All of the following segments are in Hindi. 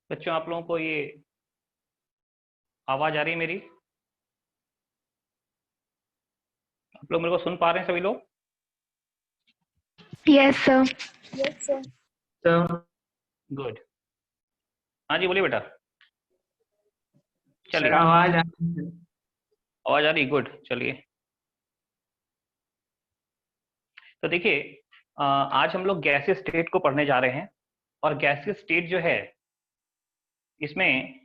बच्चों आप लोगों को ये आवाज आ रही है मेरी? आप लोग मेरे को सुन पा रहे हैं सभी लोग? Yes sir. Sir good. हाँ जी बोलिए बेटा। सर चलिए, आवाज आ रही है। आवाज आ रही, गुड। चलिए, तो देखिए, आज हम लोग गैसियस स्टेट को पढ़ने जा रहे हैं। और गैसियस स्टेट जो है, इसमें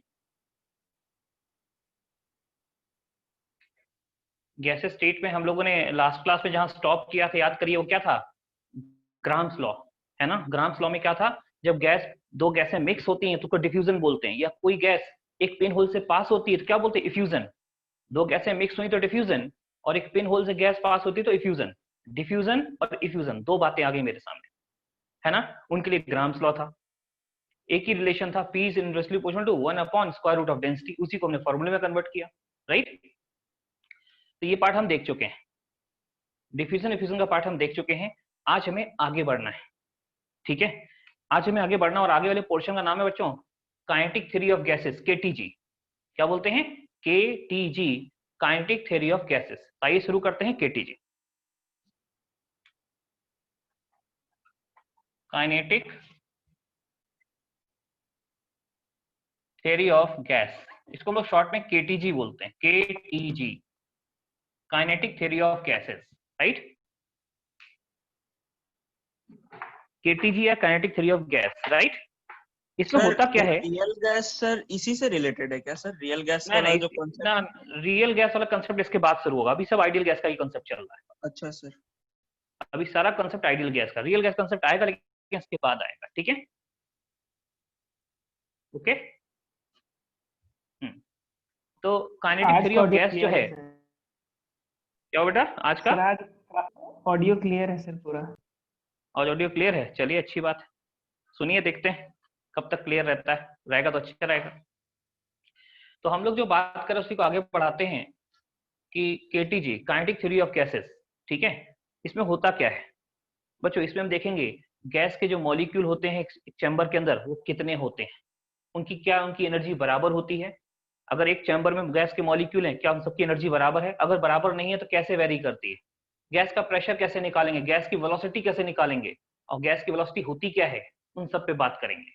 गैसियस स्टेट में हम लोगों ने लास्ट क्लास में जहां स्टॉप किया था, याद करिए, वो क्या था? ग्राम्स लॉ, है ना? ग्राम्स लॉ में क्या था? जब गैस, दो गैसें मिक्स होती हैं तो उसको डिफ्यूजन बोलते हैं। या कोई गैस एक पिन होल से पास होती है तो क्या बोलते हैं? इफ्यूजन। दो गैसें मिक्स हुई तो डिफ्यूजन, और एक पिन होल से गैस पास होती है तो इफ्यूजन। डिफ्यूजन और इफ्यूजन, दो बातें आ गई मेरे सामने, है ना? उनके लिए ग्राम्स लॉ था। एक ही रिलेशन था, P is inversely proportional to 1 upon square root of density. उसी को हमने फॉर्मूले में कन्वर्ट किया, राइट? तो ये पार्ट हम देख चुके हैं, डिफ्यूजन इफ्यूजन का पार्ट हम देख चुके हैं। आज हमें आगे बढ़ना है, ठीक है? आज हमें आगे बढ़ना, और आगे वाले पोर्शन का नाम है बच्चों kinetic theory of gases, KTG। क्या बोलते हैं? KTG, kinetic theory of gases. आइए शुरू करते हैं KTG, kinetic theory of gas. इसको हम लोग शॉर्ट में KTG बोलते हैं, KTG, kinetic theory of gases, right? KTG या kinetic theory of gas, right? इसमें सर होता क्या है? रियल गैस सर इसी से रिलेटेड है क्या सर? रियल गैस नहीं वाला नहीं, जो कॉन्सेप्ट। ना, रियल गैस वाला कंसेप्ट इसके बाद शुरू होगा। अभी सब आइडियल गैस का ही कंसेप्ट चल रहा है। अच्छा सर। अभी सारा कंसेप्ट आइडियल गैस का, रियल गैस कंसेप्ट आएगा लेकिन इसके बाद आएगा, ठीक है? ओके। तो काइनेटिक आज थ्योरी का ऑफ ऑडियो गैस जो क्लियर है, है सर। क्या बेटा आज का? सर आज ऑडियो क्लियर है सर पूरा। और ऑडियो क्लियर है, चलिए अच्छी बात है। सुनिए, देखते हैं कब तक क्लियर रहता है। रहेगा तो अच्छा रहेगा। तो हम लोग जो बात करें उसी को आगे बढ़ाते हैं कि KTG, kinetic theory of gases, ठीक है? इसमें होता क्या है बच्चों? इसमें हम देखेंगे गैस के जो मॉलिक्यूल होते हैं एक चैम्बर के अंदर, वो कितने होते हैं, उनकी एनर्जी बराबर होती है। अगर एक चैम्बर में गैस के मॉलिक्यूल हैं, क्या उन सबकी एनर्जी बराबर है? अगर बराबर नहीं है तो कैसे वेरी करती है? गैस का प्रेशर कैसे निकालेंगे? गैस की वेलोसिटी कैसे निकालेंगे? और गैस की वेलोसिटी होती क्या है? उन सब पे बात करेंगे।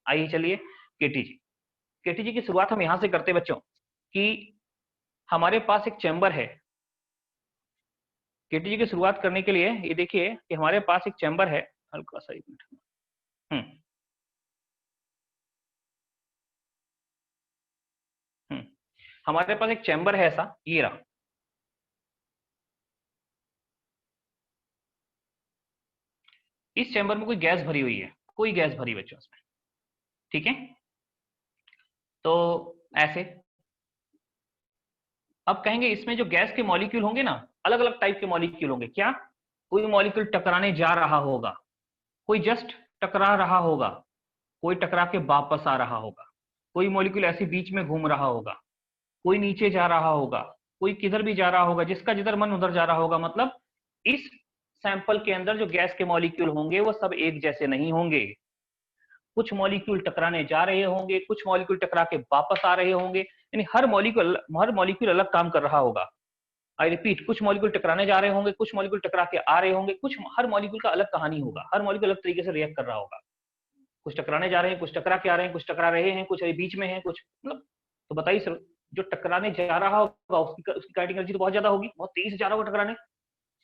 आइए चलिए, KTG। KTG की शुरुआत हम यहां से करते हैं बच्चों कि हमारे पास एक चैम्बर है। KTG की शुरुआत करने के लिए ये देखिए कि हमारे पास एक चैम्बर है। हल्का सा एक मिनट। हम्म हम्म हमारे पास एक चैम्बर है ऐसा, ये रहा। इस चैम्बर में कोई गैस भरी हुई है, कोई गैस भरी बच्चों इसमें, ठीक है? तो ऐसे, अब कहेंगे इसमें जो गैस के मॉलिक्यूल होंगे ना, अलग अलग टाइप के मॉलिक्यूल होंगे। क्या? कोई मॉलिक्यूल टकराने जा रहा होगा, कोई जस्ट टकरा रहा होगा, कोई टकरा के वापस आ रहा होगा, कोई मॉलिक्यूल ऐसे बीच में घूम रहा होगा, कोई नीचे जा रहा होगा, कोई किधर भी जा रहा होगा, जिसका जिधर मन उधर जा रहा होगा। मतलब इस सैंपल के अंदर जो गैस के मॉलिक्यूल होंगे वो सब एक जैसे नहीं होंगे। कुछ मॉलिक्यूल टकराने जा रहे होंगे, कुछ मॉलिक्यूल टकरा के वापस आ रहे होंगे, यानी हर मॉलिक्यूल अलग काम कर रहा होगा। आई रिपीट, कुछ मॉलिक्यूल टकराने जा रहे होंगे, कुछ मॉलिक्यूल टकरा के आ रहे होंगे, कुछ, हर मॉलिक्यूल का अलग कहानी होगा, हर मॉलिक्यूल अलग तरीके से रिएक्ट कर रहा होगा। कुछ टकराने जा रहे हैं, कुछ टकरा के आ रहे हैं, कुछ टकरा रहे हैं, कुछ अभी बीच में है, कुछ मतलब। तो बताइए सर, जो टकराने जा रहा होगा उसकी काइनेटिक एनर्जी तो बहुत ज्यादा होगी, बहुत तेज से जा रहा होगा टकराने,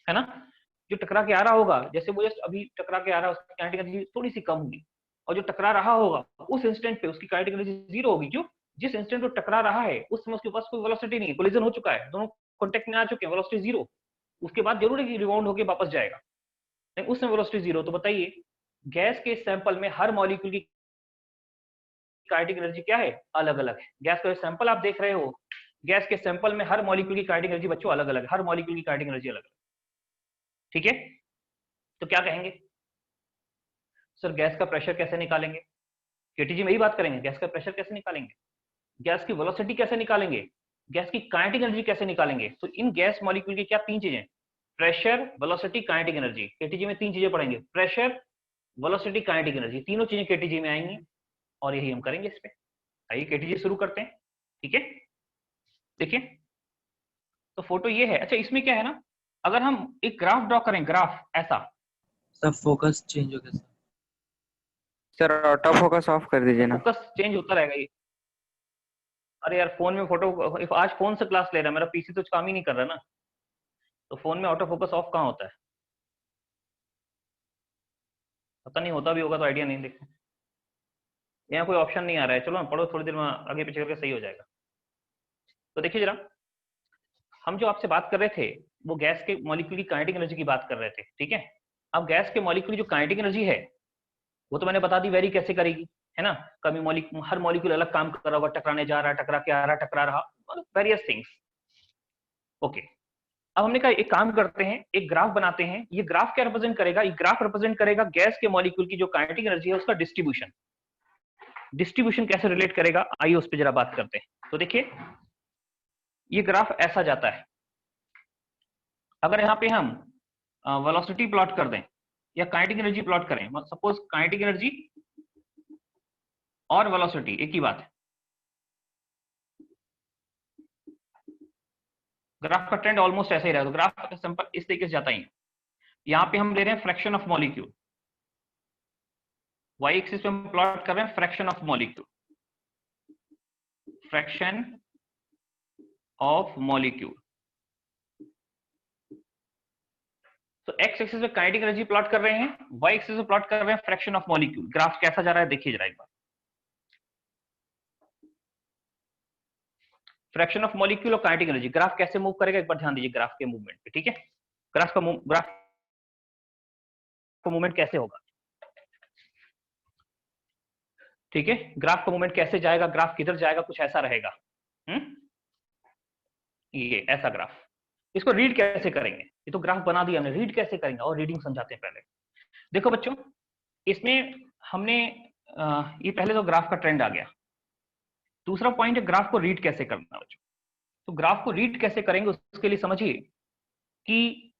है ना? जो टकरा के आ रहा होगा, जैसे वो जस्ट अभी टकरा के आ रहा है, उसकी काइनेटिक एनर्जी थोड़ी सी कम होगी। और जो टकरा रहा होगा उस इंस्टेंट पे उसकी काइनेटिक एनर्जी जीरो होगी। क्यों? जिस इंस्टेंट वो टकरा रहा है उस समय उसके पास कोई वेलोसिटी नहीं है, कोलिजन हो चुका है, दोनों कॉन्टेक्ट में आ चुके हैं, वेलोसिटी जीरो। उसके बाद जरूर है कि रिबाउंड होकर वापस जाएगा, लेकिन उस समय वेलोसिटी जीरो। तो बताइए, गैस के सैंपल में हर मॉलिक्यूल की काइनेटिक एनर्जी क्या है? अलग अलग है। गैस का सैंपल आप देख रहे हो, गैस के सैंपल में हर मॉलिक्यूल की काइनेटिक एनर्जी बच्चों अलग अलग है, हर मॉलिक्यूल की काइनेटिक एनर्जी अलग अलग, ठीक है? तो क्या कहेंगे सर, गैस का प्रेशर कैसे निकालेंगे? KTG में ही बात करेंगे, गैस का प्रेशर कैसे निकालेंगे, गैस की वेलोसिटी कैसे निकालेंगे, गैस की काइनेटिक एनर्जी कैसे निकालेंगे। तो इन गैस मॉलिक्यूल की क्या तीन चीजें, pressure, velocity, kinetic energy. KTG में तीन चीजें पढ़ेंगे, प्रेशर, वेलोसिटी, काइनेटिक एनर्जी, तीनों चीजें KTG में आएंगी। और यही हम करेंगे इस पे। आइए केटीजी शुरू करते हैं, ठीक है। देखिए तो फोटो ये है। अच्छा इसमें क्या है ना, अगर हम एक ग्राफ ड्रॉ करें, ग्राफ ऐसा, सब फोकस चेंज हो गया सर ऑटो फोकस ऑफ कर दीजिए ना। फोकस चेंज होता रहेगा ये। अरे यार फोन में फोटो, आज फोन से क्लास ले रहा है, मेरा पीसी तो काम ही नहीं कर रहा ना, तो फोन में ऑटो फोकस ऑफ कहाँ होता है, पता नहीं, होता भी होगा तो आइडिया नहीं। देखो यहाँ कोई ऑप्शन नहीं आ रहा है, चलो पढ़ो, थोड़ी देर में आगे पीछे करके सही हो जाएगा। तो देखिए जरा, हम जो आपसे बात कर रहे थे वो गैस के मॉलिक्यूल की काइनेटिक एनर्जी की बात कर रहे थे, ठीक है। अब गैस के मॉलिक्यूल की जो काइनेटिक एनर्जी है वो तो मैंने बता दी वेरी कैसे करेगी, है ना। कभी हर मॉलिक्यूल अलग काम कर रहा होगा, टकराने जा रहा, टकरा के आ रहा, टकरा रहा, वेरियस थिंग्स। ओके, अब हमने कहा एक काम करते हैं, एक ग्राफ बनाते हैं। ये ग्राफ क्या रिप्रेजेंट करेगा, ये ग्राफ रिप्रेजेंट करेगा गैस के मॉलिक्यूल की जो काइनेटिक एनर्जी है उसका डिस्ट्रीब्यूशन। डिस्ट्रीब्यूशन कैसे रिलेट करेगा, आइए उस पर जरा बात करते हैं। तो देखिए ये ग्राफ ऐसा जाता है। अगर यहाँ पे हम वेलोसिटी प्लॉट कर दें या काइनेटिक एनर्जी प्लॉट करें, सपोज काइनेटिक एनर्जी और वेलोसिटी एक ही बात है, ग्राफ का ट्रेंड ऑलमोस्ट ऐसा ही रहेगा। तो ग्राफ सिंपल इस तरीके से जाता ही है। यहाँ पे हम ले रहे हैं fraction of molecule, Y axis पे हम प्लॉट कर रहे हैं fraction of molecule, fraction of molecule. तो एक्स एक्सिस पे काइनेटिक एनर्जी प्लॉट कर रहे हैं, वाई एक्सिस पे प्लॉट कर रहे हैं फ्रैक्शन ऑफ मॉलिक्यूल। ग्राफ कैसा जा रहा है देखिए जरा एक बार। फ्रैक्शन ऑफ मॉलिक्यूल और काइनेटिक एनर्जी, ग्राफ कैसे मूव करेगा एक बार ध्यान दीजिए ग्राफ के मूवमेंट पे, ठीक है। ग्राफ का मूवमेंट कैसे होगा, ठीक है। ग्राफ का मूवमेंट कैसे जाएगा, ग्राफ किधर जाएगा, कुछ ऐसा रहेगा। ये ऐसा ग्राफ, इसको रीड कैसे करेंगे, ये तो ग्राफ बना दिया हमने, रीड कैसे करेंगे और रीडिंग समझाते हैं पहले। देखो बच्चों, इसमें हमने ये पहले तो ग्राफ का ट्रेंड आ गया। दूसरा पॉइंट है ग्राफ को रीड कैसे करना बच्चों। तो ग्राफ को रीड कैसे करेंगे उसके लिए समझिए कि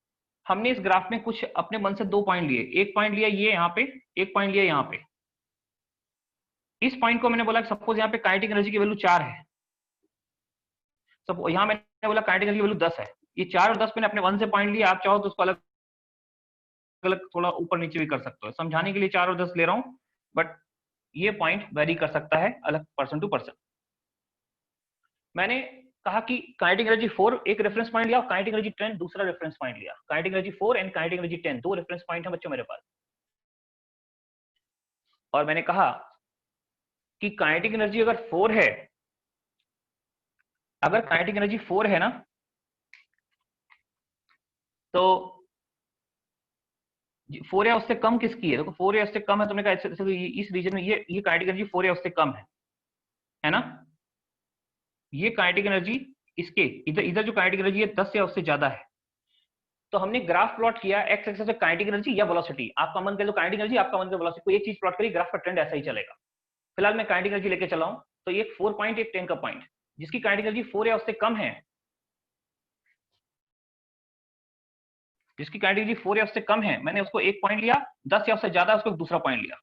हमने इस ग्राफ में कुछ अपने मन से 2 पॉइंट लिए। एक पॉइंट लिया ये यहाँ पे, एक पॉइंट लिया यहाँ पे। इस पॉइंट को मैंने बोला सपोज यहाँ पे काइनेटिक एनर्जी की वैल्यू 4 है, सब यहाँ मैंने बोला काइनेटिक एनर्जी की वैल्यू 10 है। ये 4 और 10 मैंने अपने 1 से पॉइंट लिया, आप चाहो तो उसको अलग अलग थोड़ा ऊपर नीचे भी कर सकते हो। समझाने के लिए 4 और 10 ले रहा हूं, बट ये पॉइंट वेरी कर सकता है अलग पर्सन टू पर्सन। मैंने कहा कि काइनेटिक एनर्जी 4 एक रेफरेंस पॉइंट लिया, काइनेटिक एनर्जी 10 दूसरा रेफरेंस पॉइंट लिया। Kinetic energy 4 and kinetic energy 10 दो रेफरेंस पॉइंट है बच्चों मेरे पास। और मैंने कहा कि काइनेटिक एनर्जी अगर 4 है, अगर काइनेटिक एनर्जी 4 है ना, तो 4 या उससे कम किसकी है। देखो 4 या उससे कम है, तुमने कहा इस रीजन में ये काइनेटिक एनर्जी 4 या उससे कम है ना। ये काइनेटिक एनर्जी इसके इधर जो काइनेटिक एनर्जी है 10 या उससे ज्यादा है। तो हमने ग्राफ प्लॉट किया एक्स एक्सिस पे काइनेटिक एनर्जी या वेलोसिटी, आपका मन करे तो काइनेटिक एनर्जी, आपका मन करे वेलोसिटी, कोई एक चीज प्लॉट करिए, ग्राफ का ट्रेंड ऐसा ही चलेगा। फिलहाल मैं काइनेटिक एनर्जी लेके चला हूं, तो ये 4 पॉइंट एक 10 का पॉइंट, जिसकी काइनेटिक एनर्जी 4 या उससे कम है, जिसकी काइनेटिक एनर्जी 4 या उससे कम है, मैंने उसको एक पॉइंट लिया। 10 या उससे ज्यादा उसको दूसरा पॉइंट लिया।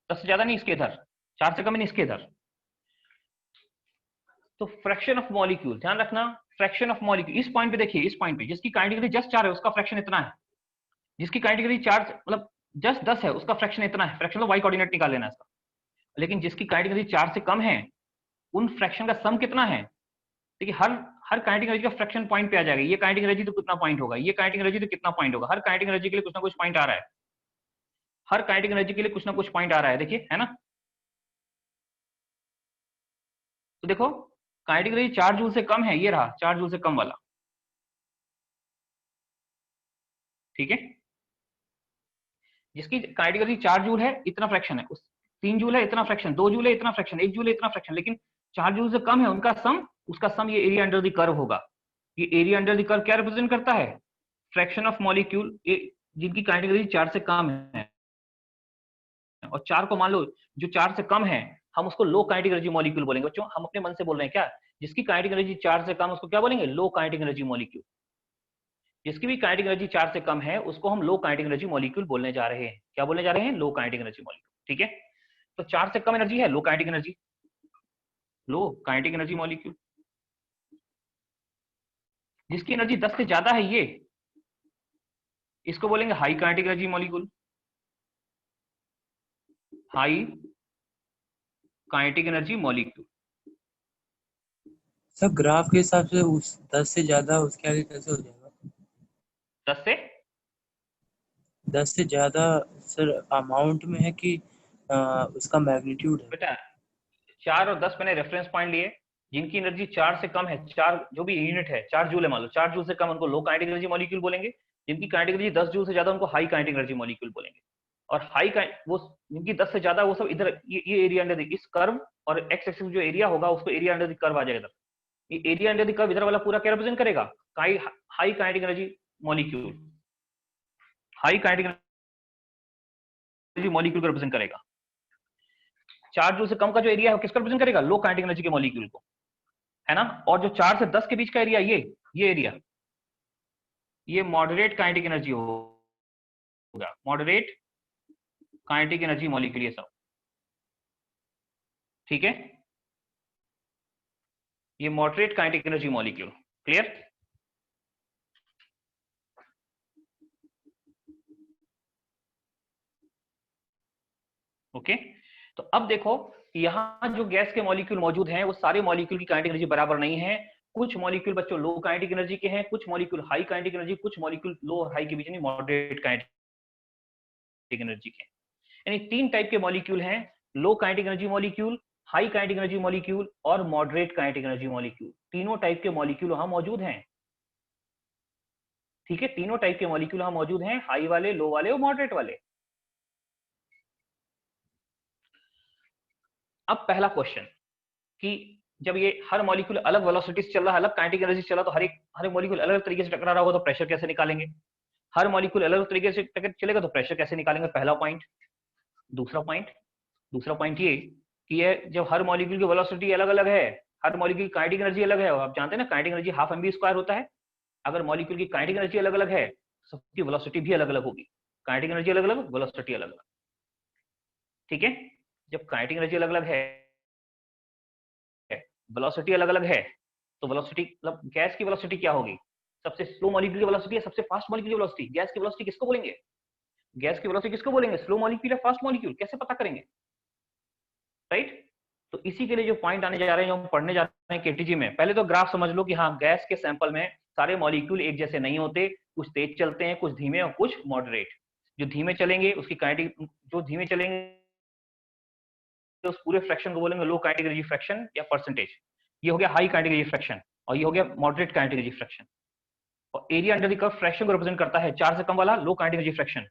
10 से ज्यादा नहीं इसके इधर, 4 से कम नहीं इसके इधर। तो फ्रैक्शन ऑफ मॉलिक्यूल ध्यान रखना, फ्रैक्शन ऑफ मॉलिक्यूल इस पॉइंट पे देखिए, इस पॉइंट पे जिसकी काइनेटिक एनर्जी जस्ट 4 है उसका फ्रैक्शन इतना है, जिसकी काइनेटिक एनर्जी 4 मतलब जस्ट 10 है उसका फ्रैक्शन इतना है। फ्रैक्शन तो वाई कोऑर्डिनेट निकाल लेना इसका। लेकिन जिसकी काइनेटिक एनर्जी 4 से कम है उन फ्रैक्शन का सम कितना है। देखिए हर काइनेटिक एनर्जी का फ्रैक्शन पॉइंट पे आ जाएगा। ये काइनेटिक एनर्जी तो कितना पॉइंट होगा, ये काइनेटिक एनर्जी तो कितना पॉइंट होगा। हर काइनेटिक एनर्जी के लिए कुछ ना कुछ पॉइंट आ रहा है, हर काइनेटिक एनर्जी के लिए कुछ ना कुछ पॉइंट आ रहा है, देखिए है ना। तो देखो काइनेटिक एनर्जी 4 जूल से कम है, ये रहा 4 जूल से कम वाला, ठीक है। जिसकी काइनेटिक एनर्जी 4 जूल है इतना फ्रैक्शन है, उस 3 जूल है इतना फ्रैक्शन, 2 जूल है इतना फ्रैक्शन, 1 जूल है इतना फ्रैक्शन, लेकिन 4 जूल से कम है उनका सम, उसका सम ये एरिया अंडर द कर्व होगा। ये एरिया अंडर द कर्व क्या रिप्रेजेंट करता है, फ्रैक्शन ऑफ मॉलिक्यूल जिनकी काइनेटिक एनर्जी 4 से कम है। और 4 को मान लो जो 4 से कम है हम उसको लो काइनेटिक एनर्जी मॉलिक्यूल बोलेंगे। बच्चों हम अपने मन से बोल रहे हैं क्या, जिसकी काइनेटिक एनर्जी 4 से कम उसको क्या बोलेंगे, लो काइनेटिक एनर्जी मॉलिक्यूल। जिसकी भी काइनेटिक एनर्जी 4 से कम है उसको हम लो काइनेटिक एनर्जी मॉलिक्यूल बोलने जा रहे हैं। क्या बोलने जा रहे हैं, लो काइनेटिक एनर्जी मॉलिक्यूल, ठीक है। तो 4 से कम एनर्जी है low kinetic energy, low kinetic energy molecule. जिसकी एनर्जी 10 से ज्यादा है ये, इसको बोलेंगे high kinetic energy molecule, high kinetic energy molecule. Sir graph के हिसाब से उस 10 से ज्यादा उसके आगे कैसे हो जाएगा? 10 से ज्यादा सर अमाउंट में है कि उसका मैग्नीट्यूड है? बेटा 4 और 10 मैंने रेफरेंस पॉइंट लिए, जिनकी एनर्जी 4 से कम है, 4 जो भी यूनिट है 4 जूल है मान लो, 4 जूल से कम उनको लो काइनेटिक एनर्जी मॉलिक्यूल बोलेंगे, जिनकी काइनेटिक एनर्जी 10 जूल से ज्यादा उनको हाई काइनेटिक एनर्जी मॉलिक्यूल बोलेंगे। और हाई वो जिनकी 10 से ज्यादा वो सब इधर ये एरिया अंडर इस कर्व, और एक्स एक्सिस जो एरिया होगा उसको एरिया अंडर द कर्व आ जाएगा इधर। ये एरिया अंडर द कर्व इधर वाला पूरा क्या रिप्रेजेंट करेगा? High kinetic energy molecule, high kinetic energy molecule को रिप्रेजेंट करेगा। 4 जूल से कम का जो एरिया है किसका रिप्रेजेंट करेगा? लो काइनेटिक एनर्जी के मॉलिक्यूल को, है ना। और जो 4 से 10 के बीच का एरिया, ये एरिया, ये मॉडरेट काइनेटिक एनर्जी होगा, मॉडरेट काइनेटिक एनर्जी मॉलिक्यूल ये सब, ठीक है। ये moderate kinetic energy molecule, clear? Okay. तो अब देखो यहां जो गैस के मॉलिक्यूल मौजूद हैं वो सारे मॉलिक्यूल की काइनेटिक एनर्जी बराबर नहीं है। कुछ मॉलिक्यूल बच्चों लो काइनेटिक एनर्जी के हैं, कुछ मॉलिक्यूल हाई काइनेटिक एनर्जी, कुछ मॉलिक्यूल लो और हाई के बीच में मॉडरेट काइनेटिक एनर्जी के। यानी 3 टाइप के मॉलिक्यूल हैं, low kinetic energy molecule, high kinetic energy molecule और मॉडरेट काइनेटिक एनर्जी मॉलिक्यूल। तीनों टाइप के मॉलिक्यूल वहां मौजूद हैं, ठीक है। तीनों टाइप के मॉलिक्यूल वहां मौजूद हैं, हाई वाले, लो वाले और मॉडरेट वाले। अब पहला क्वेश्चन कि जब ये हर मॉलिक्यूल अलग वेलोसिटी से चल रहा है, अलग काइनेटिक एनर्जी से चल रहा, तो हर एक मॉलिक्यूल अलग अलग तरीके से टकरा रहा होगा, तो प्रेशर कैसे निकालेंगे? हर मॉलिक्यूल अलग अलग तरीके से चलेगा तो प्रेशर कैसे निकालेंगे? पहला पॉइंट। दूसरा पॉइंट ये कि ये जब हर मॉलिक्यूल की वेलोसिटी अलग अलग है, हर मॉलिक्यूल की काइनेटिक एनर्जी अलग है, आप जानते हैं ना kinetic energy half mv square होता है। अगर मॉलिक्यूल की काइनेटिक एनर्जी अलग अलग है, सबकी वेलोसिटी भी अलग अलग होगी। काइनेटिक एनर्जी अलग अलग, वेलोसिटी अलग अलग, ठीक है। जब काइनेटिक एनर्जी अलग अलग है, वेलोसिटी अलग अलग है, तो वेलोसिटी मतलब गैस की वेलोसिटी क्या होगी? सबसे स्लो मॉलिक्यूल की वेलोसिटी है, सबसे फास्ट मॉलिक्यूल की वेलोसिटी। गैस की वेलोसिटी किसको बोलेंगे? गैस की वेलोसिटी किसको बोलेंगे? स्लो मॉलिक्यूल या फास्ट मॉलिक्यूल? कैसे पता करेंगे? राइट। तो इसी के लिए जो पॉइंट आने जा रहे हैं, जो हम पढ़ने जा रहे हैं केटीजी में, पहले तो ग्राफ समझ लो कि हाँ गैस के सैंपल में सारे मॉलिक्यूल एक जैसे नहीं होते, कुछ तेज चलते हैं, कुछ धीमे और कुछ मॉडरेट। जो धीमे चलेंगे उसकी काइनेटिक, जो धीमे चलेंगे उस पूरे फ्रैक्शन को बोलेंगे लो काइनेटिक एनर्जी फ्रैक्शन या परसेंटेज। ये हो गया हाई काइनेटिक एनर्जी फ्रैक्शन, और ये हो गया मॉडरेट काइनेटिक एनर्जी फ्रैक्शन। और area under the curve fraction को रिप्रेजेंट करता है 4 से कम वाला लो काइनेटिक एनर्जी फ्रैक्शन,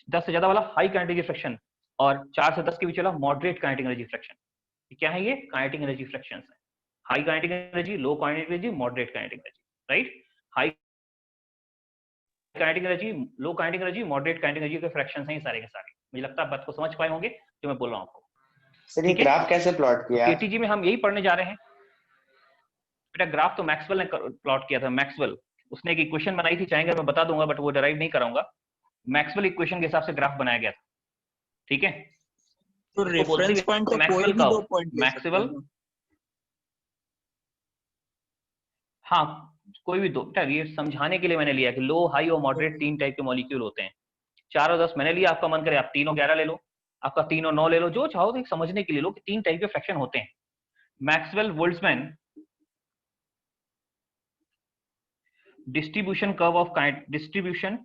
10 से ज्यादा वाला हाई काइनेटिक एनर्जी फ्रैक्शन, और 4 से 10 के बीच वाला मॉडरेट काइनेटिक एनर्जी फ्रैक्शन। क्या है ये? काइनेटिक एनर्जी फ्रैक्शंस है। High kinetic energy, low kinetic energy, moderate kinetic energy, right. High kinetic energy, low kinetic energy, moderate kinetic energy के फ्रैक्शंस हैं ये सारे के सारे। मुझे लगता है बात को समझ पाए होंगे जो मैं बोल रहा हूं आपको। सर ये ठीक है? ग्राफ कैसे प्लॉट किया? केटीजी में हम यही पढ़ने जा रहे हैं। बेटा ग्राफ तो मैक्सवेल ने प्लॉट किया था, मैक्सवेल। उसने एक इक्वेशन बनाई थी, चाहेंगे मैं बता दूंगा, बट वो डराइव नहीं कराऊंगा। मैक्सवेल इक्वेशन के हिसाब से ग्राफ बनाया गया था, ठीक है। तो रेफरेंस पॉइंट तो कोई भी 2 पॉइंट ले सकते मैक्सवेल, हैं। हाँ कोई भी दो। बेटा ये समझाने के लिए मैंने लिया कि लो, हाई और मॉडरेट 3 टाइप के मॉलिक्यूल होते हैं। 4 और 10 मैंने लिया, आपका मन करे आप 3 और 11 ले लो, आपका 3 और 9 ले लो, जो चाहो। तो समझने के लिए लो कि 3 टाइप के फ्रैक्शन होते हैं। Maxwell Boltzmann distribution curve of distribution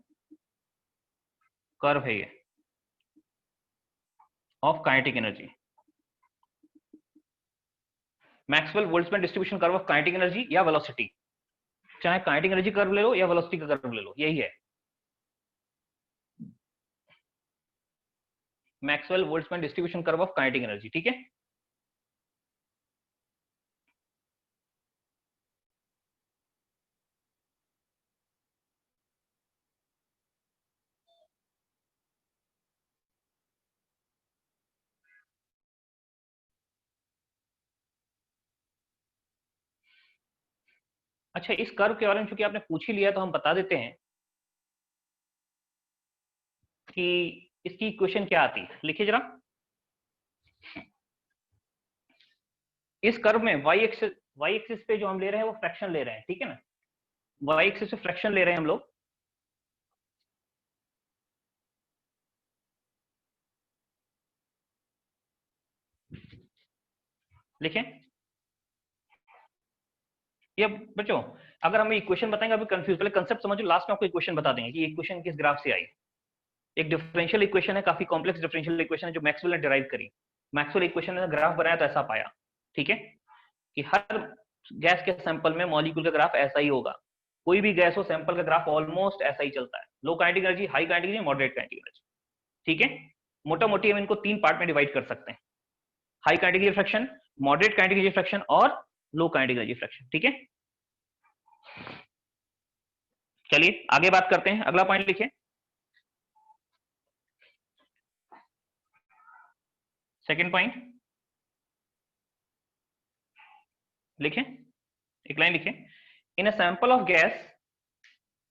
curve है ये of kinetic energy. Maxwell Boltzmann distribution curve of kinetic energy या वेलोसिटी, चाहे काइनेटिक एनर्जी कर्व ले लो या वेलोसिटी का कर्व ले लो, यही है Maxwell Boltzmann distribution curve of kinetic energy, ठीक है। अच्छा इस कर्व के बारे में चूंकि आपने पूछ ही लिया तो हम बता देते हैं कि इसकी इक्वेशन क्या आती है। लिखिए जरा, इस कर्व में वाई एक्सिस पे जो हम ले रहे हैं वो फ्रैक्शन ले रहे हैं, ठीक है ना, वाई एक्सिस पे फ्रैक्शन ले रहे हैं हम लोग। लिखें ये बच्चों, अगर हमें इक्वेशन बताएंगे अभी कंफ्यूज, पहले कंसेप्ट समझो, लास्ट में आपको इक्वेशन बता देंगे कि इक्वेशन किस ग्राफ से आई। एक डिफरेंशियल इक्वेशन है, काफी कॉम्प्लेक्स डिफरेंशियल इक्वेशन है जो मैक्सवेल ने डिराइव करी। मैक्सवेल इक्वेशन ने ग्राफ बनाया तो ऐसा पाया, ठीक है, कि हर गैस के सैंपल में मॉलिक्यूल का ग्राफ ऐसा ही होगा। कोई भी गैस हो, सैंपल का ग्राफ ऑलमोस्ट ऐसा ही चलता है, low kinetic energy, high kinetic energy, moderate kinetic energy, ठीक है। मोटा मोटी हम इनको 3 पार्ट में डिवाइड कर सकते हैं, high kinetic energy fraction, moderate kinetic energy fraction और लो काइनेटिक एनर्जी फ्रैक्शन, ठीक है। चलिए आगे बात करते हैं, अगला पॉइंट लिखिए, सेकंड पॉइंट लिखें, एक लाइन लिखें, in a sample of gas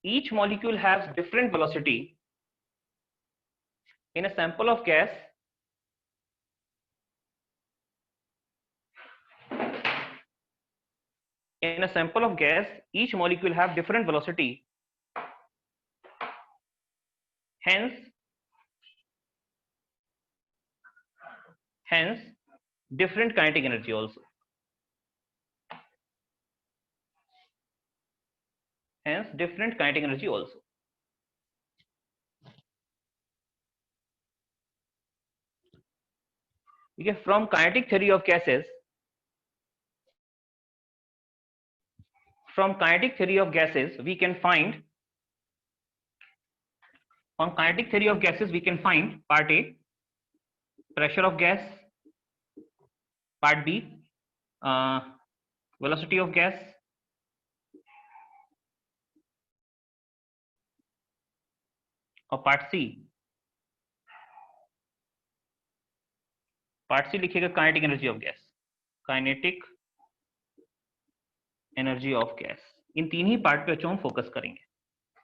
each molecule has different velocity. In a sample of gas, each molecule have different velocity. Hence different kinetic energy also. Hence different kinetic energy also. Okay, from kinetic theory of gases, we can find, part A, pressure of gas, part B, velocity of gas, और पार्ट सी लिखिएगा kinetic energy of gas, kinetic energy of gas. In 3 he part पे हम फोकस करेंगे,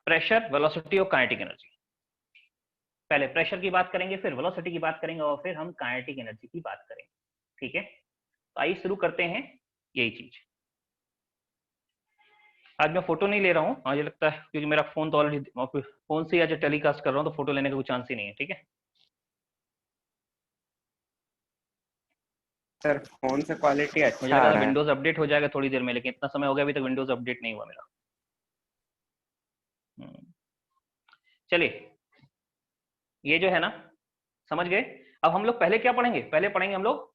प्रेशर, वेलोसिटी और काइनेटिक एनर्जी। पहले प्रेशर की बात करेंगे, फिर वेलोसिटी की बात करेंगे और फिर हम काइनेटिक एनर्जी की बात करेंगे, ठीक है। तो आइए शुरू करते हैं यही चीज। आज मैं फोटो नहीं ले रहा हूँ, मुझे लगता है क्योंकि मेरा फोन तो ऑलरेडी, फोन से आज टेलीकास्ट कर रहा हूँ तो फोटो लेने का कोई चांस ही नहीं है, ठीक है। सर फोन से क्वालिटी अच्छा मुझे लगा विंडोज अपडेट हो जाएगा थोड़ी देर में, लेकिन इतना समय हो गया अभी तक विंडोज अपडेट नहीं हुआ मेरा। चलिए ये जो है ना, समझ गए। अब हम लोग पहले क्या पढ़ेंगे, पढ़ेंगे हम लोग,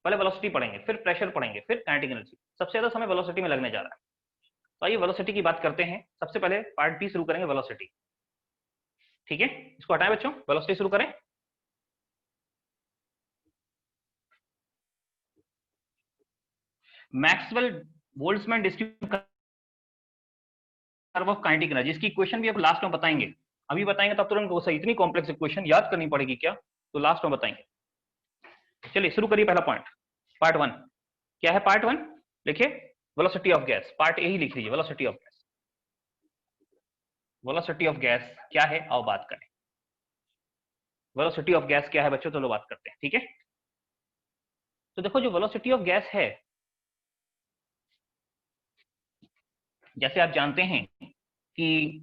पहले वेलोसिटी पढ़ेंगे, फिर प्रेशर पढ़ेंगे, फिर काइनेटिक एनर्जी। सबसे ज्यादा समय वेलोसिटी में लगने जा रहा है, तो आइए वेलोसिटी की बात करते हैं। सबसे पहले पार्ट बी शुरू करेंगे, वेलोसिटी, ठीक है। इसको हटाएं बच्चों, वेलोसिटी शुरू करें। Maxwell Boltzmann distribution curve of kinetic energy, इसकी इक्वेशन भी आप लास्ट में बताएंगे, अभी बताएंगे तब तुरंत वो सही, इतनी कॉम्प्लेक्स इक्वेशन याद करनी पड़ेगी क्या, तो लास्ट में बताएंगे। चलिए शुरू करिए, पहला पॉइंट, पार्ट 1 क्या है। पार्ट 1 लिखिए, velocity of gas, part A ही लिख लीजिए, velocity of gas. Velocity of gas क्या है, आओ बात करें। वेलोसिटी ऑफ गैस क्या है बच्चों, चलो बात करते हैं, ठीक है। तो देखो जो वेलोसिटी ऑफ गैस है, जैसे आप जानते हैं कि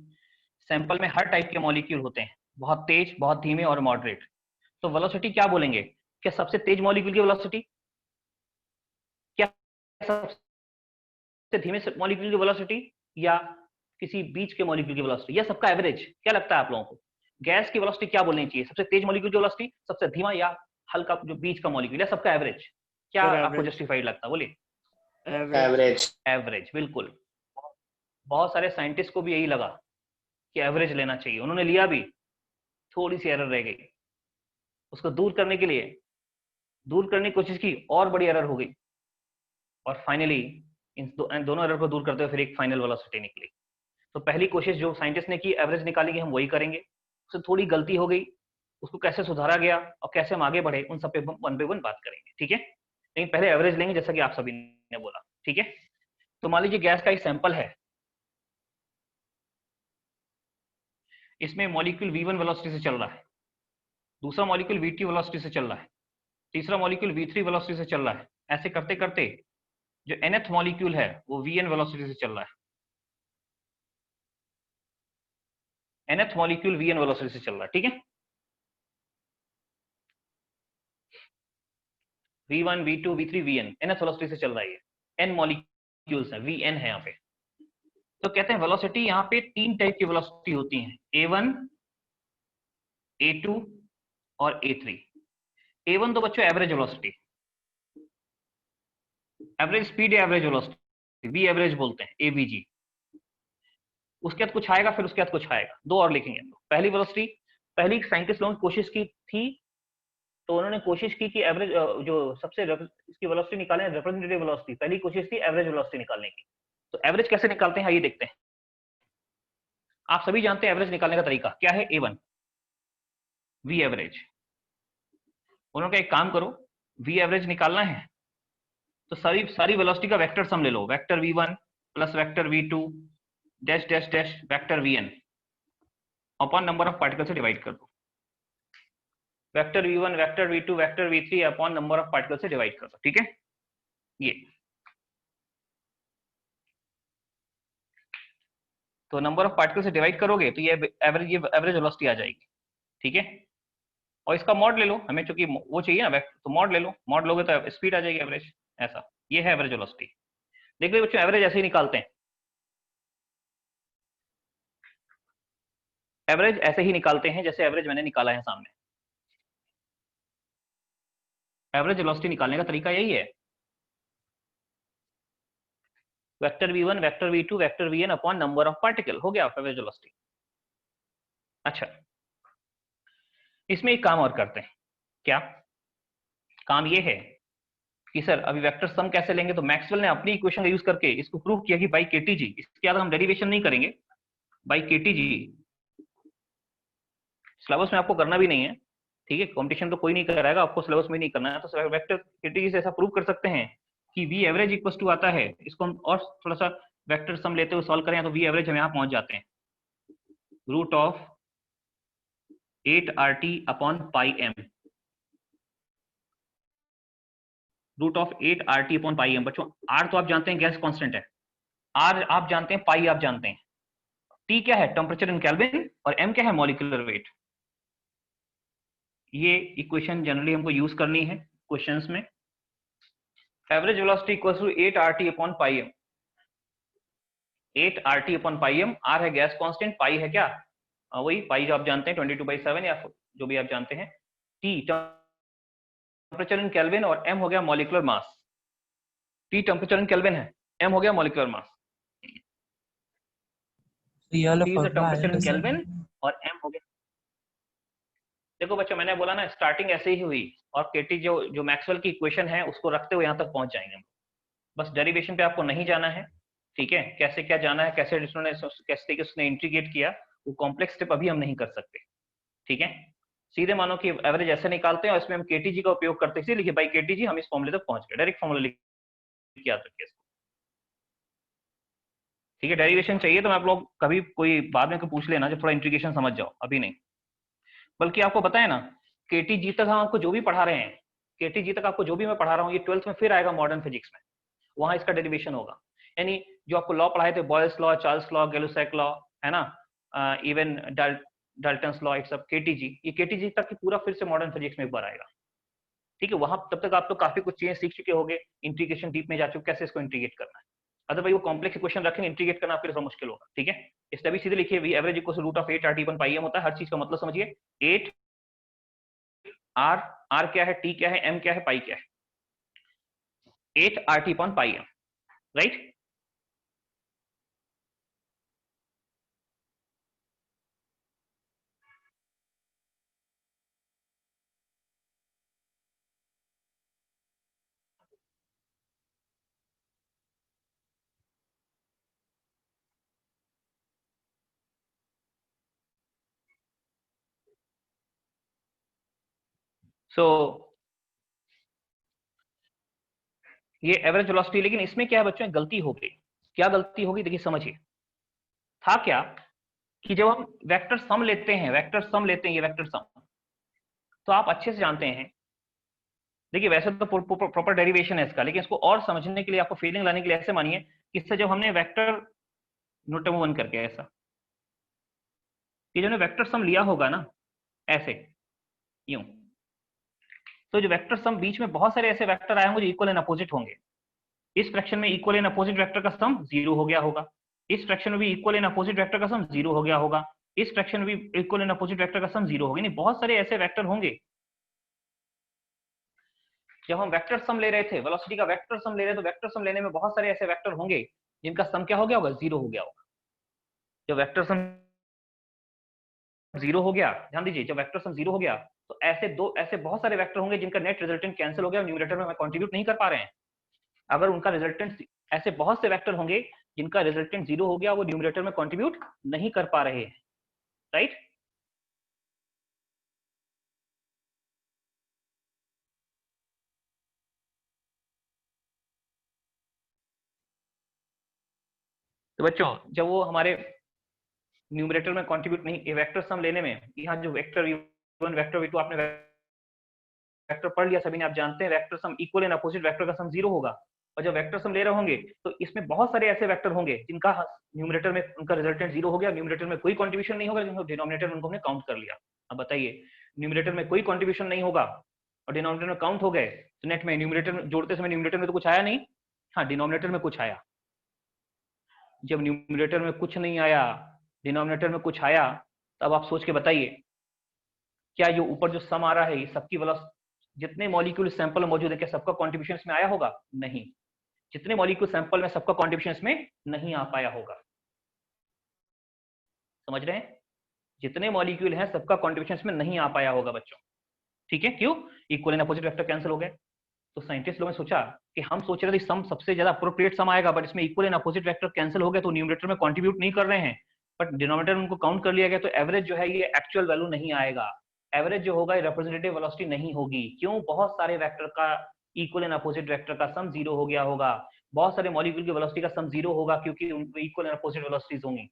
सैंपल में हर टाइप के मॉलिक्यूल होते हैं, बहुत तेज, बहुत धीमे और मॉडरेट। तो वेलोसिटी क्या बोलेंगे, क्या सबसे तेज मॉलिक्यूल की वेलोसिटी, क्या सबसे धीमे मॉलिक्यूल की वेलोसिटी, या किसी बीच के मॉलिक्यूल की वेलोसिटी, या सबका एवरेज। क्या लगता है आप लोगों को, गैस की वेलोसिटी क्या बोलनी चाहिए, सबसे तेज मॉलिक्यूल की वेलोसिटी, सबसे धीमा, या हल्का जो बीच का मॉलिक्यूल, या सबका एवरेज? क्या आपको जस्टिफाइड लगता है, बोलिए। एवरेज, बिल्कुल। बहुत सारे साइंटिस्ट को भी यही लगा कि एवरेज लेना चाहिए, उन्होंने लिया भी, थोड़ी सी एरर रह गई, उसको दूर करने की कोशिश की, और बड़ी एरर हो गई, और फाइनली इन दोनों एरर को दूर करते हुए फिर एक फाइनल वेलोसिटी निकली। तो पहली कोशिश जो साइंटिस्ट ने की एवरेज निकालने की, हम वही करेंगे। उससे थोड़ी गलती हो गई, उसको कैसे सुधारा गया और कैसे हम आगे बढ़े, उन सब पे वन बाय वन बात करेंगे, ठीक है। लेकिन पहले एवरेज लेंगे, जैसा कि आप सभी ने बोला, ठीक है। तो मान लीजिए गैस का एक सैंपल है, इसमें मॉलिक्यूल V1 वेलोसिटी से चल रहा है, दूसरा मॉलिक्यूल V2 वेलोसिटी से चल रहा है, तीसरा मॉलिक्यूल v3 वेलोसिटी से चल रहा है। ऐसे करते करते जो nth मॉलिक्यूल है वो vn वेलोसिटी से चल रहा है। nth मॉलिक्यूल vn वेलोसिटी से चल रहा है, ठीक है। v1 v2 v3 vn nth velocity से चल रहा है, ये n मॉलिक्यूल्स है, vn है यहाँ पे। तो कहते हैं वेलोसिटी यहाँ पे 3 टाइप की वेलोसिटी होती हैं, a1 a2 और a3। a1 तो बच्चों एवरेज वेलोसिटी, एवरेज स्पीड या एवरेज वेलोसिटी, v एवरेज बोलते हैं, avg। उसके बाद कुछ आएगा, फिर उसके बाद कुछ आएगा, दो और लिखेंगे। पहली वेलोसिटी, पहली साइंटिस्ट लोगों ने कोशिश की थी, तो उन्होंने कोशिश की कि एवरेज जो सबसे इसकी वेलोसिटी निकालें, रिप्रेजेंटेटिव वेलोसिटी। पहली कोशिश थी एवरेज वेलोसिटी निकालने की। तो एवरेज कैसे निकालते हैं, आइए देखते हैं। आप सभी जानते हैं एवरेज निकालने का तरीका क्या है, a1 v एवरेज। उन्होंने कहा एक काम करो, v एवरेज निकालना है तो सारी वेलोसिटी का वेक्टर सम ले लो, vector v1 plus vector v2 dash dash dash vector vn upon number of particle से डिवाइड कर दो। Vector v1 vector v2 vector v3 upon number of particle से डिवाइड कर दो, ठीक है। ये तो नंबर ऑफ पार्टिकल से डिवाइड करोगे तो ये एवरेज वेलोसिटी आ जाएगी, ठीक है। और इसका मॉड ले लो, हमें चूंकि वो चाहिए ना तो मॉड ले लो, मॉड लोगे तो स्पीड आ जाएगी एवरेज। ऐसा ये है एवरेज वेलोसिटी। देख लो बच्चों, एवरेज ऐसे ही निकालते हैं, एवरेज ऐसे ही निकालते हैं जैसे एवरेज मैंने निकाला है सामने। एवरेज वेलोसिटी निकालने का तरीका यही है, vector v1 vector v2 vector vn upon number of particle, हो गया एवरेज वेलोसिटी। अच्छा, इसमें एक काम और करते हैं। क्या काम ये है कि सर अभी वेक्टर सम कैसे लेंगे, तो मैक्सवेल ने अपनी इक्वेशन का यूज करके इसको प्रूव किया कि बाई केटीजी, इसके बाद हम डेरिवेशन नहीं करेंगे, बाई केटीजी। सिलेबस में आपको करना भी नहीं है, ठीक है, कंपटीशन तो कोई नहीं कराएगा, आपको सिलेबस में नहीं करना है। तो वेक्टर केटीजी से ऐसा प्रूव कर सकते हैं कि v एवरेज इक्वल टू आता है, इसको हम और थोड़ा सा वेक्टर सम लेते हुए सॉल्व करें तो v एवरेज हम यहाँ पहुंच जाते हैं, root of 8RT upon pi m, root of 8RT upon pi m। बच्चों r तो आप जानते हैं गैस कांस्टेंट है, r आप जानते हैं, पाई आप जानते हैं, t क्या है टेम्परेचर इन केल्विन और m क्या है मॉलिक्यूलर वेट। ये इक्वेशन जनरली हमको यूज करनी है क्वेश्चंस में। Average velocity equals to 8RT upon pi m, 8RT upon pi m। r है गैस कांस्टेंट, पाई है क्या, वही पाई जो आप जानते हैं 22/7 या जो भी आप जानते हैं, t टेम्परेचर इन केल्विन और m हो गया molecular mass. t temperature in kelvin है, m हो गया मॉलिक्यूलर मास। तो ये वाला t फॉर्मूला टेम्परेचर इन आएगा केल्विन और m हो गया। देखो बच्चों मैंने बोला ना स्टार्टिंग ऐसे ही हुई, और केटी जो मैक्सवेल की इक्वेशन है उसको रखते हुए यहाँ तक पहुंच जाएंगे। बस डेरिवेशन पे आपको नहीं जाना है, ठीक है, कैसे क्या जाना है, कैसे कैसे उसने इंटीग्रेट किया, वो कॉम्प्लेक्स स्टेप अभी हम नहीं कर सकते, ठीक है। सीधे मानो कि एवरेज ऐसे निकालते हैं और इसमें हम केटीजी का उपयोग करते हैं, लिखिए बाई केटीजी हम इस फॉर्मूले तक पहुंच गए, डायरेक्ट फॉर्मूला लिख के याद रखिए इसको, ठीक है। डेरिवेशन चाहिए तो मैं आप लोग कभी कोई बाद में पूछ लेना जब थोड़ा इंटीग्रेशन समझ जाओ, अभी नहीं। बल्कि आपको बताए ना केटीजी तक हम आपको जो भी पढ़ा रहे हैं, केटीजी तक आपको जो भी मैं पढ़ा रहा हूँ ये 12th में फिर आएगा मॉडर्न फिजिक्स में, वहां इसका डेरिवेशन होगा। यानी जो आपको लॉ पढ़ाए थे, Boyle's law, Charles law, Gay Lussac law, है ना, इवन डाल्टन्स लॉ, एक सब केटीजी, ये केटीजी तक पूरा फिर से मॉडर्न फिजिक्स में एक बार आएगा, ठीक है। वहां तब तक आप लोग काफी कुछ चीजें सीख चुके होंगे, इंटीग्रेशन डीप में जा चुके, कैसे इसको इंटीग्रेट करना है। अदरवाइज वो कॉम्प्लेक्स इक्वेशन रखेंगे, इंटीग्रेट करना फिर थोड़ा मुश्किल होगा, ठीक है। इसलिए अभी सीधे लिखिए, V average equal to root of 8RT upon pi m होता है। हर चीज का मतलब समझिए, 8 r क्या है, t क्या है, m क्या है, पाई क्या है, 8RT upon pi m, right. So ये एवरेज वेलोसिटी, लेकिन इसमें क्या है बच्चों, गलती हो गई। क्या गलती होगी, देखिए समझिए। था क्या कि जब हम वेक्टर सम लेते हैं, ये वेक्टर सम, तो आप अच्छे से जानते हैं, देखिए वैसे तो प्रॉपर डेरिवेशन है इसका, लेकिन इसको और समझने के लिए, आपको फीलिंग लाने के लिए ऐसे मानिए कि इससे जब हमने वेक्टर नोट में वन करके ऐसा, ये जो वेक्टर सम लिया होगा ना ऐसे यूं, तो जो वेक्टर सम बीच में बहुत सारे ऐसे वेक्टर आए होंगे जो इक्वल एंड अपोजिट होंगे। इस फ्रैक्शन में इक्वल एंड अपोजिट वेक्टर का सम 0 हो गया होगा, इस फ्रैक्शन में भी इक्वल एंड अपोजिट वेक्टर का सम 0 हो गया होगा, इस फ्रैक्शन में भी इक्वल एंड अपोजिट वेक्टर का सम 0 होगा। नहीं, बहुत सारे ऐसे वेक्टर होंगे। जब हम वेक्टर सम ले रहे थे, वेलोसिटी का वेक्टर सम ले रहे थे, तो वेक्टर सम लेने में बहुत सारे ऐसे वेक्टर होंगे जिनका सम क्या हो गया होगा, 0 हो गया होगा। जब वेक्टर सम 0 हो गया, ध्यान दीजिए, जब वेक्टर सम 0 हो गया तो ऐसे बहुत सारे वेक्टर होंगे जिनका नेट रिजल्टेंट कैंसिल हो गया और न्यूमरेटर में कंट्रीब्यूट नहीं कर पा रहे हैं। अगर उनका रिजल्टेंट, ऐसे बहुत से वेक्टर होंगे जिनका रिजल्टेंट 0 हो गया, वो न्यूमरेटर में कंट्रीब्यूट नहीं कर पा रहे हैं, राइट। तो बच्चों जब वो हमारे न्यूमरेटर में कंट्रीब्यूट नहीं, वेक्टर सम लेने में, यहाँ जो वेक्टर v1 वेक्टर v2 आपने वेक्टर पढ़ लिया सभी ने, आप जानते हैं vector sum equal and opposite vector का सम 0 होगा। और जब वेक्टर सम ले रहे होंगे तो इसमें बहुत सारे ऐसे वेक्टर होंगे जिनका न्यूमरेटर में उनका रिजल्टेंट 0 हो गया, न्यूमरेटर में कोई कंट्रीब्यूशन नहीं होगा, लेकिन डिनोमिनेटर में उनको हमने काउंट कर लिया। अब बताइए, न्यूमरेटर में कोई कंट्रीब्यूशन नहीं होगा और डिनोमिनेटर में काउंट हो गए, तो नेट में न्यूमरेटर जोड़ते समय न्यूमरेटर में तो कुछ आया नहीं, हाँ डिनोमिनेटर में कुछ आया। जब न्यूमरेटर में कुछ नहीं आया, डिनोमिनेटर में कुछ आया, तब आप सोच के बताइए, क्या ये ऊपर जो सम आ रहा है, ये सबकी वेलोसिटी, जितने मॉलिक्यूल सैंपल में मौजूद है, क्या सबका कंट्रीब्यूशन इसमें आया होगा? नहीं। जितने मॉलिक्यूल सैंपल में सबका कंट्रीब्यूशन इसमें नहीं आ पाया होगा। समझ रहे हैं? जितने मॉलिक्यूल हैं सबका कंट्रीब्यूशन इसमें नहीं आ पाया होगा बच्चों। ठीक है, क्यों? Equal and opposite vector cancel हो गए। तो साइंटिस्ट लोगों ने सोचा कि हम सोच रहे थे सम सबसे ज्यादा अप्रोप्रिएट सम आएगा, बट इसमें equal and opposite vector cancel हो गए, तो न्यूमरेटर में कंट्रीब्यूट नहीं कर रहे हैं, बट डिनोमिनेटर में उनको काउंट कर लिया गया, तो एवरेज जो है ये एक्चुअल वैल्यू नहीं आएगा। एवरेज जो होगा ये रिप्रेजेंटेटिव वेलोसिटी नहीं होगी। क्यों? बहुत सारे वेक्टर का इक्वल एंड अपोजिट वेक्टर का सम 0 हो गया होगा, बहुत सारे मॉलिक्यूल की वेलोसिटी का सम 0 होगा, क्योंकि उनको इक्वल एंड अपोजिट वेलोसिटीज होंगी,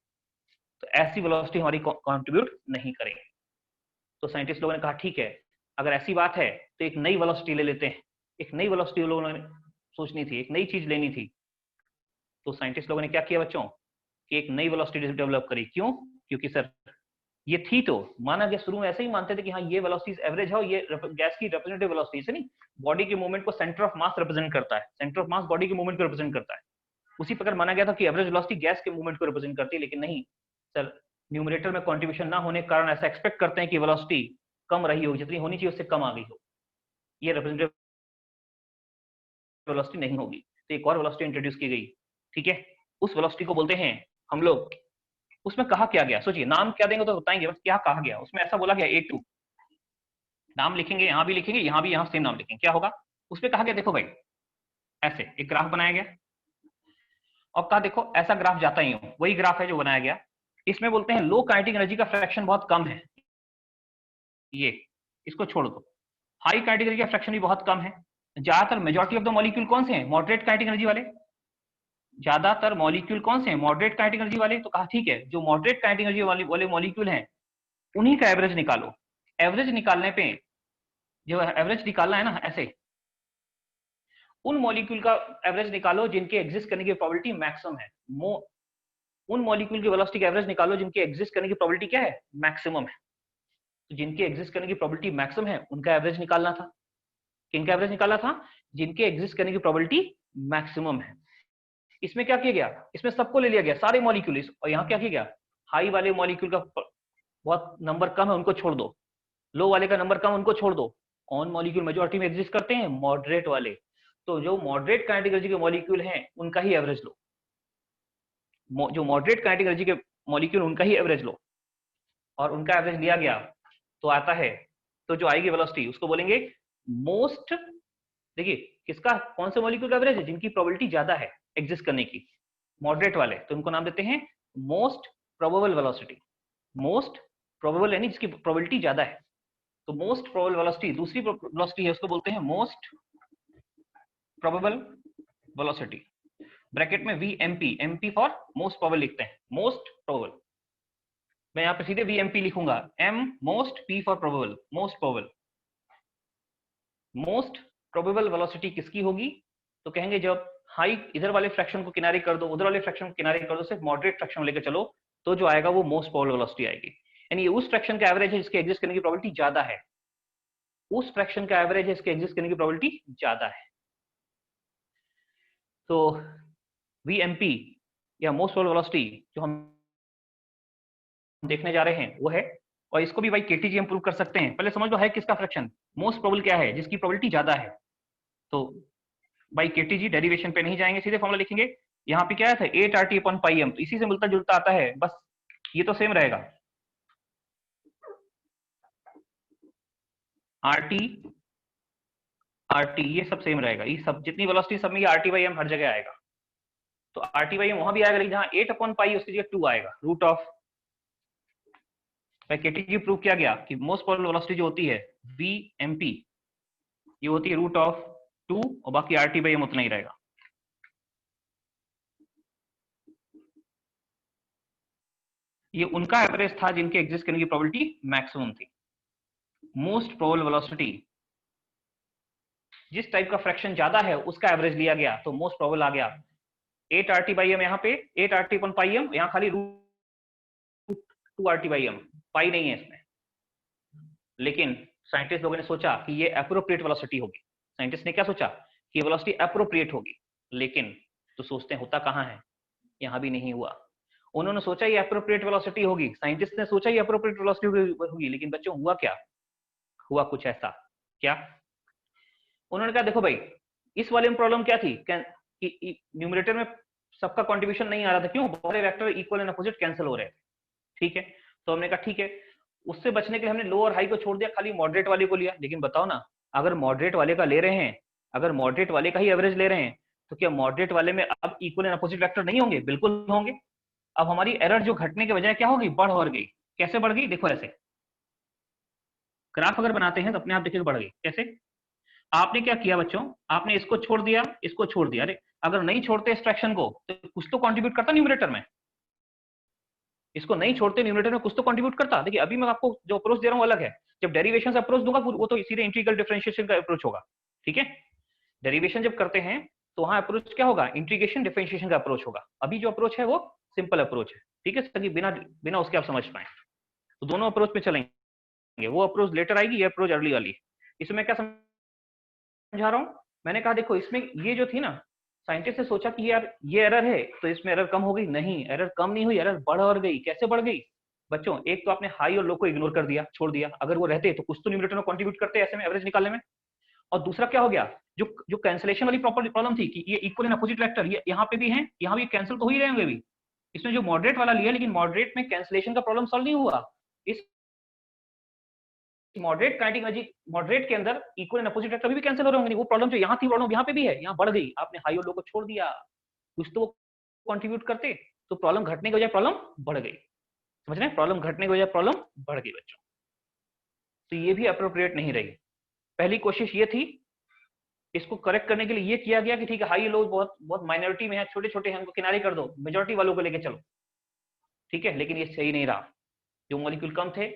तो ऐसी वेलोसिटी हमारी कंट्रीब्यूट नहीं करेंगे। तो साइंटिस्ट लोगों ने कहा ठीक है, अगर ऐसी बात है तो एक नई वेलोसिटी ले लेते हैं। एक नई वेलोसिटी लोगों ने सोचनी थी, एक नई चीज लेनी थी। तो साइंटिस्ट लोगों ने क्या किया बच्चों कि एक नई वेलोसिटी डेवलप करी। क्यों? क्योंकि सर ये थी तो माना गया, शुरू में ऐसे ही मानते थे कि हाँ ये वेलोसिटी एवरेज है और ये गैस की रिप्रेजेंटेटिव वेलोसिटी से नहीं, बॉडी के मूवमेंट को सेंटर ऑफ मास रिप्रेजेंट करता है, सेंटर ऑफ मास बॉडी के मूवमेंट को रिप्रेजेंट करता है। उसी प्रकार माना गया था कि एवरेज वेलोसिटी गैस के मूवमेंट को रिप्रेजेंट करती है, लेकिन नहीं सर, न्यूमरेटर में कंट्रीब्यूशन ना होने के कारण ऐसा एक्सपेक्ट करते हैं कि वेलोसिटी कम रही हो, जितनी होनी चाहिए उससे कम आ गई हो, ये रिप्रेजेंटेटिव वेलोसिटी नहीं होगी। तो एक और वेलोसिटी इंट्रोड्यूस की गई, ठीक है, उस वेलोसिटी को बोलते हैं हम लोग, उसमें कहा क्या गया, सोचिए नाम क्या देंगे तो बताएंगे, बस क्या कहा गया उसमें, ऐसा बोला गया A2, नाम लिखेंगे, यहां भी लिखेंगे, यहां भी, यहां सेम नाम लिखेंगे, क्या होगा उसमें कहा गया, देखो भाई ऐसे एक ग्राफ बनाया गया और कहा देखो ऐसा ग्राफ जाता ही हो, वही ग्राफ है जो बनाया गया। इसमें बोलते हैं लो काइनेटिक एनर्जी का फ्रैक्शन बहुत कम है, ये इसको छोड़ दो, हाई काइनेटिक एनर्जी का फ्रैक्शन भी बहुत कम है। ज्यादातर मेजॉरिटी ऑफ द मॉलिक्यूल कौन से हैं? मॉडरेट काइनेटिक एनर्जी वाले। ज्यादातर मॉलिक्यूल कौन से हैं? मॉडरेट काइनेटिक एनर्जी वाले। तो कहा ठीक है, जो मॉडरेट काइनेटिक एनर्जी वाले मॉलिक्यूल हैं उन्हीं का एवरेज निकालो। एवरेज निकालने पे, जो एवरेज निकालना है ना, ऐसे उन मॉलिक्यूल का एवरेज निकालो जिनके एग्जिस्ट करने की प्रोबेबिलिटी मैक्सिमम है। उन मॉलिक्यूल की वेलोसिटी का एवरेज निकालो जिनके एग्जिस्ट करने की प्रोबेबिलिटी क्या है? मैक्सिमम है। तो जिनके एग्जिस्ट करने की प्रोबेबिलिटी मैक्सिमम है उनका एवरेज निकालना था। किनका एवरेज निकाला था? जिनके एग्जिस्ट करने की प्रोबेबिलिटी मैक्सिमम है। इसमें क्या किया गया? इसमें सबको ले लिया गया, सारे मॉलिक्यूल, और यहाँ क्या किया गया? हाई वाले मॉलिक्यूल का बहुत नंबर कम है, उनको छोड़ दो, लो वाले का नंबर कम, उनको छोड़ दो। कौन मॉलिक्यूल मेजॉरिटी में एग्जिस्ट करते हैं? मॉडरेट वाले। तो जो मॉडरेट काइनेटिक एनर्जी के मॉलिक्यूल हैं उनका ही एवरेज लो, जो मॉडरेट काइनेटिक एनर्जी के मॉलिक्यूल उनका ही एवरेज लो, और उनका एवरेज लिया गया तो आता है, तो जो आएगी वेलोसिटी उसको बोलेंगे मोस्ट, देखिए किसका, कौन से मॉलिक्यूल का एवरेज है? जिनकी प्रोबेबिलिटी ज्यादा है एग्जिस्ट करने की, मॉडरेट वाले, तो उनको नाम देते हैं most probable velocity. Most probable यानी जिसकी प्रोबेबिलिटी ज्यादा है, तो मोस्ट प्रोबेबल वेलोसिटी दूसरी वेलोसिटी है, उसको बोलते हैं मोस्ट प्रोबेबल वेलोसिटी। ब्रैकेट में VMP, MP for most probable लिखते हैं, मोस्ट प्रोबेबल। मैं यहाँ पे सीधे VMP लिखूंगा, M most, P for probable, most probable. Most probable velocity किसकी होगी? तो कहेंगे जब हाई इधर वाले फ्रैक्शन को किनारे कर दो, उधर वाले फ्रैक्शन को किनारे कर दो, सिर्फ मॉडरेट फ्रैक्शन लेकर चलो, तो जो आएगा वो मोस्ट प्रोबेबल वेलोसिटी आएगी। यानी ये उस फ्रैक्शन का एवरेज है जिसके एग्जिस्ट करने की प्रोबेबिलिटी ज्यादा है, उस फ्रैक्शन का एवरेज है इसके एग्जिस्ट करने की प्रोबेबिलिटी ज्यादा है। तो VMP या मोस्ट प्रोबेबल वेलोसिटी जो हम देखने जा रहे हैं वो है, और इसको भी भाई KTG हम प्रूव कर सकते हैं। पहले समझ लो है किसका फ्रैक्शन, मोस्ट प्रोबेबल क्या है, जिसकी प्रोबेबिलिटी ज्यादा है। तो बाई KTG डेरिवेशन पे नहीं जाएंगे, सीधे फॉर्मूला लिखेंगे। यहाँ पे क्या था 8RT/πm, तो इसी से मिलता जुलता आता है, बस ये तो सेम रहेगा। RT ये सब सेम रहेगा, ये सब जितनी वेलोसिटी सब में ये RT/m हर जगह आएगा। तो RT/m वहां भी आएगा, लेकिन जहां 8/π उसकी जगह 2 आएगा, रूट ऑफ। KTG प्रूव किया गया कि मोस्ट प्रोबेबल वेलोसिटी जो होती है VMP ये होती है रूट ऑफ 2, और बाकी RT/m उतना ही रहेगा। ये उनका एवरेज था जिनके एग्जिस्ट करने की प्रोबेबिलिटी मैक्सिमम थी। मोस्ट प्रोबेबल वेलोसिटी जिस टाइप का फ्रैक्शन ज्यादा है उसका एवरेज लिया गया, तो मोस्ट प्रोबेबल आ गया 8RT/m, यहाँ पे 8RT/πm, यहाँ खाली रूट 2RT/m, पाई नहीं है इसमें। लेकिन साइंटिस्ट लोगों ने सोचा कि ये एप्रोप्रिएट वेलोसिटी होगी। साइंटिस्ट ने क्या सोचा कि ये वेलोसिटी एप्रोप्रिएट होगी, लेकिन तो सोचते हैं होता कहाँ है, यहाँ भी नहीं हुआ। उन्होंने सोचा ये एप्रोप्रिएट वेलोसिटी होगी, साइंटिस्ट ने सोचा ये एप्रोप्रिएट वेलोसिटी होगी, लेकिन बच्चों हुआ क्या? हुआ कुछ ऐसा। क्या? उन्होंने कहा देखो भाई, इस वाले में प्रॉब्लम क्या थी कि न्यूमरेटर में सबका कंट्रीब्यूशन नहीं आ रहा था। क्यों? बहुत सारे vector equal and opposite cancel हो रहे थे। ठीक है, तो हमने कहा ठीक है, उससे बचने के लिए हमने लो और हाई को छोड़ दिया, खाली मॉडरेट वाले को लिया। लेकिन बताओ ना, अगर मॉडरेट वाले का ले रहे हैं, अगर मॉडरेट वाले का ही एवरेज ले रहे हैं, तो क्या मॉडरेट वाले में अब इक्वल एंड अपोजिट वेक्टर नहीं होंगे? बिल्कुल होंगे। अब हमारी एरर जो घटने के बजाय क्या होगी, बढ़ गई। कैसे बढ़ गई? देखो ऐसे ग्राफ अगर बनाते हैं तो अपने आप देखिए बढ़ गई। कैसे? आपने क्या किया बच्चों, आपने इसको छोड़ दिया, इसको छोड़ दिया। अरे अगर नहीं छोड़ते इस फ्रैक्शन को तो कुछ तो कंट्रीब्यूट करता न्यूमरेटर में, इसको नहीं छोड़ते न्यूमरेटर में कुछ तो कंट्रीब्यूट करता। देखिए अभी मैं आपको जो अप्रोच दे रहा हूं अलग है, जब डेरिवेशन से अप्रोच दूंगा वो तो सीधे इंटीग्रल डिफरेंशिएशन का अप्रोच होगा। ठीक है, डेरिवेशन जब करते हैं तो वहां अप्रोच क्या होगा, इंटीग्रेशन डिफरेंशिएशन का अप्रोच होगा। अभी जो अप्रोच है वो सिंपल अप्रोच है। ठीक है, ताकि बिना उसके आप समझ पाए, तो दोनों अप्रोच पे चलेंगे। वो अप्रोच लेटर आएगी, ये अप्रोच अर्ली वाली। इसमें क्या समझा रहा हूं, मैंने कहा देखो इसमें ये जो थी ना, साइंटिस्ट ने सोचा कि यार ये एरर है तो इसमें एरर कम हो गई। नहीं, एरर कम नहीं हुई, एरर बढ़ और गई। कैसे बढ़ गई बच्चों? एक तो आपने हाई और लो को इग्नोर कर दिया, छोड़ दिया। अगर वो रहते तो कुछ तो न्यूमरेटर में कंट्रीब्यूट करते ऐसे में एवरेज निकालने में। और दूसरा क्या हो गया, जो कैंसिलेशन वाली प्रॉब्लम थी कि ये इक्वल एंड अपोजिट वेक्टर ये यहाँ पे भी है, यहाँ भी कैंसिल तो हो ही रहे होंगे भी। इसमें जो मॉडरेट वाला लिया, लेकिन मॉडरेट में कैंसिलेशन का प्रॉब्लम सॉल्व नहीं हुआ। इस मॉडरेट काइनेटिक एनर्जी, मॉडरेट के अंदर इक्वल एंड अपोजिट वेक्टर भी कैंसिल हो रहे होंगे। वो प्रॉब्लम जो यहाँ थी, प्रॉब्लम यहाँ पे भी है, यहाँ बढ़ गई। आपने हाई और लो को छोड़ दिया, कुछ तो कंट्रीब्यूट करते, तो प्रॉब्लम घटने के बजाय प्रॉब्लम बढ़ गई। समझ रहे हैं? प्रॉब्लम घटने के बजाय प्रॉब्लम बढ़ गई बच्चों। तो ये भी अप्रोप्रिएट नहीं रही। पहली कोशिश ये थी, इसको करेक्ट करने के लिए ये किया गया कि ठीक है हाई लो बहुत बहुत माइनॉरिटी में है, छोटे छोटे हैं, उनको किनारे कर दो, मेजॉरिटी वालों को लेके चलो। ठीक है, लेकिन ये सही नहीं रहा। जो मॉलिक्यूल कम थे,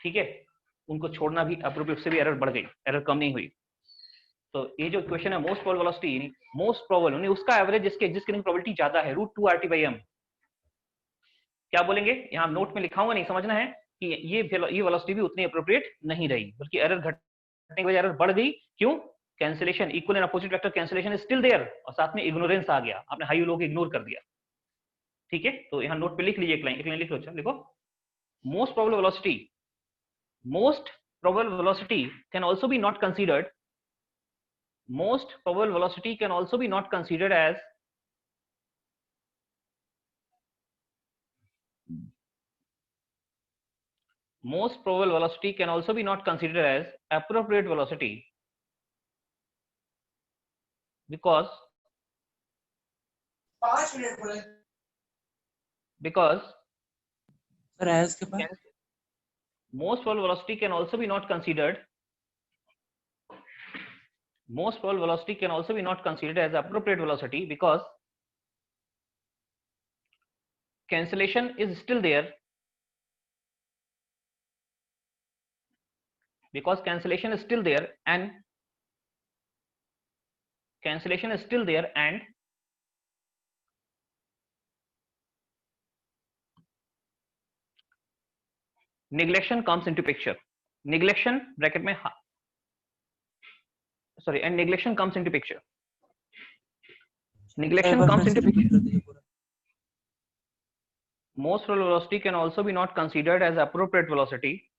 ठीक है, उनको छोड़ना भी अप्रोप्रिएट, से भी एरर बढ़ गई, एरर कम नहीं हुई। तो ये जो क्वेश्चन है most probable velocity, most probable उसका एवरेज जिसके एग्जिस्ट करने की प्रोबेबिलिटी ज्यादा है, रूट 2RT/m। क्या बोलेंगे? यहाँ नोट में लिखा हुआ नहीं, समझना है कि ये वेलोसिटी भी उतनी अप्रोप्रिएट नहीं रही, बल्कि एरर घटने की वजह एरर बढ़ गई। क्यों? Cancellation, equal and opposite vector cancellation is still there, और साथ में इग्नोरेंस आ गया, आपने हाई लो को इग्नोर कर दिया। ठीक है, तो यहाँ नोट पे लिख लीजिए, एक लाइन लिख लो। अच्छा लिखो, most probable velocity, most probable velocity can also be not considered, most probable velocity can also be not considered as most probable velocity can also be not considered as appropriate velocity, because sir as के बाद most probable velocity can also be not considered, most probable velocity can also be not considered as appropriate velocity because cancellation is still there, and cancellation is still there and neglection comes into picture. Neglection bracket में sorry, and neglection comes into picture. Neglection comes into picture. Most probable velocity can also be not considered as appropriate velocity.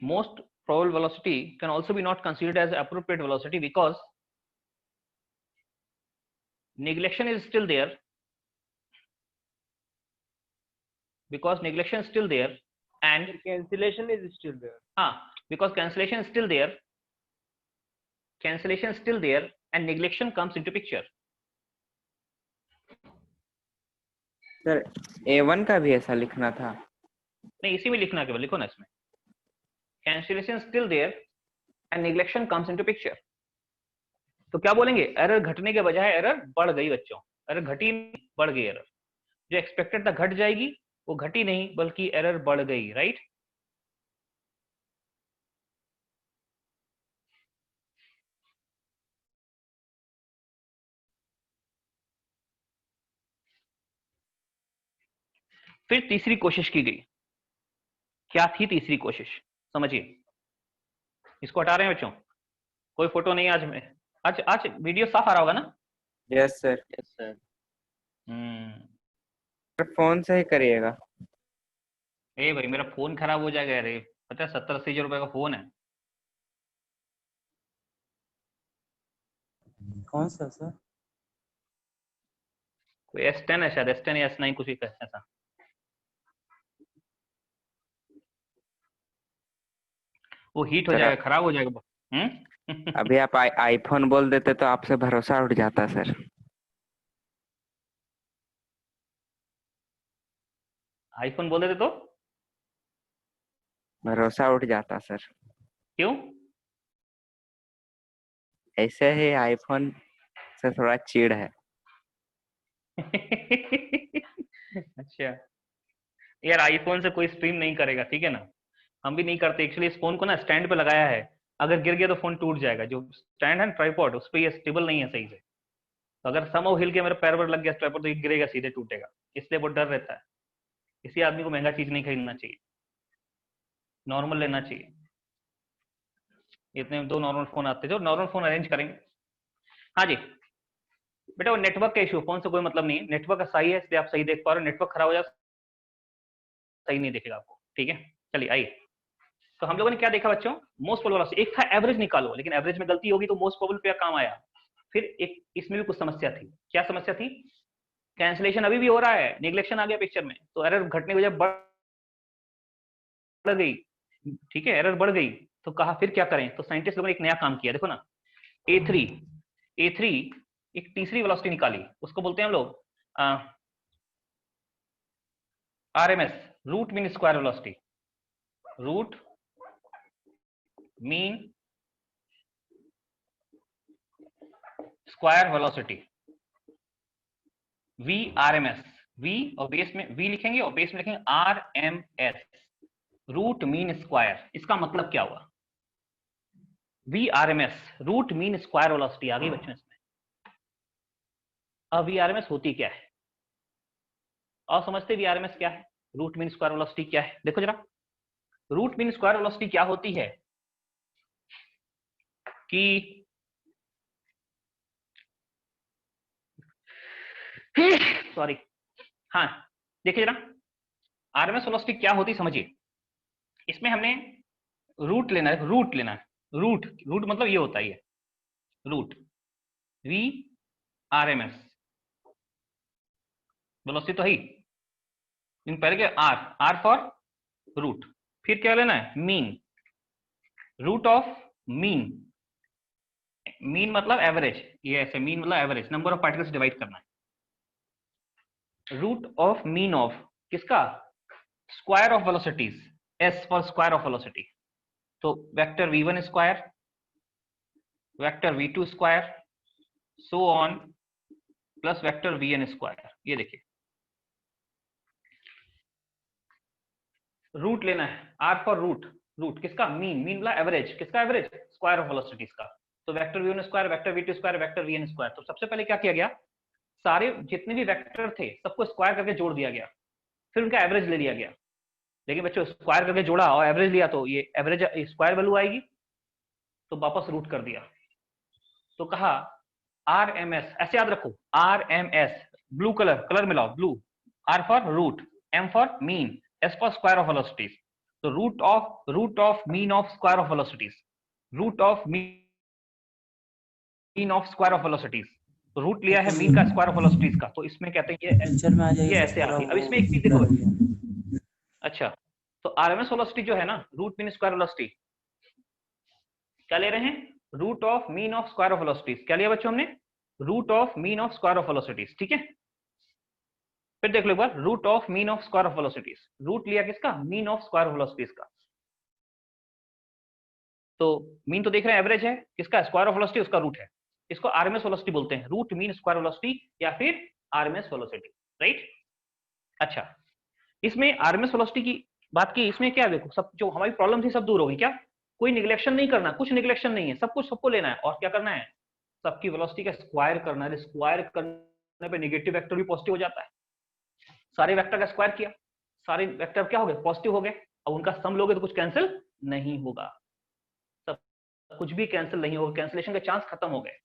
Most probable velocity can also be not considered as appropriate velocity because neglection is still there. Because neglection is still there and cancellation is still there. Because cancellation is still there. Cancellation is still there and neglection comes into picture. Sir A1 का भी ऐसा लिखना था। नहीं, इसी में लिखना केवल, लिखो ना इसमें cancellation is still there and neglection comes into picture. तो क्या बोलेंगे, एरर घटने के बजाय एरर बढ़ गई बच्चों, एरर घटी बढ़ गई, एरर जो एक्सपेक्टेड था घट जाएगी वो घटी नहीं बल्कि एरर बढ़ गई, राइट। फिर तीसरी कोशिश की गई, क्या थी तीसरी कोशिश समझिए। इसको हटा रहे हैं बच्चों, कोई फोटो नहीं आज में, आज वीडियो साफ आ रहा होगा ना। Yes sir, yes sir. Phone से ही करिएगा। ए भाई मेरा फोन खराब हो जाएगा, अरे पता है 70-80 हजार रुपए का फोन है। कौन सा सर? कोई S10 है शायद, S10 या S9 कुछ ऐसा। वो हीट हो जाएगा, खराब हो जाएगा। अभी आप आईफोन बोल देते तो आपसे भरोसा उठ जाता सर। आईफोन बोल देते तो भरोसा उठ जाता सर। क्यों? ऐसे ही आईफोन से थोड़ा चिढ़ है। अच्छा यार, आईफोन से कोई स्ट्रीम नहीं करेगा, ठीक है ना, हम भी नहीं करते एक्चुअली। इस फोन को ना स्टैंड पे लगाया है, अगर गिर गया तो फोन टूट जाएगा। जो स्टैंड है ना ट्राइपॉड, उस पर ये स्टेबल नहीं है सही से, तो अगर समहाउ हिल के मेरे पैर पर लग गया ट्राइपॉड तो ये गिरेगा, सीधे टूटेगा, इसलिए बहुत डर रहता है। इसी आदमी को महंगा चीज नहीं खरीदना चाहिए, नॉर्मल लेना चाहिए। इतने 2 नॉर्मल फोन आते हैं, जो नॉर्मल फोन अरेंज करेंगे। हाँ जी बेटा, वो नेटवर्क का इशू, फोन से कोई मतलब नहीं है, नेटवर्क सही है इसलिए आप सही देख पा रहे हो, नेटवर्क खराब हो जाए सही नहीं दिखेगा आपको, ठीक है। चलिए आइए, तो हम लोगों ने क्या देखा बच्चों, मोस्ट प्रोबेबल वेलोसिटी। एक था एवरेज निकालो, लेकिन एवरेज में गलती होगी तो मोस्ट प्रोबेबल पे काम आया। फिर एक इसमें भी कुछ समस्या थी, क्या समस्या थी, कैंसिलेशन अभी भी हो रहा है, नेग्लेक्शन आ गया पिक्चर में, तो एरर घटने की वजह बढ़ गई, ठीक है, एरर बढ़ गई। तो कहा फिर क्या करें, तो साइंटिस्ट लोगों ने एक नया काम किया, देखो ना, A3 एक तीसरी वेलोसिटी निकाली, उसको बोलते हैं हम लोग RMS, root mean square velocity, root mean square velocity, VRMS, V और बेस में V लिखेंगे और बेस में लिखेंगे RMS, रूट मीन स्क्वायर। इसका मतलब क्या हुआ, VRMS root mean square velocity आ गई बच्चों इसमें। अब VRMS होती क्या है, और समझते VRMS क्या है, रूट मीन स्क्वायर वेलोसिटी क्या है। देखो जरा, रूट मीन स्क्वायर वेलोसिटी क्या होती है कि सॉरी, हाँ देखिए जरा, RMS वेलोसिटी क्या होती समझिए। इसमें हमने रूट लेना है, रूट लेना है, रूट मतलब ये होता है, रूट VRMS वेलोसिटी तो है, इन पहले क्या, R फॉर रूट, फिर क्या लेना है, mean, root of mean, mean मतलब एवरेज, ये ऐसे मीन मतलब average, number of particles divide करना है, रूट ऑफ मीन ऑफ किसका, square of velocities, S for square of velocity, तो vector V1 square, vector V2 square, so on, plus vector Vn square. ये देखिए रूट लेना है, R फॉर रूट, रूट किसका, मीन मतलब एवरेज, किसका एवरेज, स्क्वायर ऑफ वेलोसिटीज का, तो vector v1 square, vector v2 square, vector vn square. तो सबसे पहले क्या किया गया, सारे जितने भी वेक्टर थे सबको स्क्वायर करके जोड़ दिया गया, फिर उनका एवरेज ले लिया गया। लेकिन बच्चों स्क्वायर करके जोड़ा और एवरेज लिया तो ये एवरेज स्क्वायर वैल्यू आएगी, तो वापस रूट कर दिया। तो कहा RMS, ऐसे याद रखो RMS, ब्लू कलर मिलाओ, blue, R for root, M for mean, S for square of velocities. तो root of mean of square of velocities, root of mean of square of velocities. तो रूट लिया है मीन का स्क्वायर ऑफ वेलोसिटीज का, तो इसमें कहते हैं टेंशन में आ ये जाएगा ऐसे पूरा आती है। अब वो इसमें एक चीज ब्लर देखो, हो गया। अच्छा तो RMS वेलोसिटी जो है ना, रूट मीन स्क्वायर वेलोसिटी, क्या ले रहे हैं, root of mean of square of velocities. क्या लिया बच्चों हमने, root of mean of square of velocities, ठीक है। फिर देख लो एक बार, root of mean of square of velocities, रूट लिया किसका, mean of square of velocities का। तो मीन तो देख रहे हैं एवरेज है, किसका, स्क्वायर ऑफ वेलोसिटी, उसका रूट है। इसको आरएमएस वेलोसिटी बोलते हैं, रूट मीन स्क्वायर वेलोसिटी या फिर आरएमएस वेलोसिटी, राइट। अच्छा, इसमें आरएमएस वेलोसिटी की बात की, इसमें क्या देखो, सब जो हमारी प्रॉब्लम थी सब दूर होगी। क्या, कोई निगलेक्शन नहीं करना, कुछ निगलेक्शन नहीं है, सब कुछ सबको लेना है। और क्या करना है, सबकी वेलोसिटी का स्क्वायर करना है। स्क्वायर करने पे नेगेटिव वेक्टर भी पॉजिटिव हो जाता है। सारे वेक्टर का स्क्वायर किया, सारे वेक्टर क्या हो गए, पॉजिटिव हो गए। अब उनका सम लोगे तो कुछ कैंसिल नहीं होगा, सब कुछ भी कैंसिल नहीं होगा, कैंसिलेशन के चांस खत्म हो गए।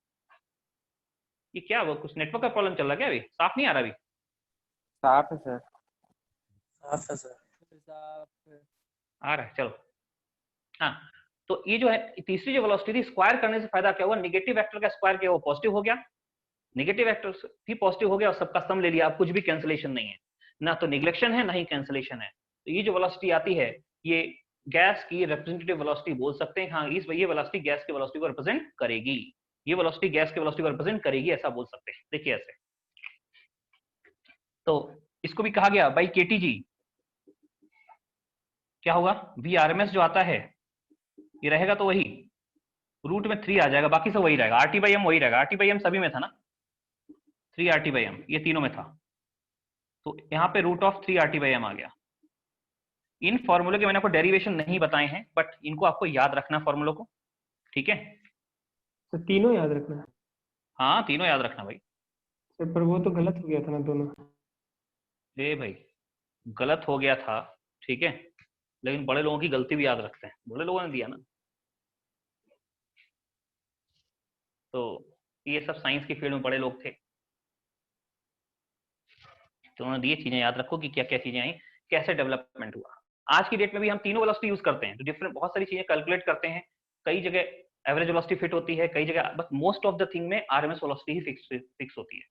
ये क्या वो कुछ नेटवर्क का प्रॉब्लम चल रहा है क्या, अभी साफ नहीं आ रहा, अभी साफ है सर। साफ है सर। आ रहा है, चलो। हाँ, तो ये जो है तीसरी जो वेलोसिटी थी, स्क्वायर करने से फायदा क्या हुआ, नेगेटिव वेक्टर का स्क्वायर किया वो पॉजिटिव हो गया, नेगेटिव वेक्टर भी पॉजिटिव हो गया और सबका सम ले लिया। अब कुछ भी कैंसिलेशन नहीं है, ना तो निगलेक्शन है ना ही कैंसिलेशन है। तो ये जो वेलोसिटी आती है, ये गैस की रिप्रेजेंटेटिव वेलोसिटी बोल सकते हैं। हाँ, इस ये वेलोसिटी गैस की वेलोसिटी को रिप्रेजेंट करेगी, ये वेलोसिटी गैस की वेलोसिटी को रिप्रेजेंट करेगी, ऐसा बोल सकते हैं। देखिए ऐसे, तो इसको भी कहा गया बाई KTG। क्या होगा, VRMS जो आता है ये रहेगा तो वही रूट में 3 आ जाएगा, बाकी सब वही रहेगा, RT/m वही रहेगा। RT/m सभी में था ना, 3 RT/m ये तीनों में था, तो यहाँ पे रूट ऑफ 3 RT/m आ गया। इन फॉर्मूले के मैंने आपको डेरिवेशन नहीं बताए हैं, बट इनको आपको याद रखना फॉर्मूलों को, ठीक है। तो तीनों याद रखना है। हाँ, तीनों याद रखना भाई। सर पर वो तो गलत हो गया था ना दोनों। भाई गलत हो गया था, ठीक है, लेकिन बड़े लोगों की गलती भी याद रखते हैं, बड़े लोगों ने दिया ना। तो ये सब साइंस की फील्ड में बड़े लोग थे, तो उन्होंने दिए चीजें याद रखो कि क्या क्या चीजें आई, कैसे डेवलपमेंट हुआ। आज की डेट में भी हम तीनों वेलोसिटी यूज करते हैं, तो डिफरेंट बहुत सारी चीजें कैलकुलेट करते हैं। कई जगह एवरेज वेलोसिटी फिट होती है, कई जगह बस मोस्ट ऑफ द थिंग में आरएमएस वेलोसिटी ही फिक्स होती है।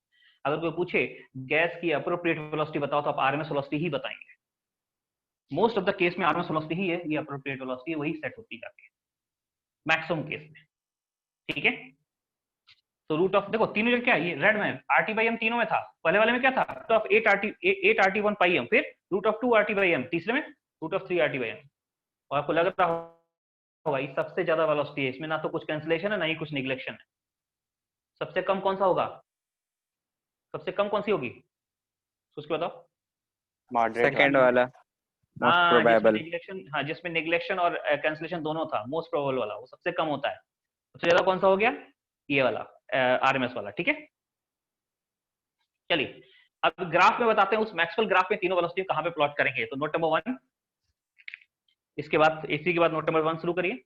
अगर कोई पूछे गैस की अप्रोप्रिएट वेलोसिटी बताओ, तो आप आरएमएस वेलोसिटी ही बताएंगे। मोस्ट ऑफ द केस में आरएमएस वेलोसिटी ही है, ये अप्रोप्रिएट वेलोसिटी वही सेट होती जाती है मैक्सिमम केस में, ठीक है। तो रूट ऑफ देखो तीनों जगह क्या है, ये रेड में RT/m तीनों में था, पहले वाले में क्या था, रूट ऑफ 8RT1πm, फिर रूट ऑफ 2RT/m, तीसरे में रूट ऑफ 3RT/m। और आपको लग रहा होगा ये सबसे ज्यादा वेलोसिटी है, इसमें ना तो कुछ कैंसिलेशन है ना ही कुछ निगलेक्शन है। सबसे कम कौन सा होगा, सबसे कम कौन सी होगी, सोच के बताओ। मॉडरेट सेकंड वाला मोस्ट हाँ, प्रोबेबल। जिसमें निगलेक्शन और कैंसिलेशन दोनों था, मोस्ट प्रोबेबल वाला वो सबसे कम होता है। सबसे ज्यादा कौन सा हो गया, ये वाला आरएमएस वाला, ठीक है। चलिए अब ग्राफ में बताते हैं, उस मैक्सवेल ग्राफ में तीनों वेलोसिटी कहां पे प्लॉट करेंगे। तो नोट नंबर 1, इसके बाद इसी के बाद नोट नंबर 1 शुरू करिए।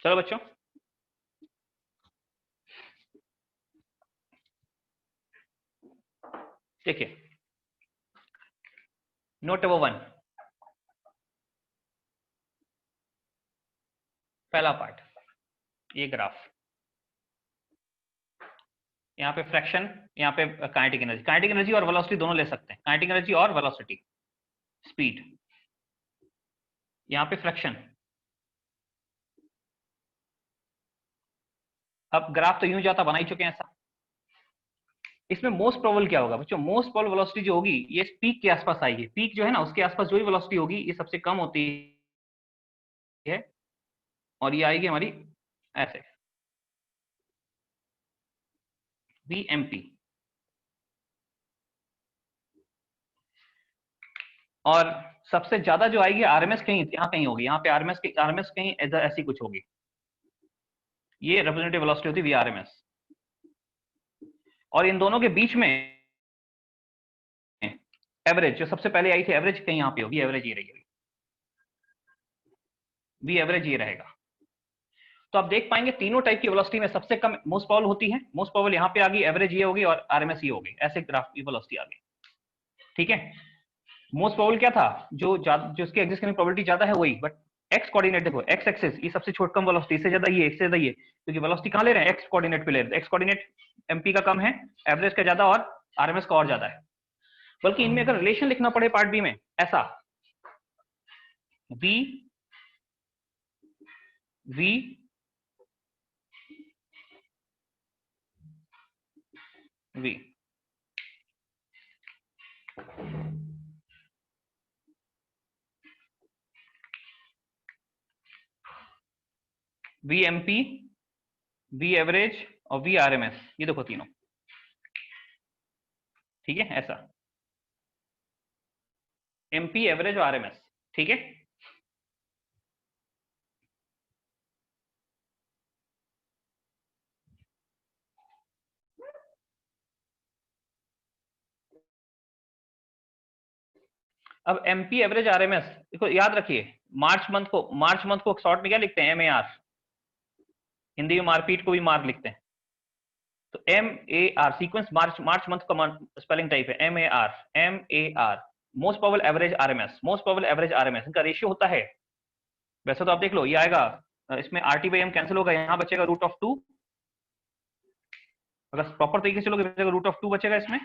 चलो बच्चों, देखिए नोट नंबर 1, पहला पार्ट, ये ग्राफ। यहाँ पे फ्रैक्शन, यहाँ पे काइनेटिक एनर्जी। काइनेटिक एनर्जी और वेलोसिटी दोनों ले सकते हैं, काइनेटिक एनर्जी और वेलोसिटी, स्पीड। यहाँ पे फ्रैक्शन। अब ग्राफ तो यूं जाता, बना ही चुके हैं ऐसा। इसमें मोस्ट प्रोबेबल क्या होगा बच्चों? मोस्ट प्रोबेबल वेलोसिटी जो होगी ये पीक के आसपास आएगी। पीक जो है ना, उसके आसपास जो भी वेलोसिटी होगी ये सबसे कम होती है, और ये आएगी हमारी ऐसे VMP। और सबसे ज्यादा जो आएगी RMS कहीं यहाँ कहीं होगी, यहाँ पे RMS कहीं ऐसी कुछ होगी। ये रिप्रेजेंटेटिव वेलोसिटी होती है VRMS। और इन दोनों के बीच में एवरेज जो सबसे पहले आई थी, एवरेज कहीं यहाँ पे होगी, एवरेज ये रहेगी, V एवरेज ये रहेगा। तो आप देख पाएंगे तीनों टाइप की वेलोसिटी में सबसे कम मोस्ट पावरफुल होती है। मोस्ट पावरफुल यहाँ पे आ गई, एवरेज ये होगी और RMS ये होगी। ऐसे ग्राफ की वेलोसिटी आ गई, ठीक है। मोस्ट पावरफुल क्या था? जो उसकी एग्जिस्ट करने की प्रोबेबिलिटी ज्यादा है वही। बट एक्स कोऑर्डिनेट देखो, एक्स एक्सिस ये सबसे छोट कम वेलोसिटी, इससे ज्यादा ये, इससे ज्यादा ये, क्योंकि वेलोसिटी कहां ले रहे हैं? एक्स कोऑर्डिनेट पे ले रहे हैं। एक्स कोऑर्डिनेट MP का कम है, एवरेज का ज्यादा, और RMS का और ज्यादा है। बल्कि इनमें अगर रिलेशन लिखना पड़े पार्ट बी में, ऐसा V VMP, V एवरेज और VRMS, ये देखो तीनों, ठीक है। ऐसा MP, एवरेज और RMS, ठीक है। अब MP, एवरेज, RMS देखो, याद रखिए मार्च मंथ को शॉर्ट में क्या लिखते हैं? MAR। हिंदी में मारपीट को भी मार लिखते हैं। तो MAR सीक्वेंस मार्च मंथ का स्पेलिंग टाइप है MAR। Most powerful average RMS, most powerful average RMS, इनका रेशियो होता है। वैसे तो आप देख लो, ये आएगा इसमें RT/M कैंसिल होगा, यहाँ बचेगा √2। अगर प्रॉपर तरीके से चलोगे बचेगा √2 बचेगा इसमें।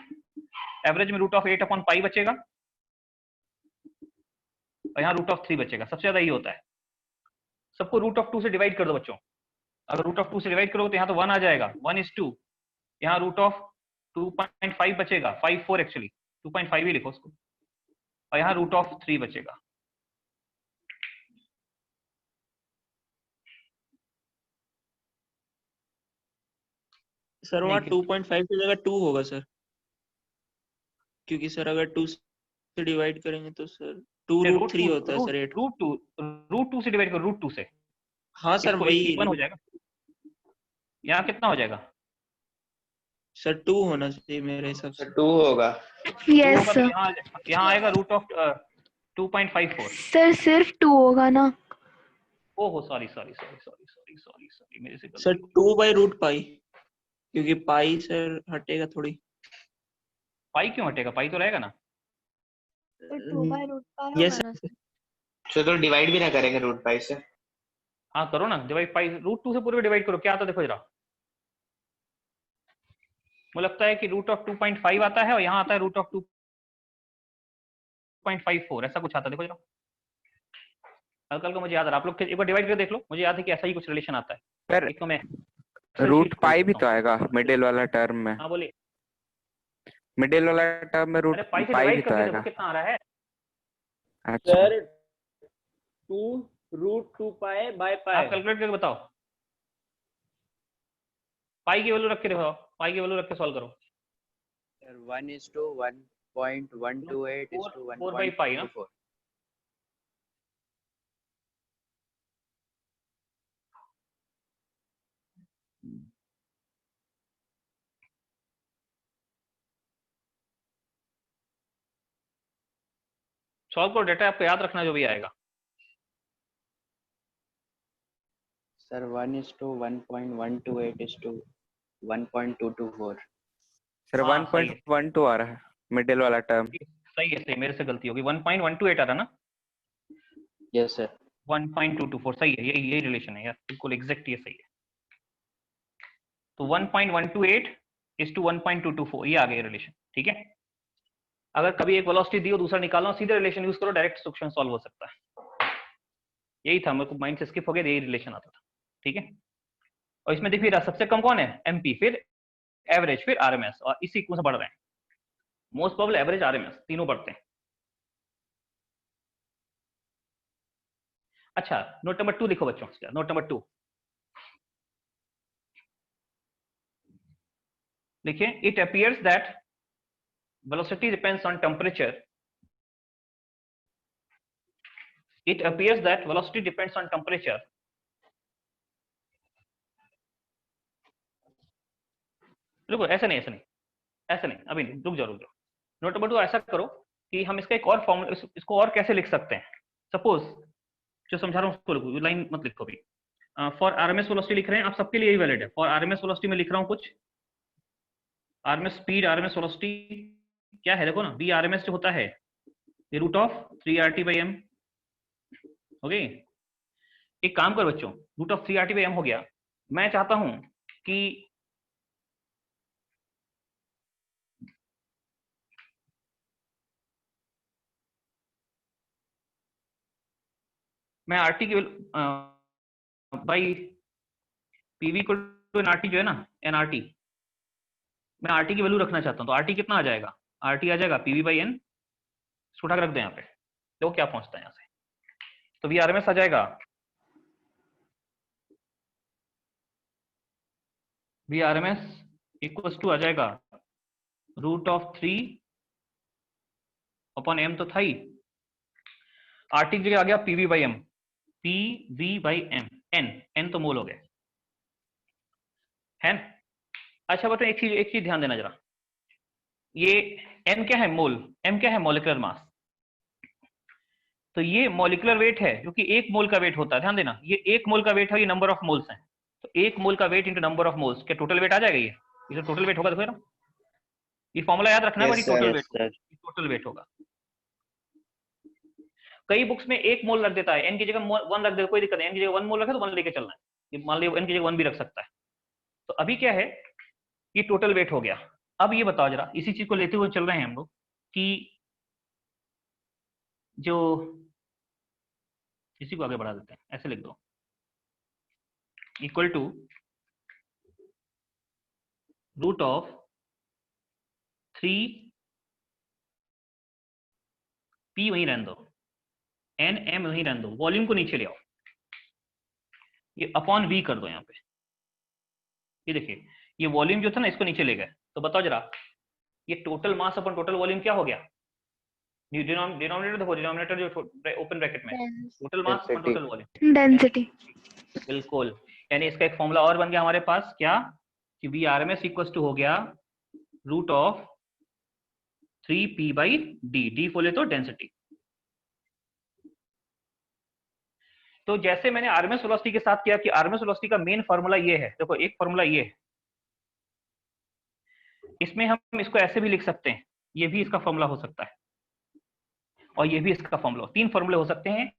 एवरेज में √8/π बचेगा, और यहाँ √3 बचेगा। सबसे ज्यादा ये होता है। सबको √2 से डिवाइड कर दो बच्चों। अगर √2 से डिवाइड करोगे तो यहाँ तो 1 आ जाएगा, 1:2। यहाँ √2.5 बचेगा, 5.4 एक्चुअली, 2.5 ही लिखो उसको, और यहाँ √3 बचेगा। सर वहाँ 2.5 की जगह 2 होगा सर, क्योंकि सर अगर 2 से डिवाइड करेंगे तो सर 2√3 होता है सर। 8 √2 से डिवाइड करो, √2 से। हाँ सर वही 1 हो जाएगा। यहाँ कितना हो जाएगा सर? 2 होना चाहिए मेरे हिसाब से। 2 होगा। Yes sir. यहाँ आएगा √2.54। सर सिर्फ 2 होगा ना? ओहो सॉरी मेरे से सर 2/√π, क्योंकि पाई सर हटेगा थोड़ी। पाई क्यों हटेगा? पाई तो रहेगा ना। तो 2/√π यस होगा ना सर? तो डिवाइड भी ना करेंगे √π से? हाँ करो ना डिवाइड, पाई √2 से पूरे डिवाइड करो। क्या आता है देखो जरा, मुझे लगता है कि √2.5 आता है, और यहाँ आता है √2.54, ऐसा कुछ आता है। देखो जरा, हल्का हल्का मुझे याद आ रहा है। आप लोग एक बार डिवाइड करके देख लो, मुझे याद है कि ऐसा ही कुछ रिलेशन आता है। सर एक तो मैं √π भी तो आएगा मिडिल वाला टर्म में। हाँ बोलिए। मिडिल वाला टर्म में अरे पाई से √π भी डिवाइड तो करके आएगा। देखो कितना आ रहा है। अच्छा सर 2√2π/π। आप कैलकुलेट करके बताओ। पाई की वैल्यू रख के देखो, पाई की वैल्यू रख के सॉल्व करो। सर 1:1.128:1.24 ना? सॉल्व करो, डेटा आपको याद रखना जो भी आएगा। सर 1:1.128:1.224। सर हाँ, 1.12 आ रहा है मिडिल वाला टर्म। सही है, मेरे से गलती होगी। 1.128 आ रहा ना? Yes sir. 1.224 सही है, यही रिलेशन है यार, बिल्कुल एग्जैक्ट ये सही है। तो 1.128 इज टू 1.224, ये आ गया रिलेशन, ठीक है। अगर कभी एक वेलोसिटी दी हो दूसरा निकालना, सीधे रिलेशन यूज करो, डायरेक्ट क्वेश्चन सॉल्व हो सकता है। यही था, मेरे को माइंड से स्किप हो गया, यही रिलेशन आता था, ठीक है। और इसमें देखिए सबसे कम कौन है, एमपी, फिर एवरेज, फिर आरएमएस, और इसी सीक्वेंस से बढ़ रहे हैं, मोस्ट प्रोबेबल, एवरेज, आरएमएस, तीनों बढ़ते हैं। अच्छा, नोट नंबर 2 लिखो बच्चों, नोट नंबर 2 लिखिए, it appears that velocity depends on temperature, it appears that velocity depends on temperature रुको, ऐसा नहीं, अभी नहीं, रुक जाओ। नोट नंबर 2 ऐसा करो कि हम इसका एक और फॉर्मूला, इसको और कैसे लिख सकते हैं। सपोज जो समझा रहा हूँ उसको लिखो, लाइन मत लिखो भी। फॉर आरएमएस वेलोसिटी लिख रहे हैं आप, सबके लिए यही वैलिड है। फॉर आरएमएस वेलोसिटी में लिख रहा हूँ कुछ, आरएमएस स्पीड, आरएमएस वेलोसिटी क्या है, देखो ना, बी आरएमएस जो होता है रूट ऑफ 3RT/m। ओके, एक काम करो बच्चों, रूट ऑफ 3RT/m हो गया। मैं चाहता हूं कि मैं RT की बाई पीवी को एनआरटी जो है ना, एनआरटी, मैं RT की वैल्यू रखना चाहता हूं, तो RT कितना आ जाएगा, RT आ जाएगा PV/n, उठा के रख दें यहाँ पे, तो क्या पहुंचता है यहाँ से, तो VRMS आ जाएगा, VRMS इक्वल्स टू आ जाएगा रूट ऑफ 3/m, तो था ही, RT की जगह आ गया PV/m, PV/m, n तो मोल हो गए, है। अच्छा बताओ, एक चीज ध्यान देना जरा, ये n क्या है, मोल, m क्या है, मॉलिक्यूलर मास, तो ये मॉलिक्यूलर वेट है, क्योंकि एक मोल का वेट होता है, ध्यान देना, ये एक मोल का वेट है, ये नंबर ऑफ मोल्स हैं, तो एक मोल का weight into number of moles, क्या टोटल वेट आ जाएगा, ये जो टोटल वेट होगा, देखो ना, ये फॉर्मूला याद रखना है, बड़ी टोटल वेट होगा। कई बुक्स में एक मोल रख देता है, n की जगह 1 रख देता है, कोई दिक्कत नहीं, n की जगह 1 मोल रखे तो 1 लेके चलना है, मान लीजिए n की जगह 1 भी रख सकता है। तो अभी क्या है, ये टोटल वेट हो गया। अब ये बताओ जरा, इसी चीज को लेते हुए चल रहे हैं हम लोग कि जो, इसी को आगे बढ़ा देते हैं, ऐसे लिख दो, equal to root of 3p, वहीं रहने दो, nm वहीं रहने दो, वॉल्यूम को नीचे ले आओ, ये अपॉन v कर दो यहाँ पे, ये देखिए, ये वॉल्यूम जो था ना, इसको नीचे ले गए, तो बताओ जरा, ये टोटल मास अपन टोटल वॉल्यूम क्या हो गया, डिनोमिनेटर देखो, डिनोमिनेटर जो ओपन ब्रैकेट में, टोटल मास अपन टोटल वॉल्यूम, डेंसिटी, बिल्कुल। यानी इसका एक फॉर्मूला और बन गया हमारे पास, क्या, कि VRMS इक्वल्स टू हो गया रूट ऑफ 3p/d, d बोले तो डेंसिटी। तो जैसे मैंने आरएमएस वेलोसिटी के साथ किया कि आरएमएस वेलोसिटी का मेन फार्मूला ये है, देखो एक फार्मूला ये है, इसमें हम इसको ऐसे भी लिख सकते हैं, ये भी इसका फार्मूला हो सकता है, और ये भी इसका फार्मूला, 3 फार्मूले हो सकते हैं।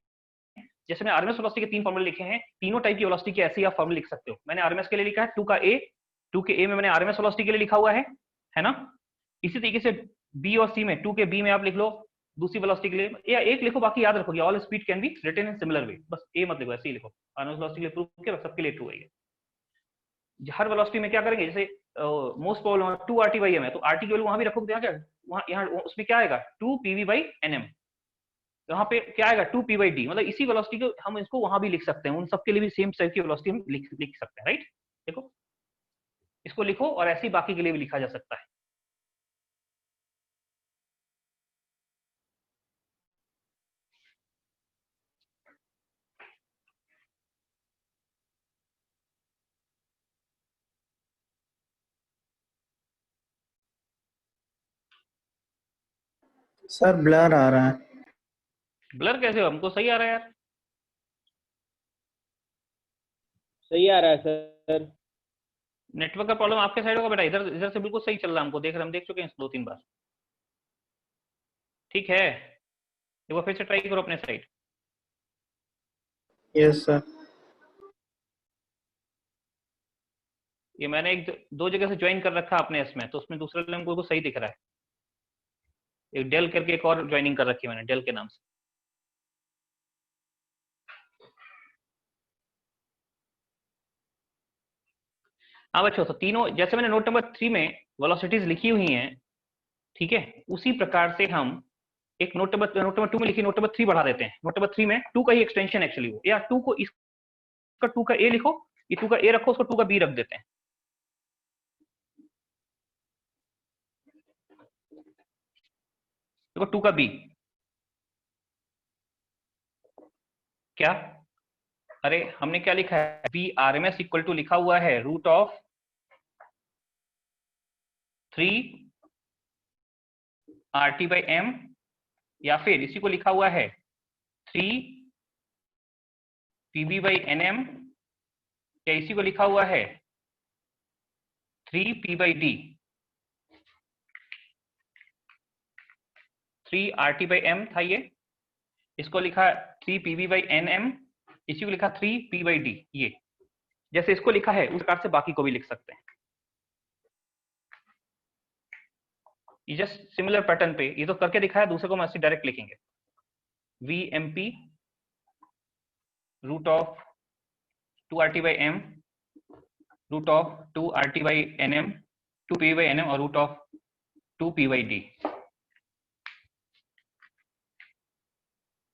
जैसे मैंने आरएमएस वेलोसिटी के 3 फार्मूले लिखे हैं, तीनों टाइप की वेलोसिटी के ऐसे ही आप फार्मूले लिख सकते हो। मैंने आरएमएस के लिए लिखा है 2 का a, 2 के a में मैंने आरएमएस वेलोसिटी के लिए लिखा हुआ है ना। इसी तरीके से b और c में, 2 के b में आप लिख लो दूसरी वेलोसिटी के लिए, या एक लिखो, बाकी याद रखोगे, all speed can be written in similar way, बस a मत लिखो, ऐसे ही लिखो, आरएमएस वेलोसिटी के लिए प्रूफ किया, सबके लिए ट्रू है ये। हर वेलोसिटी में क्या करेंगे, जैसे मोस्ट प्रोबेबल 2RT/m है, तो RT की वैल्यू वहां भी रखोगे, क्या वहां, यहाँ उसमें क्या आएगा 2PV/nm, यहाँ पे क्या आएगा 2p/d, मतलब इसी वेलोसिटी को हम इसको वहां भी लिख सकते हैं, उन सबके लिए भी सेम टाइप की वेलोसिटी हम लिख सकते हैं, राइट। देखो इसको लिखो, और ऐसे ही बाकी के लिए भी लिखा जा सकता है। सर ब्लर आ रहा है। ब्लर कैसे हो, हमको सही आ रहा है यार, सही आ रहा है सर। नेटवर्क का प्रॉब्लम आपके साइड होगा बेटा, इधर इधर से बिल्कुल सही चल रहा है, हमको देख रहे, हम देख चुके हैं 2-3 बार, ठीक है। एक बार फिर से ट्राई करो अपने साइड। Yes sir. ये मैंने दो जगह से ज्वाइन कर रखा अपने इसमें, तो उसमें दूसरा लिंक को सही दिख रहा है। एक डेल करके एक और ज्वाइनिंग कर रखी है मैंने, डेल के नाम से। हाँ बच्चों, तो तीनों जैसे मैंने नोट नंबर 3 में वेलोसिटीज लिखी हुई हैं, ठीक है, उसी प्रकार से हम एक नोट नंबर 2 में लिखी नोट नंबर 3 बढ़ा देते हैं। नोट नंबर 3 में 2 का ही एक्सटेंशन एक्चुअली वो, या 2 को इसका 2 का ए लिखो, ये 2 का ए रखो, उसको 2 का बी रख देते हैं। देखो 2 का बी क्या, अरे हमने क्या लिखा है, V R M S equal to लिखा हुआ है root of 3 R T by M, या फिर इसी को लिखा हुआ है 3 पीबी बाई एन एम, या इसी को लिखा हुआ है 3 P by D, 3 R T by M था ये, इसको लिखा 3 पीबी बाई एन एम, इसी को लिखा 3 पी बाई डी। ये जैसे इसको लिखा है उस प्रकार से बाकी को भी लिख सकते हैं। ये जस्ट सिमिलर पैटर्न पे, ये तो करके दिखाया, दूसरे को हम ऐसे डायरेक्ट लिखेंगे, V M P root of 2 R T by M root of 2 R T by N M 2 P by N M और root of 2 P by D.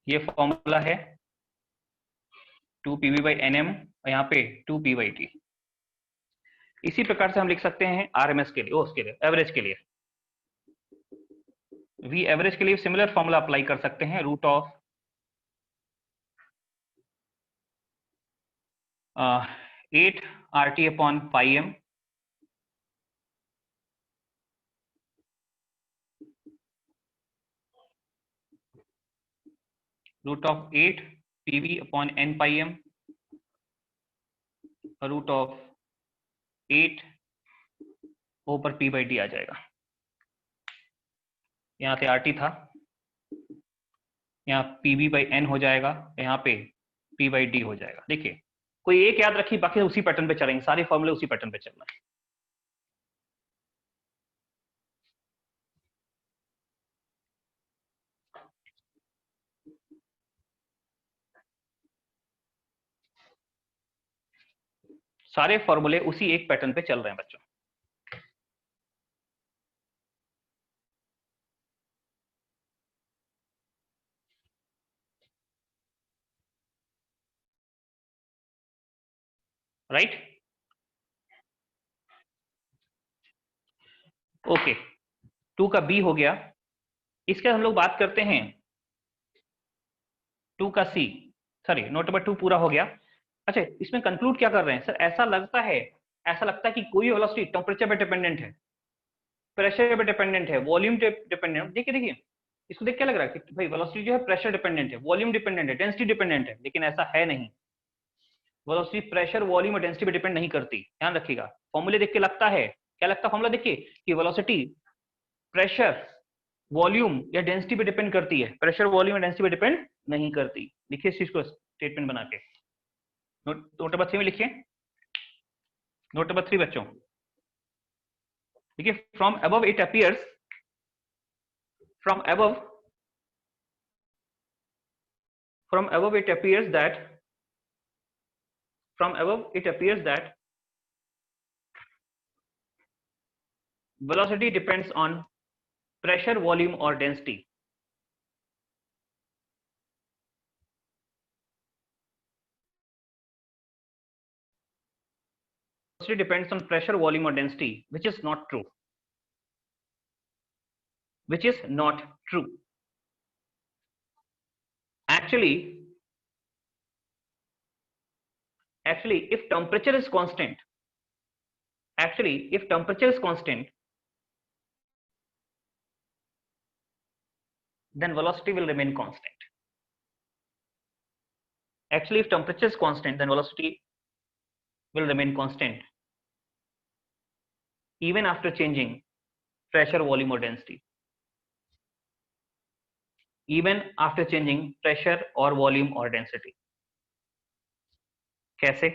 ये फॉर्मूला है 2 पी बाई एन एम और यहाँ पे 2 पी बाई डी। इसी प्रकार से हम लिख सकते हैं आरएमएस के लिए, उसके लिए एवरेज के लिए, वी एवरेज के लिए सिमिलर फॉर्मूला अप्लाई कर सकते हैं, root of 8 R T upon pi M root of 8 PV upon N pi M root of 8 ओ पर पी बाई डी आ जाएगा। यहाँ से आर टी था, यहाँ पीवी बाई एन हो जाएगा, यहाँ पे पी बाई डी हो जाएगा। देखिए कोई एक याद रखिए, बाकी उसी पैटर्न पे चलेंगे, सारे फॉर्मूले उसी पैटर्न पे चलना है। सारे फॉर्मूले उसी एक पैटर्न पे चल रहे हैं बच्चों। राइट, ओके, 2 का बी हो गया। इसके हम लोग बात करते हैं 2 का सी, सॉरी नोट नंबर 2 पूरा हो गया। अच्छा, इसमें कंक्लूड क्या कर रहे हैं सर, ऐसा लगता है कि कोई वेलोसिटी टेम्परेचर पे डिपेंडेंट है, प्रेशर पे डिपेंडेंट है, वॉल्यूम डिपेंडेंट। देखिए इसको देख क्या लग रहा है कि भाई वेलोसिटी जो है प्रेशर डिपेंडेंट है, वॉल्यूम डिपेंडेंट है, डेंसिटी डिपेंडेंट है, लेकिन ऐसा है नहीं। वेलोसिटी प्रेशर, वॉल्यूम और डेंसिटी पे डिपेंड नहीं करती, ध्यान रखिएगा। फॉर्मूले देख के लगता है, क्या लगता है फॉर्मूला देख के कि वेलोसिटी प्रेशर, वॉल्यूम या डेंसिटी पे डिपेंड करती है, प्रेशर, वॉल्यूम या डेंसिटी पे डिपेंड नहीं करती। लिखिए इस चीज को स्टेटमेंट बना के, नोट नंबर 3 में लिखिए, नोट नंबर 3 बच्चों देखिए, from above it appears, from above it appears that velocity depends on pressure, volume or density. Velocity depends on pressure, volume or density, which is not true. Which is not true. Actually, if temperature is constant, then velocity will remain constant. Actually, if temperature is constant, then velocity will remain constant even after changing pressure, volume or density. Even after changing pressure or volume or density. कैसे?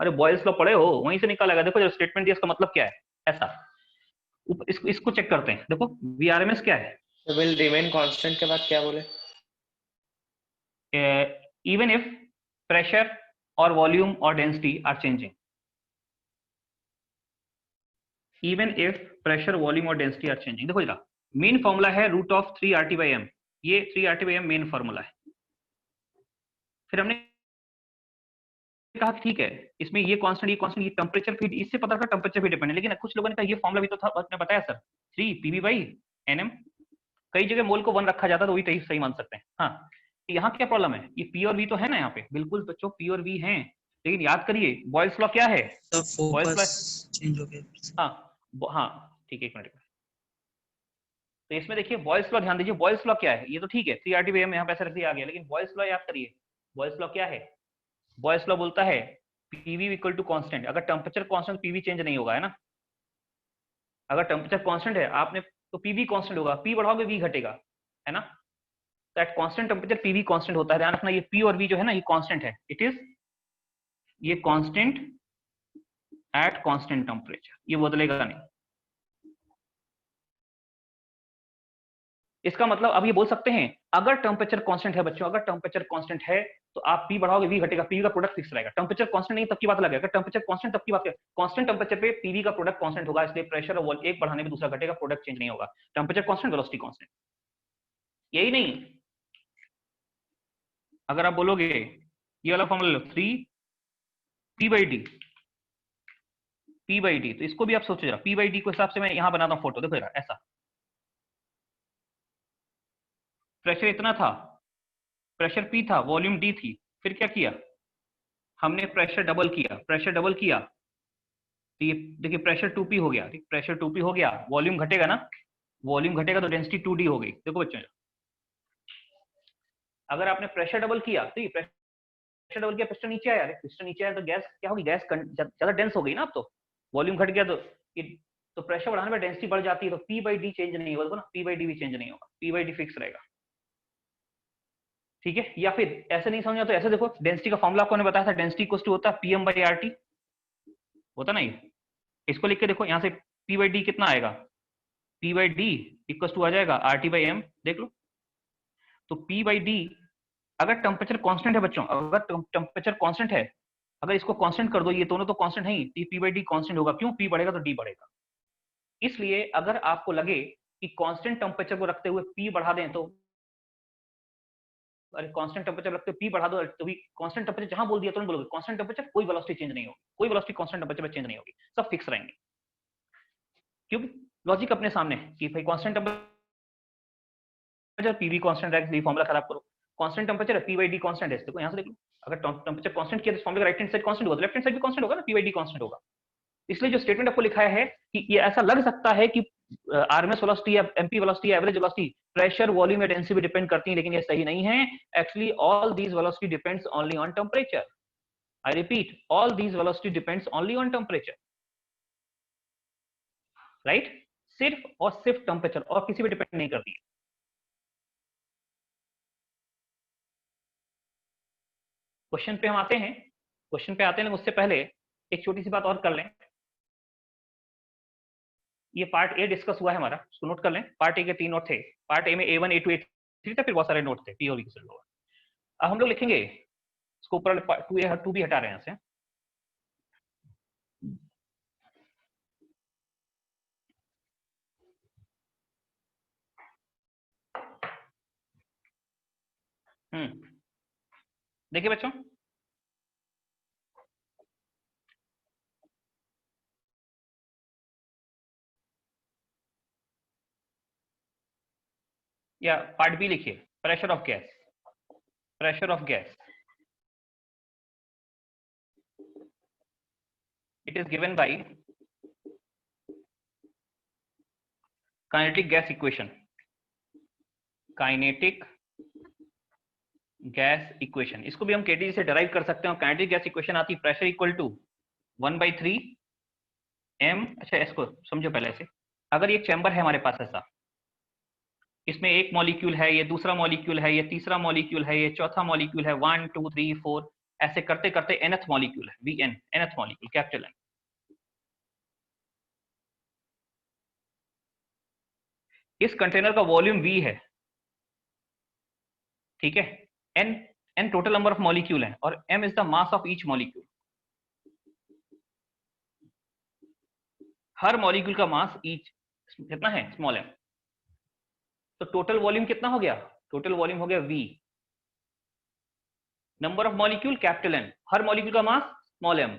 अरे बॉयल्स लॉ पढ़े हो, वहीं से निकालेगा। देखो जो स्टेटमेंट दिया इसका मतलब क्या है, ऐसा। इसको चेक करते हैं, देखो वीआरएमएस क्या है। तो विल रिमेन कांस्टेंट के बाद क्या बोले? इवन इफ प्रेशर और वॉल्यूम और density are changing, even if pressure volume और डेंसिटी आर चेंजिंग। देखो जरा, मेन फॉर्मूला है रूट ऑफ 3RT/m, ये 3RT/m मेन फॉर्मूला है। फिर हमने कहा ठीक है, इसमें ये कांस्टेंट ये टेम्परेचर फीड, इससे पता था टेम्परेचर फीड डिपेंड है। लेकिन कुछ लोगों ने कहा ये फॉर्मूला भी तो था, आपने बताया सर 3 PV/Nm। कई जगह मोल को 1 रखा जाता तो वही सही मान सकते हैं। हाँ, यहाँ क्या प्रॉब्लम है, ये P और V तो है ना यहाँ पे, बिल्कुल बच्चों P और V हैं, लेकिन याद करिए बॉयल्स लॉ क्या है। फोकस चेंज हो गया। हाँ ठीक है, एक मिनट। तो इसमें देखिए बॉयल्स लॉ ध्यान दीजिए, बॉयल्स लॉ क्या है, ये तो ठीक है 3RT/m यहाँ पे ऐसे रख दिया आ गया, लेकिन बॉयल्स लॉ याद करिए, बॉयल्स लॉ क्या है। बॉयल्स लॉ बोलता है PV इक्वल टू कांस्टेंट, अगर टेम्परेचर कांस्टेंट PV चेंज नहीं होगा, है ना। अगर टेम्परेचर कांस्टेंट है आपने तो PV कांस्टेंट होगा, P बढ़ाओगे V घटेगा, है ना। तो at constant temperature PV constant होता है, ध्यान रखना। ये P और V जो है ना, ये कांस्टेंट है, इट इज ये कांस्टेंट एट कांस्टेंट टेम्परेचर, ये बदलेगा नहीं। इसका मतलब अब ये बोल सकते हैं अगर टेम्परेचर कांस्टेंट है बच्चों, अगर टेम्परेचर कांस्टेंट है तो आप P बढ़ाओगे V घटेगा, PV का प्रोडक्ट फिक्स रहेगा। टेम्परेचर कांस्टेंट नहीं तब की बात अलग है, अगर टेम्परेचर कांस्टेंट तब की बात है। कांस्टेंट टेम्परेचर पे PV का प्रोडक्ट कांस्टेंट होगा, इसलिए प्रेशर और वॉल्यूम एक बढ़ाने में दूसरा घटेगा, प्रोडक्ट चेंज नहीं होगा। टेम्परेचर कांस्टेंट, वेलोसिटी कांस्टेंट, यही नहीं। अगर आप बोलोगे ये वाला फॉर्मूला लो 3 P/D, P/D, तो इसको भी आप सोचो जरा, P/D को हिसाब से मैं यहां बनाता हूं फोटो, देखो जरा ऐसा। प्रेशर इतना था, प्रेशर P था, वॉल्यूम D थी, फिर क्या किया हमने, प्रेशर डबल किया, प्रेशर डबल किया तो ये देखिए प्रेशर 2P हो गया, प्रेशर 2P हो गया, वॉल्यूम घटेगा ना, वॉल्यूम घटेगा तो डेंसिटी 2D हो गई। देखो बच्चों, अगर आपने प्रेशर डबल किया तो ये प्रेशर डबल किया, पिस्टन नीचे आया, पिस्टन नीचे आया तो गैस क्या होगी, गैस ज्यादा डेंस हो गई ना। अब तो वॉल्यूम घट गया तो प्रेशर बढ़ाने पर डेंसिटी बढ़ जाती है, तो P/D चेंज नहीं होगा ना, P/D भी चेंज नहीं होगा, P/D फिक्स रहेगा, ठीक है। या फिर ऐसे नहीं समझा तो ऐसे देखो, डेंसिटी का फॉर्मूला आपको बताया था, डेंसिटी इक्वल टू होता है PM/RT, होता नहीं। इसको लिख के देखो, यहाँ से P/D कितना आएगा, P/D इक्वल टू आ जाएगा RT/m, देख लो। तो P/D अगर टेम्परेचर कांस्टेंट है बच्चों, अगर टेम्परेचर कांस्टेंट है, अगर इसको कांस्टेंट कर दो, ये दोनों तो कांस्टेंट है ही, P/D कांस्टेंट होगा, क्यों, P बढ़ेगा तो D बढ़ेगा। इसलिए अगर आपको लगे कि कांस्टेंट टेम्परेचर को रखते हुए P बढ़ा दें तो, अरे कांस्टेंट टेम्परेचर रखते P बढ़ा दो तो भी कांस्टेंट टेम्परेचर जहां बोल दिया तो बोलोगे कांस्टेंट टेम्परेचर, कोई वेलोसिटी चेंज नहीं होगी, कोई वेलोसिटी कांस्टेंट टेम्परेचर में चेंज नहीं होगी, सब फिक्स रहेंगे। क्योंकि लॉजिक अपने सामने कि भाई कांस्टेंट टेम्परेचर PV कांस्टेंट है, फॉर्मूला खराब करो, कांस्टेंट टेम्परेचर है, P/D कांस्टेंट है, देखो यहां से देख लो, अगर टेम्परेचर कांस्टेंट किया तो formula right hand side constant होगा, लेफ्ट हैंड साइड भी कांस्टेंट होगा ना, P/D कांस्टेंट होगा। इसलिए जो स्टेटमेंट आपको लिखा है कि ये ऐसा लग सकता है कि RMS वेलोसिटी या MP वेलोसिटी या एवरेज वेलोसिटी प्रेशर, वॉल्यूम या डेंसिटी भी डिपेंड करती है, लेकिन ये सही नहीं है। Actually all these velocity depends only on temperature. I repeat, all these velocity depends only on temperature, right. सिर्फ और सिर्फ टेम्परेचर, और किसी भी डिपेंड नहीं करती है। क्वेश्चन पे हम आते हैं, क्वेश्चन पे आते हैं, उससे पहले एक छोटी सी बात और कर लें। ये पार्ट ए डिस्कस हुआ है हमारा, उसको नोट कर लें। पार्ट ए के 3 नोट थे, पार्ट ए में A1 A2 A3 था, फिर बहुत सारे नोट थे, P और V के होगा। अब हम लोग लिखेंगे इसको ऊपर 2 भी हटा रहे हैं यहाँ से। देखिए बच्चों, या पार्ट बी लिखिए, pressure of gas, pressure of gas, it is given by kinetic gas equation, kinetic gas equation. इसको भी हम KTG से डिराइव कर सकते हैं। काइनेटिक गैस इक्वेशन आती है प्रेशर इक्वल टू 1/3 m। अच्छा इसको समझो पहले ऐसे, अगर ये चैम्बर है हमारे पास ऐसा, इसमें एक मॉलिक्यूल है, ये दूसरा मॉलिक्यूल है, ये तीसरा मॉलिक्यूल है, ये चौथा मॉलिक्यूल है, 1 2 3 4 ऐसे करते करते nth मॉलिक्यूल है Vn, nth molecule capital N। इस कंटेनर का वॉल्यूम V है, ठीक है। n total number of molecule है और m is the mass of each molecule. Her molecule का मास ईच कितना है, स्मॉल m। तो टोटल वॉल्यूम कितना हो गया, टोटल वॉल्यूम हो गया V। Number of molecule capital N, her molecule का मास स्मॉल m।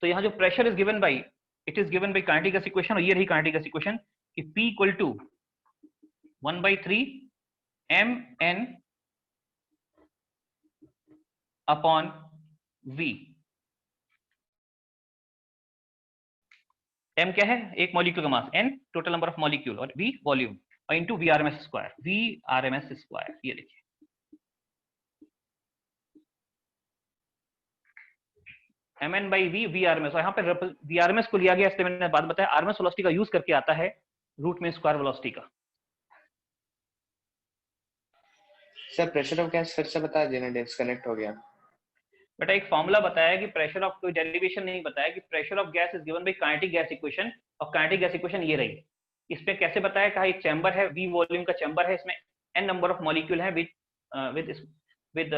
तो यहाँ जो pressure is given by, it is given by kinetic gas equation, और ये रही काइनेटिक गैस इक्वेशन कि P इक्वल टू 1/3 mn अपॉन V। m क्या है, एक मॉलिक्यूल का mass, n total number of molecule और V वॉल्यूम, और into Vrms square, Vrms square. ये देखिए mn बाई V Vrms, और यहाँ पे Vrms को लिया गया, इसलिए मैंने बात बताया RMS वेलोसिटी का यूज करके आता है रूट में स्क्वायर वेलोसिटी का। सर प्रेशर ऑफ गैस फिर से बता देना, डिस्कनेक्ट हो गया। बेटा एक फॉर्मूला बताया कि प्रेशर ऑफ, कोई डेरिवेशन नहीं बताया कि pressure of gas is given by kinetic gas equation, और काइनेटिक गैस इक्वेशन ये रही। इस पे कैसे बताया, कहा एक चैम्बर है, V वॉल्यूम का चैम्बर है, इसमें n नंबर ऑफ मॉलिक्यूल है with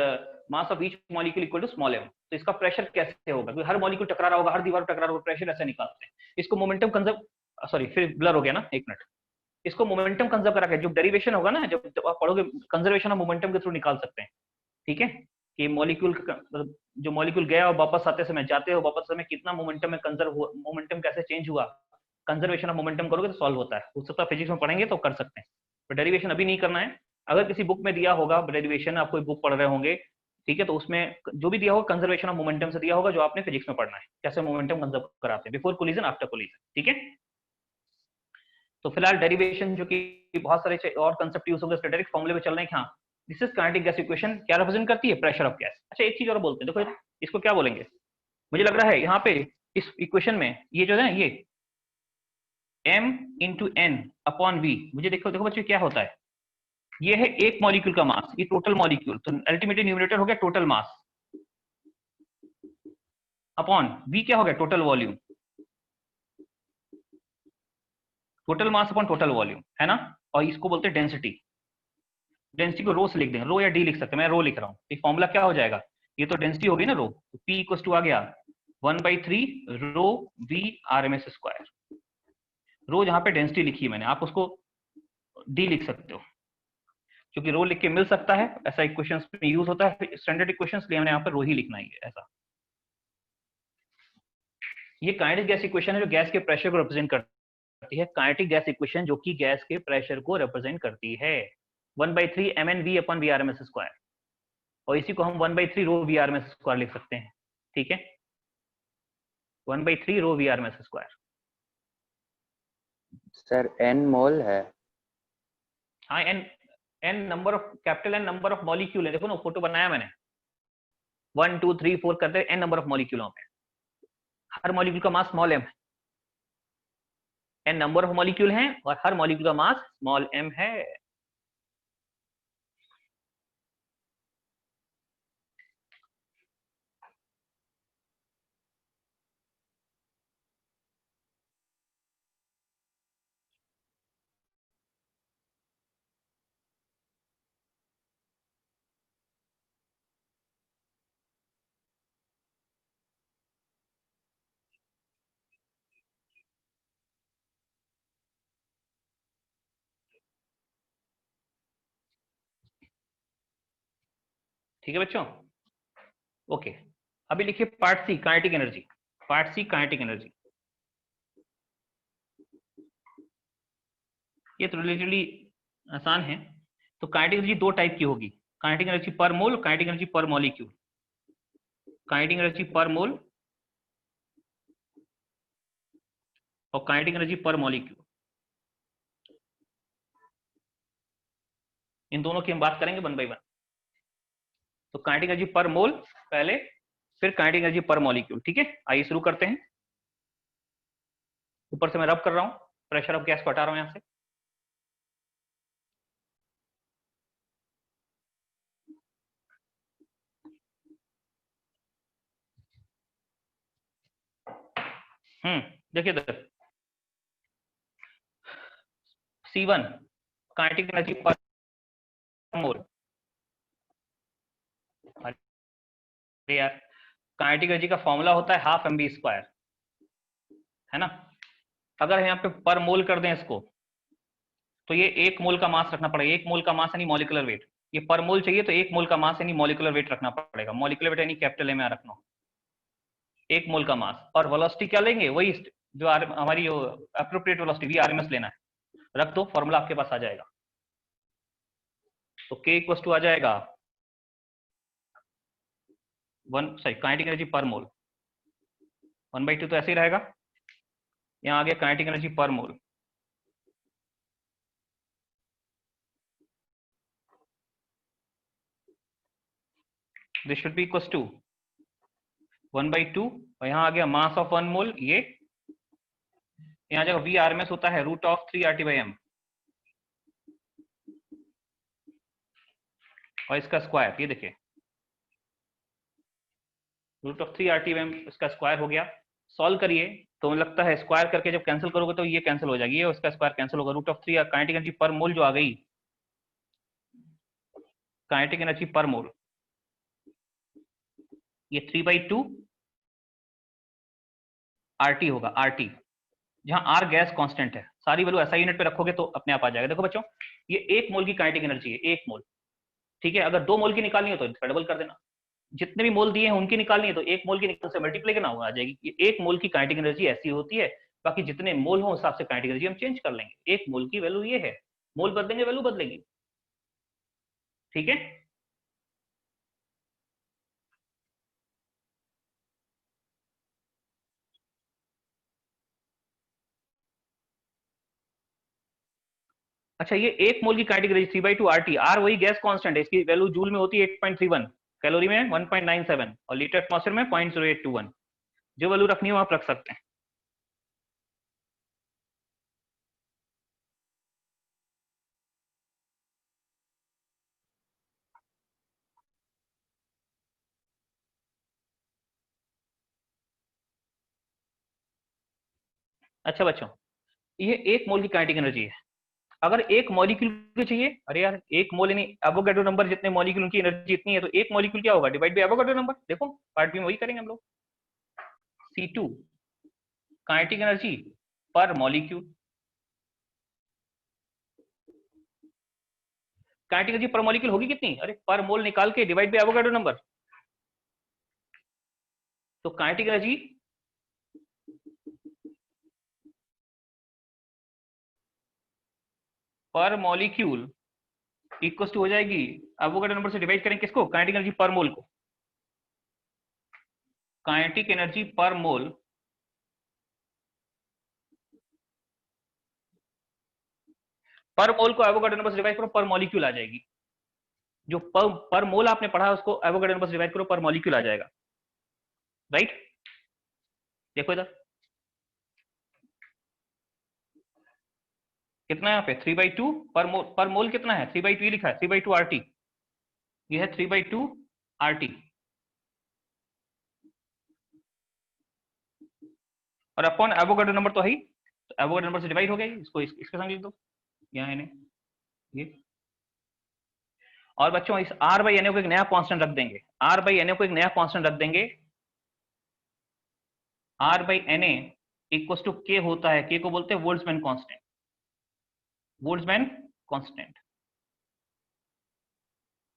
mass of each molecule equal to small m। तो इसका प्रेशर कैसे होगा, क्योंकि हर मॉलिक्यूल टकरा रहा होगा, हर दीवार टकरा रहा होगा, प्रेशर ऐसे निकालते हैं। इसको मोमेंटम कंजर्व, सॉरी फिर ब्लर हो गया ना, एक मिनट। इसको मोमेंटम कंजर्व करा के जो डेरिवेशन होगा ना, जब आप पढ़ोगे कंजर्वेशन ऑफ मोमेंटम के थ्रू निकाल सकते हैं, ठीक है। कि मॉलिक्यूल जो मॉलिक्यूल गया और वापस आते समय, जाते हो वापस समय कितना मोमेंटम में कंजर्व हुआ, मोमेंटम कैसे चेंज हुआ, कंजर्वेशन ऑफ मोमेंटम करोगे तो सॉल्व होता है। हो सकता है फिजिक्स में पढ़ेंगे तो कर सकते हैं, तो डेरिवेशन अभी नहीं करना है। अगर किसी बुक में दिया होगा डेरिवेशन, आप कोई बुक पढ़ रहे होंगे, ठीक है, तो उसमें जो भी दिया होगा कंजर्वेशन ऑफ मोमेंटम से दिया होगा, जो आपने फिजिक्स में पढ़ना है, कैसे मोमेंटम कंजर्व कराते हैं बिफोर कोलिजन, आफ्टर कोलिजन, ठीक है। तो फिलहाल डेरिवेशन जो कि बहुत सारे और कंसेप्ट यूज होंगे, डायरेक्ट फॉर्मूले पे चल रहे हैं। हाँ, this is kinetic gas equation, क्या रिप्रेजेंट करती है, प्रेशर ऑफ गैस। अच्छा एक चीज और बोलते हैं, देखो इसको क्या बोलेंगे, मुझे लग रहा है यहाँ पे इस इक्वेशन में ये जो है ना, ये m into N upon V, मुझे देखो देखो बच्चों क्या होता है, ये है एक मॉलिक्यूल का मास, ये टोटल मॉलिक्यूल, तो अल्टीमेटली न्यूमरेटर हो गया टोटल मास, अपॉन वी क्या हो गया, total volume, total mass upon total volume, है ना। और इसको बोलते हैं डेंसिटी। डेंसिटी को रो से लिख देंगे, रो या डी लिख सकते हैं, मैं रो लिख रहा हूँ। ये फॉर्मूला क्या हो जाएगा, ये तो डेंसिटी होगी ना रो, तो P इक्वल टू आ गया 1/3 रो V RMS स्क्वायर। रो जहाँ पे डेंसिटी लिखी है मैंने, आप उसको डी लिख सकते हो, क्योंकि रो लिख के मिल सकता है, ऐसा इक्वेशंस में यूज होता है, स्टैंडर्ड इक्वेशंस लिए हमने यहाँ पर रो ही लिखना ही है ऐसा। ये काइनेटिक गैस इक्वेशन है जो गैस के प्रेशर को रिप्रेजेंट करती है, काइनेटिक गैस इक्वेशन जो कि गैस के प्रेशर को रिप्रेजेंट करती है, 1/3 mnv अपॉन Vrms स्क्वायर, और इसी को हम 1/3 रो Vrms स्क्वायर लिख सकते हैं, ठीक है, 1/3 रो Vrms स्क्वायर। सर n मोल है। हाँ, n number of, capital N number of molecule है, देखो ना फोटो बनाया मैंने, 1 2 3 4 करते n नंबर ऑफ मॉलिक्यूलों में, हर मॉलिक्यूल का मास स्मॉल m है, n नंबर ऑफ मॉलिक्यूल हैं और हर मॉलिक्यूल का मास स्मॉल m है। ठीक है बच्चों, ओके। अभी लिखिए part C, kinetic energy. Part C, kinetic energy. ये तो रिलेटिवली आसान है। तो काइनेटिक एनर्जी दो टाइप की होगी, काइनेटिक एनर्जी पर मोल, काइनेटिक एनर्जी पर मॉलिक्यूल। काइनेटिक एनर्जी पर मोल और काइनेटिक एनर्जी पर मॉलिक्यूल, इन दोनों की हम बात करेंगे वन बाय वन। तो काइनेटिक एनर्जी पर मोल पहले, फिर काइनेटिक एनर्जी पर मॉलिक्यूल, ठीक है। आइए शुरू करते हैं। ऊपर से मैं रब कर रहा हूं, प्रेशर ऑफ गैस को हटा रहा हूं यहां से। देखिए इधर C1 काइनेटिक एनर्जी पर मोल। अरे यार, काइनेटिक एनर्जी का फॉर्मूला होता है हाफ mv², है ना। अगर यहाँ पे पर मोल कर दें इसको, तो ये 1 मोल का मास रखना पड़ेगा। 1 मोल का मास यानी मॉलिक्यूलर वेट। ये पर मोल चाहिए तो 1 मोल का मास यानी मॉलिक्यूलर वेट रखना पड़ेगा। मॉलिक्यूलर वेट यानी कैपिटल M में रखना, 1 मोल का मास। और वेलोसिटी क्या लेंगे, वही जो हमारी एप्रोप्रिएट वेलोसिटी VRMS लेना है। रख दो, फॉर्मूला आपके पास आ जाएगा। तो K इक्वल टू आ जाएगा काइनेटिक एनर्जी पर मोल 1/2 तो ऐसे ही रहेगा। यहाँ आ गया kinetic energy per mole. This should be equal to 1/2 और यहाँ आ गया मास ऑफ 1 मोल। ये यहाँ जगह VRMS होता है √3RT/m और इसका स्क्वायर, ये देखिए √3RT/m इसका स्क्वायर हो गया। सॉल्व करिए तो मुझे लगता है स्क्वायर करके जब कैंसिल करोगे तो ये कैंसिल हो जाएगी, ये उसका स्क्वायर कैंसिल होगा। √3 काइनेटिक एनर्जी पर मोल जो आ गई, काइनेटिक एनर्जी पर मोल ये 3/2 RT होगा। RT जहां R गैस कांस्टेंट है, सारी वैल्यू SI यूनिट पे रखोगे तो अपने आप आ जाएगा। देखो बच्चों, ये 1 मोल की काइनेटिक एनर्जी है, 1 मोल, ठीक है। अगर 2 मोल की निकालनी हो तो इसका डबल कर देना। जितने भी मोल दिए हैं उनकी निकालनी है तो 1 मोल की निकल से मल्टीप्लाई करना होगा, आ जाएगी। ये 1 मोल की काइनेटिक एनर्जी ऐसी होती है। बाकी जितने मोल हो उस हिसाब से काइनेटिक एनर्जी हम चेंज कर लेंगे। 1 मोल की वैल्यू ये है, मोल बदलेंगे वैल्यू बदलेगी, ठीक है। अच्छा, ये 1 मोल की काइनेटिक एनर्जी 3/2 RT। R वही गैस कांस्टेंट है, इसकी वैल्यू जूल में होती है 8.31, कैलोरी में 1.97 और लीटर एटमॉस्फेयर में 0.0821। जो वैल्यू रखनी हो आप रख सकते हैं। अच्छा बच्चों, ये 1 मोल की काइनेटिक एनर्जी है। अगर 1 मॉलिक्यूल की चाहिए, अरे यार 1 मोल यानी एवोगाड्रो नंबर जितने मॉलिक्यूल की एनर्जी इतनी है, तो 1 मॉलिक्यूल क्या होगा, डिवाइड बाय एवोगाड्रो नंबर। देखो पार्ट बी में वही करेंगे हम लोग। C2 काइनेटिक एनर्जी पर मॉलिक्यूल, काइनेटिक एनर्जी पर मॉलिक्यूल होगी कितनी, अरे पर मोल निकाल के डिवाइड बाय एवोगाड्रो नंबर। तो काइनेटिक एनर्जी पर मॉलिक्यूल इक्वल टू हो जाएगी एवोगाड्रो नंबर से डिवाइड करें किसको, काइनेटिक एनर्जी पर मोल को। काइनेटिक एनर्जी पर मोल को एवोगाड्रो नंबर से डिवाइड करो, पर मॉलिक्यूल आ जाएगी। जो पर मोल आपने पढ़ा है उसको एवोगाड्रो नंबर से डिवाइड करो, पर मॉलिक्यूल आ जाएगा, राइट। देखो इधर कितना है यहाँ पे 3/2 पर मोल कितना है 3/2 लिखा है, 3/2 RT। ये है 3/2 RT और अपॉन एवोगाड्रो नंबर तो है ही, तो एवोगाड्रो नंबर से डिवाइड हो गया। इसको इसके संग लिख दो यहाँ इन्हें ये। और बच्चों इस R/Na को एक नया कांस्टेंट रख देंगे। R/Na को एक नया कांस्टेंट रख देंगे। R/Na इक्वल टू K होता है, K को बोलते हैं बोल्ट्जमैन कांस्टेंट। बोल्ट्जमैन कांस्टेंट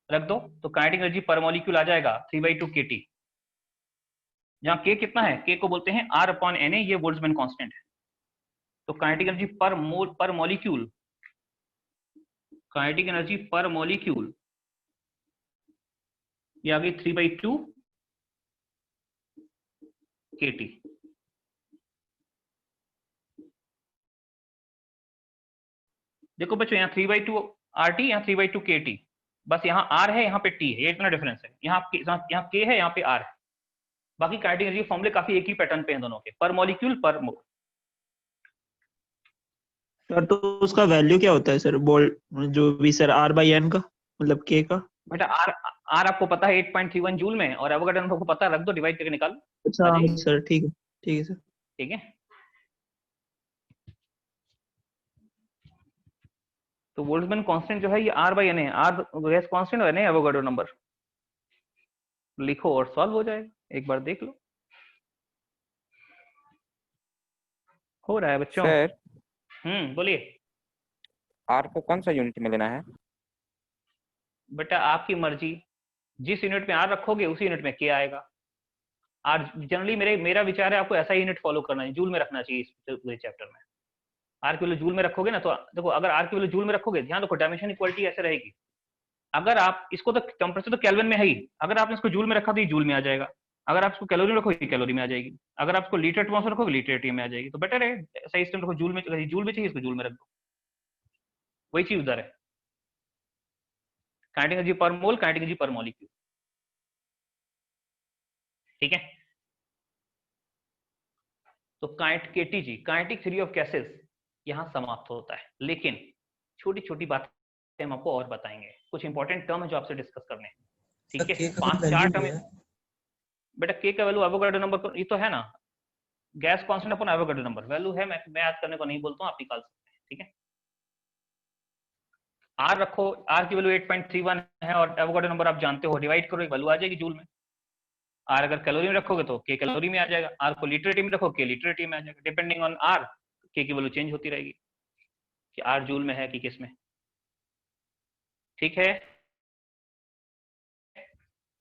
रख दो तो काइनेटिक एनर्जी पर मॉलिक्यूल आ जाएगा 3/2 kT। जहां K कितना है, K को बोलते हैं R/Na, ये बोल्ट्जमैन कांस्टेंट है। तो काइनेटिक एनर्जी पर मॉलिक्यूल, काइनेटिक एनर्जी पर मॉलिक्यूल ये आ गई 3/2 kT। देखो बच्चों यहाँ 3/2 RT, यहाँ 3/2 kT। बस यहाँ R है, यहाँ पे T है, ये इतना डिफरेंस है। यहाँ K है, यहाँ पे R है। बाकी काइनेटिक एनर्जी फॉर्मूले काफी एक ही पैटर्न पे हैं दोनों के, पर मॉलिक्यूल पर मोल। सर तो उसका वैल्यू क्या होता है सर, जो भी सर R/n का मतलब K का। बेटा R आपको पता है 8.31 जूल में, और एवोगाड्रो नंबर को पता है, रख दो डिवाइड करके निकाल। अच्छा सर ठीक है सर। ठीक है। तो बोल्ट्जमैन कांस्टेंट जो है ये R बाई एन है। R गैस कांस्टेंट है ना, एवोगाड्रो नंबर। लिखो और सॉल्व हो जाएगा, एक बार देख लो। हो रहा है बच्चों? सर बोलिए। आर को कौन सा यूनिट में लेना है? बेटा आपकी मर्जी, जिस यूनिट में R रखोगे उसी यूनिट में K आएगा। R जनरली मेरा विचार है आपको ऐसा यूनिट फॉलो करना है, जूल में रखना चाहिए इस पूरे चैप्टर में। R की वैल्यू जूल में रखोगे ना, तो देखो अगर R की वैल्यू जूल में रखोगे, ध्यान रखो डायमेंशन इक्वालिटी ऐसे रहेगी। अगर आप इसको तो टेम्परेचर तो केल्विन में है ही, अगर आपने इसको जूल में रखा तो ये जूल में आ जाएगा। अगर आप इसको कैलोरी में रखोगे कैलोरी में आ जाएगी। अगर आप इसको लीटर एटमॉस में रखोगे लीटर एटीएम में आ जाएगी। तो बेटर है सही सिस्टम रखो, जूल में, जूल में चाहिए इसको जूल में रख दो। वही चीज उधर है, काइनेटिक एनर्जी पर मोल, काइनेटिक एनर्जी पर मॉलिक्यूल। ठीक है, तो KTG kinetic theory of gases यहां समाप्त होता है। लेकिन छोटी छोटी बातें हम आपको और बताएंगे, कुछ इंपॉर्टेंट टर्म है जो आपसे डिस्कस करने हैं। ठीक है, 5-4 टर्म। बेटा के का वैल्यू एवोगाड्रो नंबर, ये तो है ना, gas constant upon Avogadro number value है। मैं याद करने को नहीं बोलता हूं, आप निकाल सकते हैं। ठीक है, आर रखो, आर की वैल्यू 8.31 है और एवोगाड्रो नंबर आप जानते हो, डिवाइड करो एक वैल्यू आ जाएगी जूल में। आर अगर कैलोरी में रखोगे तो के कैलोरी में आ जाएगा, आर को लीटर में रखो के लीटर में आ जाएगा। डिपेंडिंग ऑन आर के की वैल्यू चेंज होती रहेगी कि आर जूल में है कि किस में। ठीक है,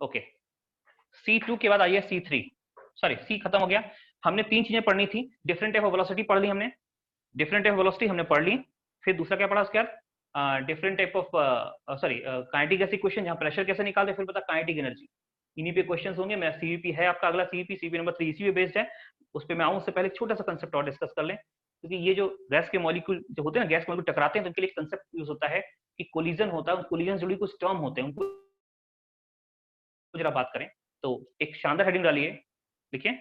ओके। C2 के बाद आइए C3, सॉरी C खत्म हो गया। हमने 3 चीजें पढ़नी थी, डिफरेंट टाइप ऑफ वेलोसिटी पढ़ ली हमने, डिफरेंट टाइप ऑफ वेलोसिटी हमने पढ़ ली। फिर दूसरा क्या पढ़ा उसके बाद, different type of sorry kinetic gas equation, जहां प्रेशर कैसे निकालते हैं। फिर पता काइनेटिक एनर्जी, इन्हीं पे क्वेश्चंस होंगे। मैं सीवीपी है आपका अगला, सीवीपी नंबर 3 इसी पे बेस्ड है, उस पे मैं आऊं उससे पहले एक छोटा सा कंसेप्ट और डिस्कस कर लें। क्योंकि ये जो गैस के मॉलिक्यूल जो होते हैं ना, गैस के मॉलिक्यूल टकराते हैं तो उनके लिए कंसेप्ट यूज होता है कि कोलिजन होता है, कोलिजन जुड़ी कुछ टर्म होते हैं, उनको जरा बात करें। तो एक शानदार हेडिंग डालिए, देखिए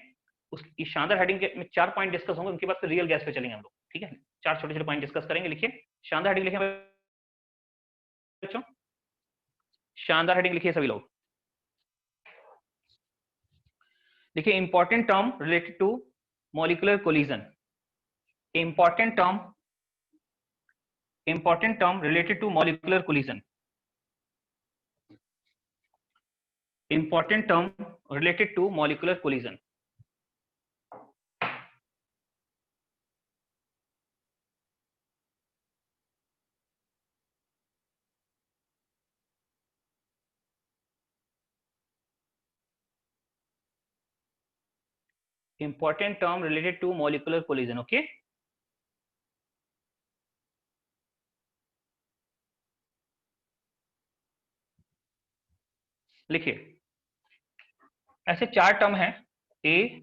उस इस शानदार हेडिंग के में 4 पॉइंट डिस्कस होंगे, उनके बाद फिर रियल गैस पे चलेंगे हम लोग। ठीक है, 4 छोटे छोटे पॉइंट डिस्कस करेंगे। लिखिए शानदार हेडिंग, लिखिए बच्चों, शानदार हेडिंग लिखिए सभी लोग। देखिए important term related to molecular collision, important term related to molecular collision, important term related to molecular collision. Important term related to molecular collision, okay? लिखिए ऐसे 4 टर्म हैं, A,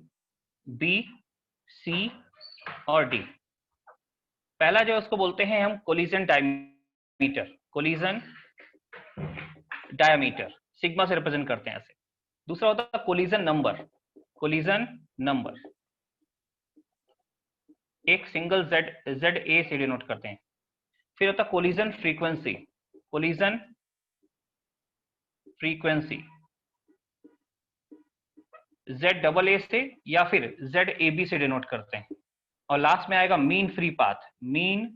B, C और D। पहला जो उसको बोलते हैं हम collision diameter, collision diameter sigma से रिप्रेजेंट करते हैं ऐसे। दूसरा होता है कोलिजन नंबर, कोलिजन नंबर एक सिंगल जेड ए से डिनोट करते हैं। फिर होता है collision frequency, collision frequency ZAA से या फिर ZAB से डिनोट करते हैं। और लास्ट में आएगा mean free path, mean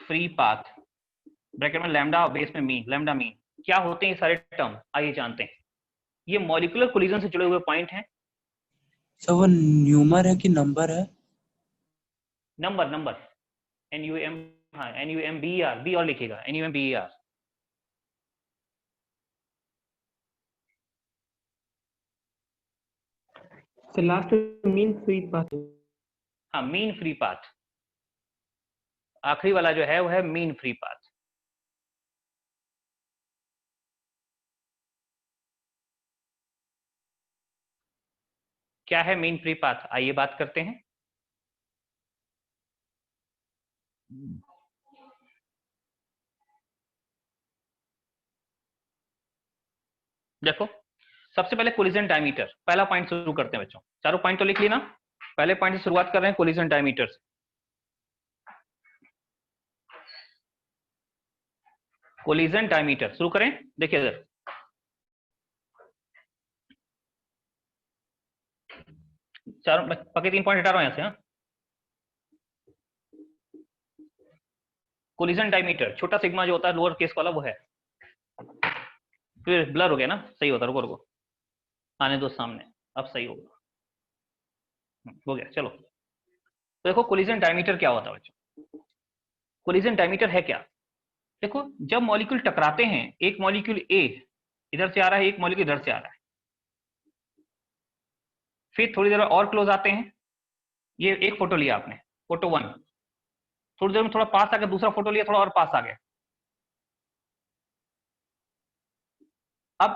free path bracket में लैम्डा, बेस में मीन, लैम्डा मीन। क्या होते हैं ये सारे टर्म, आइए जानते हैं। ये मॉलिक्यूलर कोलिजन से जुड़े हुए पॉइंट हैं। सर वो न्यूमर है कि नंबर है? नंबर, नंबर NUM, हाँ NUMBER, बी और लिखिएगा NUMBER। तो लास्ट मीन फ्री पाथ, हाँ मीन फ्री पाथ, आखिरी वाला जो है वो है मीन फ्री पाथ। क्या है मीन फ्री पाथ, आइए बात करते हैं। देखो सबसे पहले कोलिजन डायमीटर, पहला पॉइंट शुरू करते हैं बच्चों। चारों पॉइंट तो लिख ली ना, पहले पॉइंट से शुरुआत कर रहे हैं कोलिजन डायमीटर से। कोलिजन डायमीटर शुरू करें, देखिए इधर चारों पक्के 3 पॉइंट हटा रहा हूं यहां से। हाँ कोलिजन डायमीटर, छोटा सिग्मा जो होता है लोअर केस वाला वो है। फिर ब्लर हो गया ना, सही होता, रुको रुको आने दो सामने, अब सही होगा, हो गया। चलो तो देखो कोलिजन डायमीटर क्या होता है बच्चों। कोलिजन डायमीटर है क्या, देखो जब मॉलिक्यूल टकराते हैं, एक मॉलिक्यूल ए इधर से आ रहा है, एक मॉलिक्यूल इधर से आ रहा है, फिर थोड़ी देर और क्लोज आते हैं, ये एक फोटो लिया आपने, फोटो 1, थोड़ी देर में थोड़ा पास आ गया, दूसरा फोटो लिया, थोड़ा और पास आ गया। अब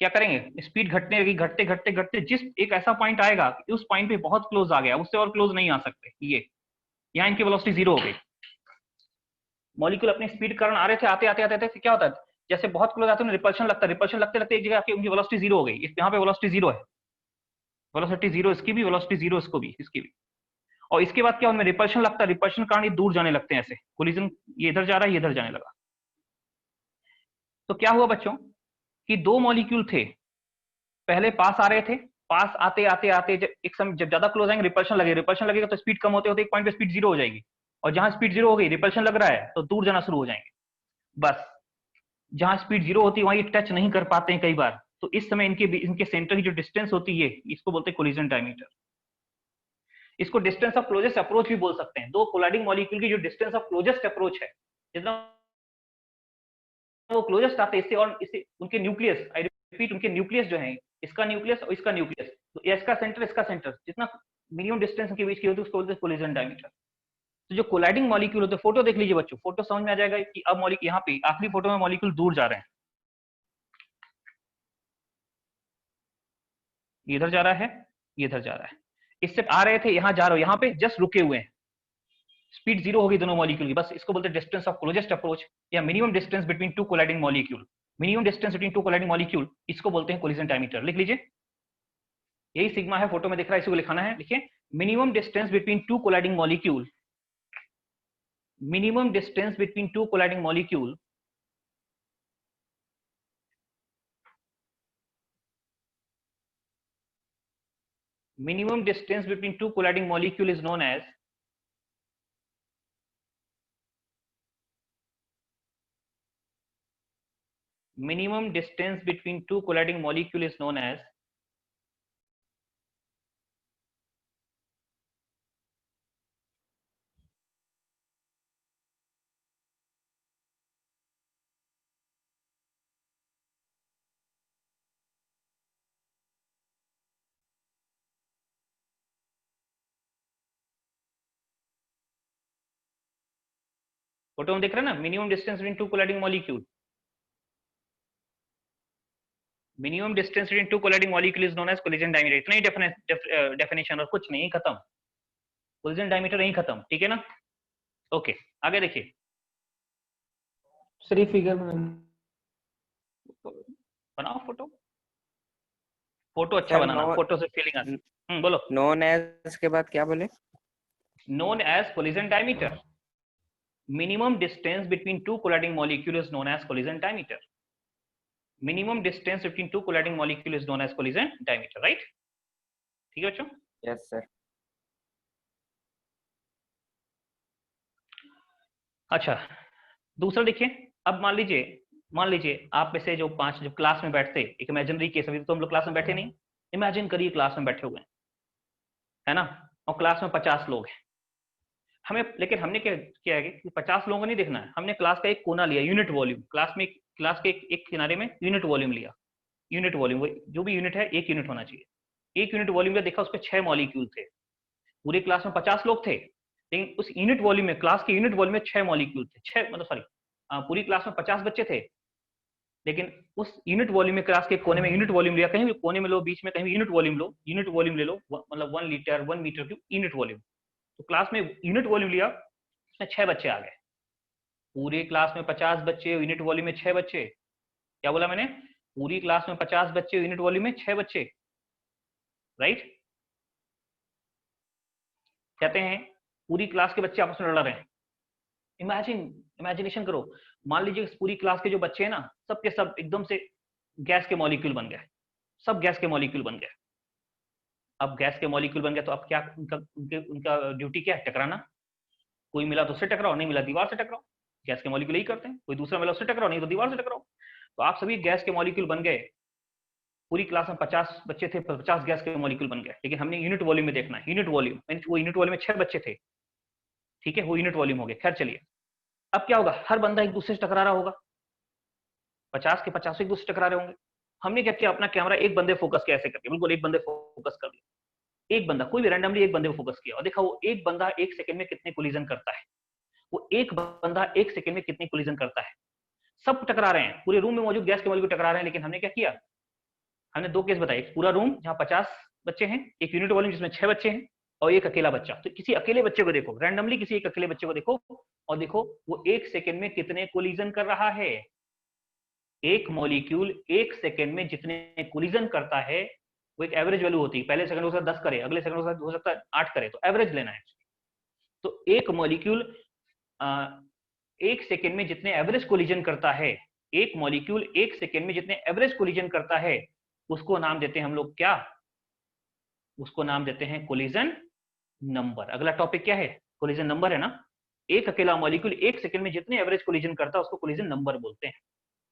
क्या करेंगे, स्पीड घटने लगी, घटते घटते घटते जिस एक ऐसा पॉइंट आएगा कि उस पॉइंट पे बहुत क्लोज आ गया, उससे और क्लोज नहीं आ सकते, ये यहाँ इनकी वेलोसिटी 0 हो गई। मॉलिक्यूल अपनी स्पीड कारण आ रहे थे, आते आते आते आते क्या होता है, जैसे बहुत क्लोज आते हैं रिपल्शन लगता है, रिपल्शन लगते लगते एक जगह आके उनकी वेलोसिटी 0 हो गई, यहाँ पे वेलोसिटी 0 है, वेलोसिटी 0 इसकी भी, वेलोसिटी 0 इसको भी, इसकी भी। और इसके बाद क्या उनमें रिपल्शन लगता है, रिपल्शन कारण ये दूर जाने लगते हैं, ऐसे कोलिजन, ये इधर जा रहा है, ये इधर जाने लगा। तो क्या हुआ बच्चों कि दो मॉलिक्यूल थे, पहले पास आ रहे थे, पास आते आते आते जब एक समय जब ज्यादा क्लोज आएंगे रिपल्शन लगेगा, रिपल्शन लगेगा तो स्पीड कम होते होते एक पॉइंट पे स्पीड 0 हो जाएगी, और जहां स्पीड 0 हो गई, रिपल्शन लग रहा है तो दूर जाना शुरू हो जाएंगे। बस जहां स्पीड 0 होती है वहां ये टच नहीं कर पाते हैं कई बार, तो इस समय इनके सेंटर की जो डिस्टेंस होती है इसको बोलते हैं कोलिजन डायमीटर। इसको डिस्टेंस ऑफ क्लोजेस्ट अप्रोच भी बोल सकते हैं, दो कोलाइडिंग मॉलिक्यूल की जो डिस्टेंस ऑफ क्लोजेस्ट अप्रोच है, जितना वो क्लोजेस्ट आते हैं इससे, और इससे उनके न्यूक्लियस, आई रिपीट उनके न्यूक्लियस जो है, इसका न्यूक्लियस और इसका न्यूक्लियस, तो इसका सेंटर जितना मिनिमम डिस्टेंस के बीच की होती है उसको बोलते हैं कोलिजन डायमीटर। तो जो कोलाइडिंग मॉलिक्यूल होते हैं, फोटो देख लीजिए बच्चों, फोटो समझ में आ जाएगा कि अब मॉलिक्यूल यहाँ पे आखिरी फोटो में मॉलिक्यूल दूर जा रहे हैं, ये इधर जा रहा है, ये इधर जा रहा है, इससे आ रहे थे यहाँ जा रहे हो, यहाँ पे जस्ट रुके हुए हैं, स्पीड 0 होगी दोनों मॉलिक्यूल की, बस इसको बोलते हैं डिस्टेंस ऑफ क्लोजेस्ट अप्रोच या minimum distance between two colliding molecule. Minimum distance between two colliding molecule इसको बोलते हैं कोलिजन डायमीटर। लिख लीजिए, यही सिग्मा है, फोटो में दिख रहा है, इसी को लिखाना है, लिखिए minimum distance between two colliding molecule, minimum distance between two colliding molecule minimum distance between two colliding molecule is known as minimum distance between two colliding molecule is known as photo में देख रहे हैं ना, minimum distance between two colliding molecule, minimum distance between two colliding molecule is known as collision diameter. इतना ही डेफिनेशन और कुछ नहीं, खत्म, कोलिजन डायमीटर यही खत्म, ठीक है ना। ओके आगे देखिए, सर ये फिगर बनाओ फोटो, फोटो अच्छा बनाना, फोटो से फीलिंग आती। बोलो, नोन एज के बाद क्या बोले, known as collision diameter, minimum distance between two colliding molecule is known as collision diameter, minimum distance between two colliding molecule is known as collision diameter, right? ठीक है बच्चों, यस सर। अच्छा दूसरा देखिए, अब मान लीजिए आप में से जो 5 जब क्लास में बैठते, एक इमेजिनरी केस, अभी तो हम लोग क्लास में बैठे नहीं, इमेजिन करिए क्लास में बैठे हुए हैं, है ना, और क्लास में 50 लोग हैं, हमें, लेकिन हमने क्या किया है कि 50 लोगों को नहीं देखना है, हमने क्लास का एक कोना लिया, यूनिट वॉल्यूम, क्लास के एक किनारे में यूनिट वॉल्यूम लिया, यूनिट वॉल्यूम जो भी यूनिट है 1 यूनिट होना चाहिए, 1 यूनिट वॉल्यूम का देखा, उस पर 6 मॉलिक्यूल थे, पूरी क्लास में 50 लोग थे, लेकिन उस यूनिट वॉल्यूम में, क्लास के यूनिट वॉल्यूम में 6 मॉलिक्यूल थे, 6 मतलब सॉरी पूरी क्लास में 50 बच्चे थे, लेकिन उस यूनिट वॉल्यूम में क्लास के कोने में यूनिट वॉल्यूम लिया, कहीं भी कोने में लो, बीच में कहीं भी यूनिट वॉल्यूम लो, यूनिट वॉल्यूम ले लो, मतलब 1 litre 1 metre cube unit volume, तो क्लास में यूनिट वॉल्यूम लिया, उसमें 6 बच्चे आ गए, पूरी क्लास में 50 बच्चे, यूनिट वॉल्यूम में 6 बच्चे, क्या बोला मैंने, पूरी क्लास में 50 बच्चे, यूनिट वॉल्यूम में 6 बच्चे, राइट। कहते हैं पूरी क्लास के बच्चे आपस में लड़ रहे हैं, इमेजिनेशन करो, मान लीजिए पूरी क्लास के जो बच्चे हैं ना, सब के सब एकदम से गैस के मॉलिक्यूल बन गए, सब गैस के मॉलिक्यूल बन गए। अब गैस के मॉलिक्यूल बन गए तो अब क्या उनका ड्यूटी क्या है, टकराना, कोई मिला तो उससे टकराओ, नहीं मिला दीवार से टकराओ। गैस के मॉलिक्यूल यही करते हैं, कोई दूसरा मिला उससे टकराओ, नहीं तो दीवार से टकराओ। तो आप सभी गैस के मॉलिक्यूल बन गए। पूरी क्लास में 50 बच्चे थे, 50 गैस के मॉलिक्यूल बन गए। लेकिन हमने यूनिट वॉल्यूम में देखना है, यूनिट वॉल्यूम। वो यूनिट वॉल्यूम में 6 बच्चे थे, ठीक है, वो यूनिट वॉल्यूम हो गए। खैर चलिए, अब क्या होगा, हर बंदा एक दूसरे से टकरा रहा होगा, 50 के 50 एक दूसरे से टकरा रहे होंगे। हमने क्या किया, अपना कैमरा एक बंदे फोकस किया, ऐसे करके बिल्कुल एक बंदे फोकस कर दिया। एक बंदा, कोई भी रैंडमली एक बंदे को फोकस किया और देखा वो एक बंदा 1 सेकंड में कितने कोलिजन करता है। वो एक बंदा 1 सेकंड में कितने कोलिजन करता है। सब टकरा रहे हैं, पूरे रूम में मौजूद गैस के मॉलिक्यूल टकरा रहे हैं। लेकिन हमने क्या किया, हमने 2 केस बताए। पूरा रूम जहां 50 बच्चे हैं, एक यूनिट वॉल्यूम जिसमें 6 बच्चे हैं, और एक अकेला बच्चा। तो किसी अकेले बच्चे को देखो, रैंडमली किसी एक अकेले बच्चे को देखो और देखो वो 1 सेकंड में कितने कोलिजन कर रहा है। एक मॉलिक्यूल 1 सेकंड में जितने कोलिजन करता है वो एक एवरेज वैल्यू होती है। पहले सेकंड हो सकता है 10 करे, अगले सेकंड हो सकता है 8 करे, तो एवरेज लेना है। तो एक मॉलिक्यूल 1 सेकंड में जितने एवरेज कोलिजन करता है, एक मॉलिक्यूल 1 सेकंड में जितने एवरेज कोलिजन करता है, उसको नाम देते हैं हम लोग क्या, उसको नाम देते हैं कोलिजन नंबर। अगला टॉपिक क्या है, कोलिजन नंबर है ना। एक अकेला मॉलिक्यूल 1 सेकंड में जितने एवरेज कोलिजन करता है उसको कोलिजन नंबर बोलते हैं।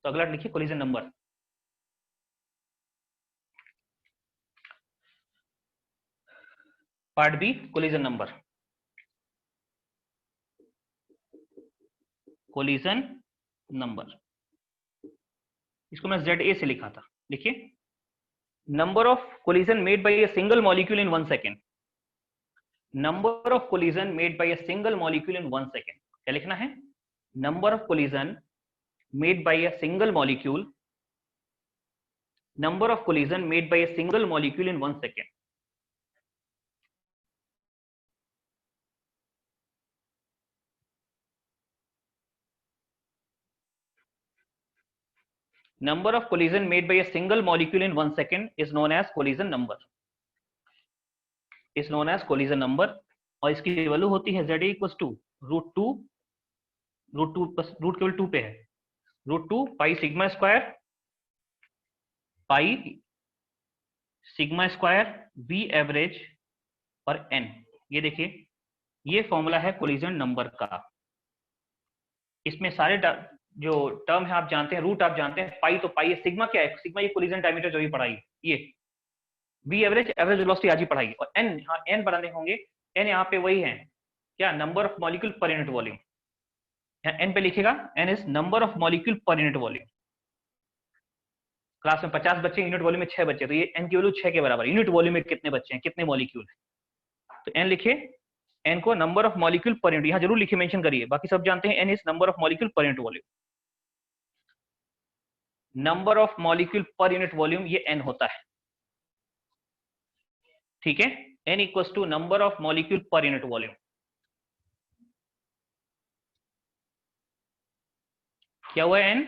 तो अगला लिखिए collision number. Part B, collision number. Collision number, इसको मैं ZA से लिखा था। देखिए, number of collision made by a single molecule in 1 second. Number of collision made by a single molecule in 1 second. क्या लिखना है, number of collision made by a single molecule, number of collision made by a single molecule in 1 second. Number of collision made by a single molecule in 1 second is known as collision number, is known as collision number। और इसकी वैल्यू होती है ZA इक्वल टू √2, रूट केवल 2 पे है, √2 पाई सिग्मा स्क्वायर, पाई सिग्मा स्क्वायर V एवरेज और N। ये देखिए, ये फॉर्मूला है कोलिजन नंबर का। इसमें सारे जो टर्म है आप जानते हैं, रूट आप जानते हैं, पाई तो पाई है, सिग्मा क्या है, सिग्मा ये कोलिजन डायमीटर जो भी पढ़ाई, ये V एवरेज, एवरेज वेलोसिटी आज ही पढ़ाई, और N, हाँ N बनाने होंगे। N यहाँ पे वही है क्या, number of molecule per unit volume. यहाँ N पे लिखेगा, N is number of molecule per unit volume. Class में 50 बच्चे, यूनिट वॉल्यूम में 6 बच्चे, तो ये N की वैल्यू 6 के बराबर। यूनिट वॉल्यूम में कितने बच्चे हैं, कितने मॉलिक्यूल है, तो N लिखे, N को number of molecule per unit, यहाँ जरूर लिखे, मेंशन करिए, बाकी सब जानते हैं N is number of molecule per unit volume. Number of molecule per unit volume ये N होता है, ठीक है। N equals to number of molecule per unit volume. क्या हुआ N?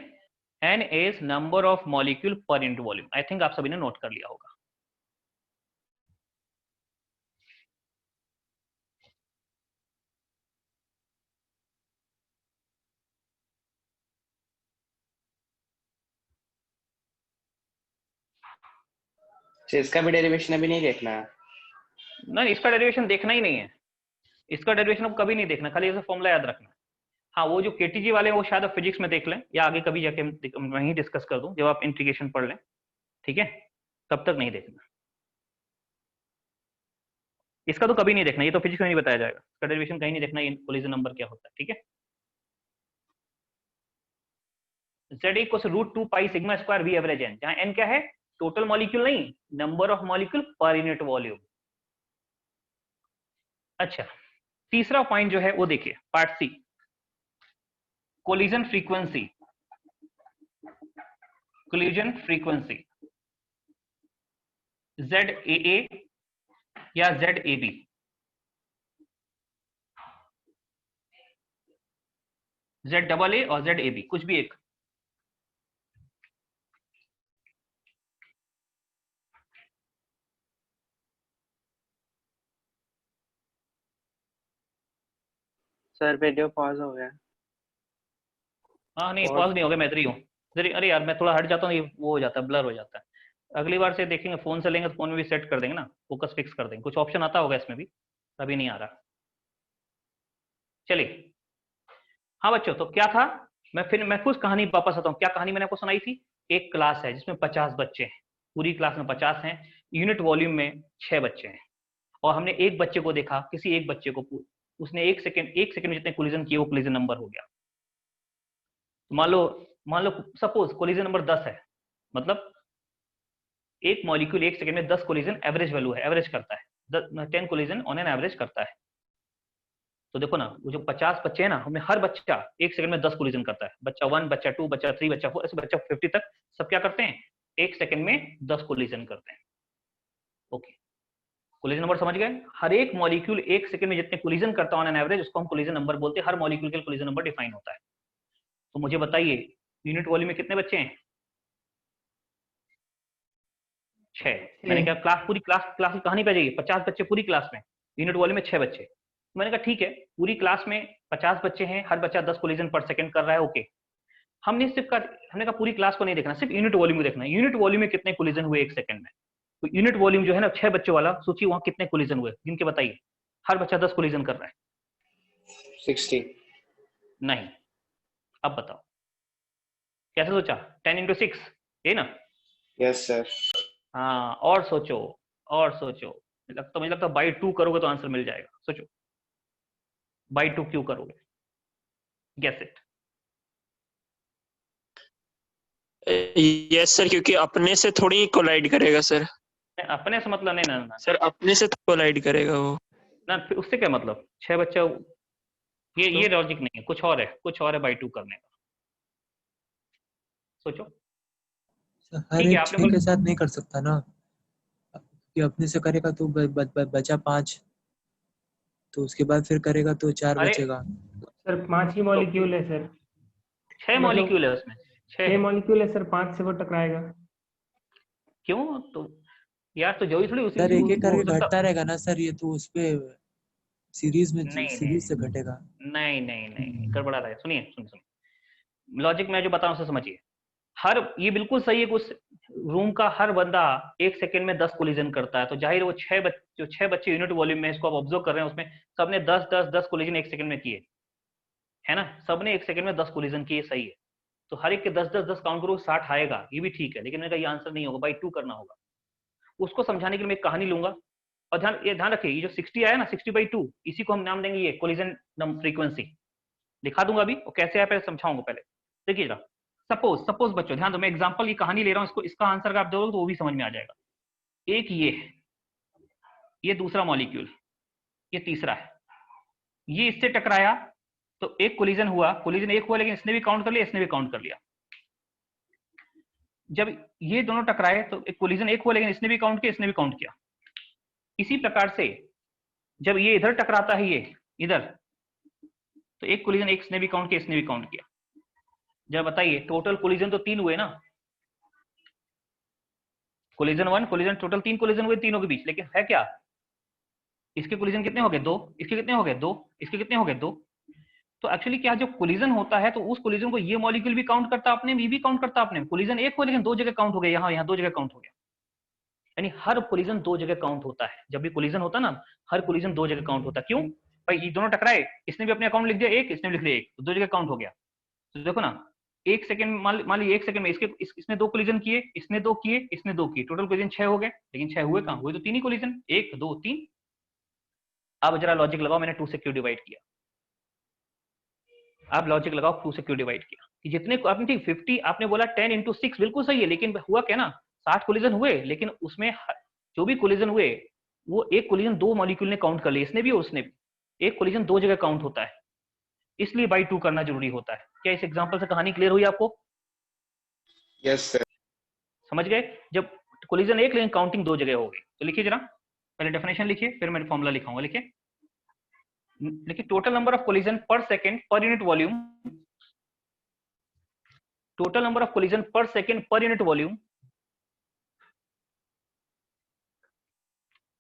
N is number of molecule per unit volume. I think आप सभी ने नोट कर लिया होगा। इसका भी डेरिवेशन अभी नहीं देखना है। नहीं, इसका डेरिवेशन देखना ही नहीं है, इसका डेरिवेशन अब कभी नहीं देखना, खाली ऐसा फॉर्मूला याद रखना। हाँ, वो जो केटीजी वाले हैं वो शायद आप फिजिक्स में देख लें, या आगे कभी जाके वहीं डिस्कस कर दूं जब आप इंटीग्रेशन पढ़ लें, ठीक है। तब तक नहीं देखना, इसका तो कभी नहीं देखना, ये तो फिजिक्स में नहीं बताया जाएगा, इसका डेरिवेशन कहीं नहीं देखना, ये कोलिजन नंबर क्या होता है, ठीक है। Z equals √2 pi sigma square V average N, जहां N क्या है, टोटल मॉलिक्यूल नहीं, number of molecule per unit volume. अच्छा, तीसरा पॉइंट जो है वो देखिए, part C, collision frequency. Collision frequency ZAA या ZAB, ZAA और ZAB, कुछ भी एक। सर वीडियो पॉज हो गया। हाँ नहीं, पॉज नहीं हो गया, मैं इधर ही हूँ। अरे यार, मैं थोड़ा हट जाता हूँ, ये वो हो जाता है, ब्लर हो जाता है। अगली बार से देखेंगे, फोन से लेंगे तो फोन में भी सेट कर देंगे ना, फोकस फिक्स कर देंगे। कुछ ऑप्शन आता होगा इसमें भी, अभी नहीं आ रहा। चलिए, हाँ बच्चों, तो क्या था, मैं कुछ कहानी वापस आता हूँ। क्या कहानी मैंने आपको सुनाई थी? एक क्लास है जिसमें 50 बच्चे हैं, पूरी क्लास में 50 हैं, यूनिट वॉल्यूम में 6 बच्चे हैं, और हमने एक बच्चे को देखा, किसी एक बच्चे को, उसने एक सेकंड में जितने कोलिजन किए वो कोलिजन नंबर हो गया। मान लो सपोज कोलिजन नंबर 10 है, मतलब एक मॉलिक्यूल एक सेकंड में 10 कोलिजन एवरेज वैल्यू है, एवरेज करता है, 10 कोलिजन ऑन एन एवरेज करता है। तो देखो ना, वो जो 50 बच्चे हैं ना, हमें हर बच्चा एक सेकंड में 10 कोलिजन करता है, बच्चा 1, बच्चा 2, बच्चा 3, बच्चा 4, ऐसे बच्चा 50 तक, सब क्या करते हैं, एक सेकंड में 10 कोलिजन करते हैं। ओके, कोलिजन नंबर समझ गए? हर एक मॉलिक्यूल एक सेकंड में जितने कोलिजन करता है ऑन एन एवरेज, उसको हम कोलिजन नंबर बोलते हैं। हर मॉलिक्यूल के लिए कोलिजन नंबर डिफाइन होता है। तो मुझे बताइए, यूनिट वॉल्यूम में कितने बच्चे हैं? 6। मैंने कहा क्लास, पूरी क्लास की कहानी पे जाइए, 50 बच्चे पूरी क्लास में, यूनिट वॉल्यूम में 6 बच्चे। मैंने कहा ठीक है, पूरी क्लास में 50 बच्चे हैं, हर बच्चा 10 कोलिजन पर सेकंड कर रहा है। ओके, हमने कहा पूरी क्लास को नहीं देखना, सिर्फ यूनिट वॉल्यूम को देखना है। यूनिट वॉल्यूम में कितने कोलिजन हुए एक सेकंड में? तो यूनिट वॉल्यूम जो है ना, 6 बच्चों वाला, सोचिए वहां कितने कोलिजन हुए, जिनके बताइए, हर बच्चा 10 कोलिजन कर रहा है। 60। नहीं, अब बताओ कैसे सोचा? 10 into 6, ये ना? Yes sir. हाँ, और सोचो, और सोचो। मुझे लगता है बाई 2 करोगे तो आंसर मिल जाएगा। सोचो बाई 2 क्यों करोगे? Guess it. यस सर, क्योंकि अपने से थोड़ी कोलाइड करेगा सर। अपने से मतलब नहीं, ना सर अपने से कोलाइड करेगा वो। ना, फिर उससे क्या मतलब? 6 बच्चा, ये लॉजिक नहीं है, कुछ और है, कुछ और है बाई 2 करने का। सोचो। हर ठीक है, एक आपने 6 बोला के साथ नहीं कर सकता ना, कि अपने से करेगा तो बचा 5, तो उसके बाद फिर करेगा तो 4 अरे बचेगा। सर 5 ही तो मॉलिक्यूल है सर, 6 मतलब मॉलिक्यूल है उसमें, 6 6 है। मॉलिक्यूल है सर, 5 से वो टकराएगा। क्यों? तो यार, तो जो थोड़ी सर एक एक वो करके हो सकता। घटता रहेगा ना सर, ये तो उस पे नहीं सीरीज से नहीं घटेगा। नहीं नहीं नहीं, गड़बड़ा रहा है। सुनिए सुनिए सुनिए, लॉजिक मैं जो बता रहा हूँ उसे समझिए। ये बिल्कुल सही है कि उस रूम का हर बंदा एक सेकंड में 10 कोलिजन करता है, तो जाहिर है वो जो 6 बच्चे यूनिट वॉल्यूम में, इसको आप ऑब्जर्व कर रहे हैं, उसमें सबने 10 कोलिजन एक सेकंड में किए, है ना? सबने एक सेकंड में 10 कोलिजन किए, सही है। तो हर एक के 10 काउंट करो, 60 आएगा, ये भी ठीक है, लेकिन मैंने कहा ये आंसर नहीं होगा, बाई 2 करना होगा। उसको समझाने के लिए मैं एक कहानी लूंगा, और ध्यान रखिए, ये जो 60 आया ना, 60/2, इसी को हम नाम देंगे ये कोलिजन फ्रीक्वेंसी। दिखा दूंगा अभी, और कैसे है पहले समझाऊंगा। पहले देखिए जरा, सपोज बच्चों ध्यान दो, मैं एग्जांपल की कहानी ले रहा हूं, इसका आंसर अगर आप दोगे तो वो भी समझ में आ जाएगा। एक ये है, ये दूसरा मॉलिक्यूल, ये तीसरा है, ये इससे टकराया, तो एक कोलिजन हुआ, कोलिजन एक हुआ, लेकिन इसने भी काउंट कर लिया, इसने भी काउंट कर लिया। जब ये दोनों टकराए तो एक कोलिजन एक हुआ, लेकिन इसने भी काउंट किया, इसने भी काउंट किया। इसी प्रकार से जब ये इधर टकराता है, ये इधर, तो एक कोलिजन एक इसने भी काउंट किया, इसने भी काउंट किया। जब बताइए, टोटल कोलिजन तो 3 हुए ना, कोलिजन 1 कोलिजन, टोटल 3 कोलिजन हुए तीनों के बीच, लेकिन है क्या, इसके कोलिजन कितने हो गए? 2, इसके कितने हो गए? 2, इसके कितने हो गए? 2। तो एक्चुअली क्या, जो कोलिजन होता है, तो उस कोलिजन को ये मॉलिक्यूल भी काउंट करता अपने, ये भी काउंट करता अपने। कोलिजन एक हो, लेकिन 2 जगह काउंट हो गया, यहाँ 2 जगह काउंट हो गया। यानी हर कोलिजन 2 जगह काउंट होता है। जब भी कोलिजन होता है ना, हर कोलिजन 2 जगह काउंट होता है। क्यों भाई? ये दोनों टकराए, इसने भी अपने अकाउंट लिख दिया एक, इसने भी लिख दिया एक, तो 2 जगह काउंट हो गया। तो देखो ना, एक सेकंड, मान लीजिए एक सेकंड में इसने 2 कोलिजन किए, इसने 2 किए, इसने 2 किए, टोटल कोलिजन 6 हो गए, लेकिन 6 हुए कहां? हुए तो 3 ही कोलिजन, 1 2 3। अब जरा लॉजिक लगाओ, मैंने 2 से क्यों डिवाइड किया? आप लॉजिक लगाओ, 2 से क्यों डिवाइड किया? कि जितने आपने, ठीक 50 आपने बोला, 10 into 6 बिल्कुल सही है, लेकिन हुआ क्या ना, 60 कोलिजन हुए, लेकिन उसमें जो भी कोलिजन हुए, वो एक कोलिजन 2 मॉलिक्यूल ने काउंट कर लिया, इसने भी और उसने भी। एक कोलिजन 2 जगह काउंट होता है, इसलिए बाई 2 करना जरूरी होता है। क्या इस एग्जांपल से कहानी क्लियर हुई आपको? Yes sir. समझ गए? जब कोलिजन एक, लेकिन काउंटिंग 2 जगह हो गई। तो लिखिए जरा, पहले डेफिनेशन लिखिए, फिर मैं फॉर्मूला लिखाऊंगा। लिखिए टोटल नंबर ऑफ कोलिजन पर सेकंड पर unit volume, total number of collision per second per unit volume,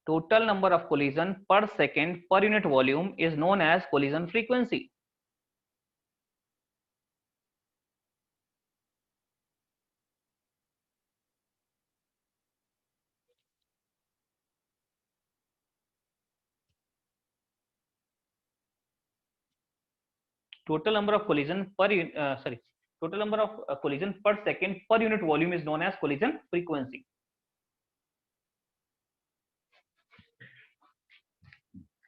total number of collision per second per unit volume is known as collision frequency. total number of collision per total number of collision per second per unit volume is known as collision frequency.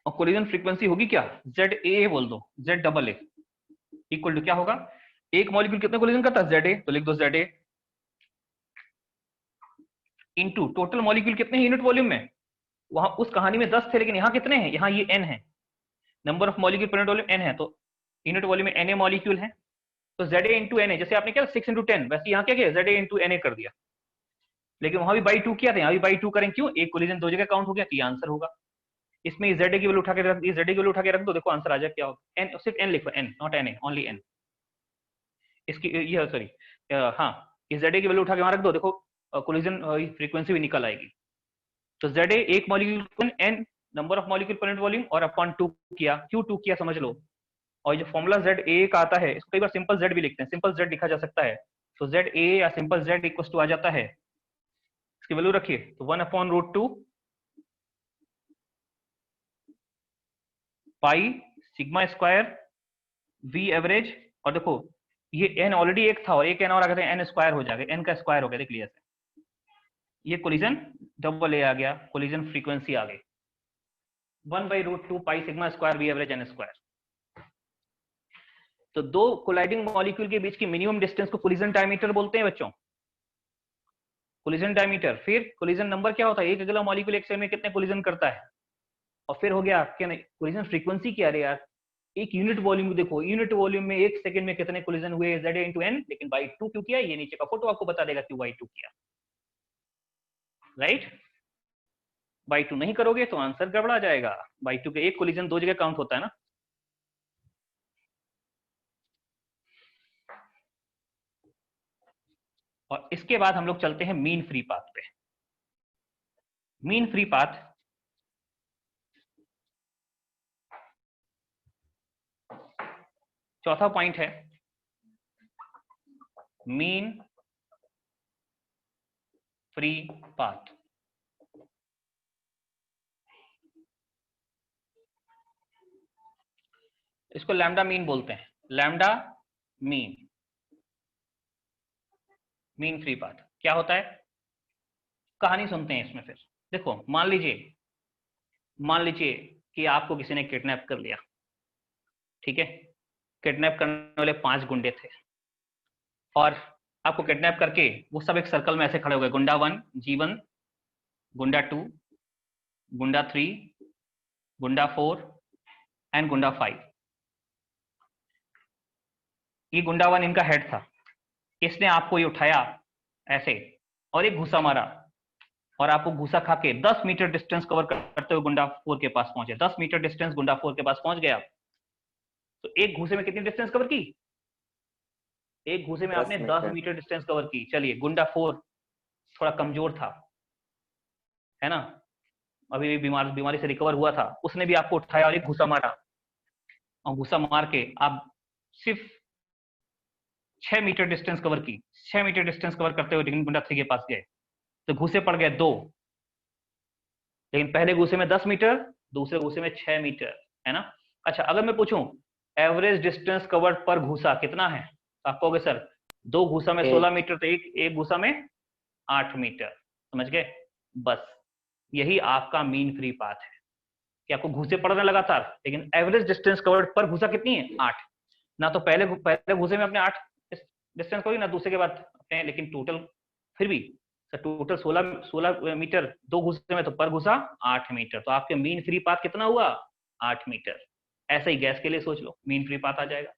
और कोलिजन फ्रीक्वेंसी होगी क्या, जेड ए बोल दो, Z double A equal to क्या होगा, एक मॉलिक्यूल कितने कोलिजन करता है, जेड ए, तो लिख दो Z A into total molecule कितने हैं यूनिट वॉल्यूम में, वहां उस कहानी में 10 थे लेकिन यहाँ कितने हैं, यहाँ ये n है, number of molecule per unit volume n है, तो यूनिट वॉल्यूम में na मॉलिक्यूल है, तो ZA इंटू na, जैसे आपने क्या 6 इंटू 10, वैसे यहाँ क्या किया ZA इंटू na कर दिया, लेकिन वहां भी बाई 2 किया था, यहाँ भी बाई 2 करें, क्यों, एक कोलिजन दो जगह काउंट हो गया, तो ये आंसर होगा। इसमें ZA की वैल्यू उठा के रख दी, ZA की वैल्यू उठा के रख दो, देखो आंसर आ जाए क्या होगा, n सिर्फ n लिखो, n not na, only n, इसकी ये सॉरी हाँ, इस ZA की वैल्यू उठा के वहां रख दो, देखो कोलिजन फ्रीक्वेंसी भी निकल आएगी। तो ZA एक molecule n number of molecule per unit volume और अपॉन 2 किया, क्यों 2 किया समझ लो, और जो फॉर्मूला ZA का आता है इसको कई बार सिंपल Z भी लिखते हैं, सिंपल Z लिखा जा सकता है, तो ZA या सिंपल Z इक्वल टू आ जाता है, इसकी वैल्यू रखिए, तो 1/√2 पाई सिग्मा स्क्वायर V एवरेज, और देखो ये n ऑलरेडी एक था और एक n और आ गया, n स्क्वायर हो जाएगा, n का स्क्वायर हो गया, देख लिया से ये कोलिजन डबल ए आ गया, कोलिजन फ्रीक्वेंसी आ गई 1/√2 पाई sigma square V average n square. तो दो कोलाइडिंग मॉलिक्यूल के बीच की मिनिमम डिस्टेंस को कोलिजन डायमीटर बोलते हैं बच्चों, कोलिजन डायमीटर। फिर कोलिजन नंबर क्या होता है, एक अगला मॉलिक्यूल एक सेकंड में कितने कोलिजन करता है, और फिर हो गया क्या नहीं कोलिजन फ्रीक्वेंसी क्या रे यार, एक यूनिट वॉल्यूम देखो, यूनिट वॉल्यूम में एक सेकंड में कितने कोलिजन हुए, ZA इंटू n, लेकिन बाई 2 क्यों किया, ये नीचे का फोटो आपको बता देगा क्यों बाई 2 किया, राइट। बाई 2 नहीं करोगे तो आंसर गड़बड़ा जाएगा, बाई 2 के एक कोलिजन दो जगह काउंट होता है ना। और इसके बाद हम लोग चलते हैं मीन फ्री पाथ पे। मीन फ्री पाथ चौथा पॉइंट है, मीन फ्री पाथ। इसको लैम्डा मीन बोलते हैं, lambda mean, mean free path क्या होता है, कहानी सुनते हैं इसमें। फिर देखो मान लीजिए कि आपको किसी ने किडनैप कर लिया, ठीक है, किडनैप करने वाले 5 गुंडे थे और आपको किडनैप करके वो सब एक सर्कल में ऐसे खड़े हो गए, गुंडा 1 G1, गुंडा 2, गुंडा 3, गुंडा 4 एंड गुंडा 5। ये गुंडा 1 इनका हेड था, इसने आपको ये उठाया ऐसे और एक घूसा मारा और आपको घूसा खा के 10 मीटर डिस्टेंस कवर करते हुए गुंडा 4 के पास पहुंचे, 10 मीटर डिस्टेंस गुंडा 4 के पास पहुंच गया। तो एक घूसे में कितनी डिस्टेंस कवर की, एक घूसे में आपने 10 मीटर डिस्टेंस कवर की। चलिए गुंडा 4 थोड़ा कमजोर था, है ना, अभी भी बीमारी से रिकवर हुआ था, उसने भी आपको उठाया और एक घूसा मारा, और घूसा मार के आप सिर्फ 6 मीटर डिस्टेंस कवर की, 6 मीटर डिस्टेंस कवर करते हुए गुंडा 3 के पास गए, तो घूसे पड़ गए 2, लेकिन पहले घूसे में 10 मीटर, दूसरे घूसे में 6 मीटर, है ना। अच्छा अगर मैं पूछूं एवरेज डिस्टेंस कवर्ड पर घूसा कितना है, तो आप कहोगे सर 2 घूसा में 16 मीटर, तो एक घूसा में 8 मीटर, समझ गए। बस यही आपका मीन फ्री पाथ है कि आपको घूसे पड़ रहे लगातार, लेकिन एवरेज डिस्टेंस कवर्ड पर घूसा कितनी है, 8। ना तो पहले घूसे में अपने 8 डिस्टेंस कवर, ना दूसरे के बाद अपने, लेकिन टोटल फिर भी टोटल 16 मीटर, 2 घूसे में, तो पर घूसा 8 मीटर, तो आपके मीन फ्री पाथ कितना हुआ, 8 मीटर। ऐसे ही गैस के लिए सोच लो, मीन फ्री पाथ आ जाएगा।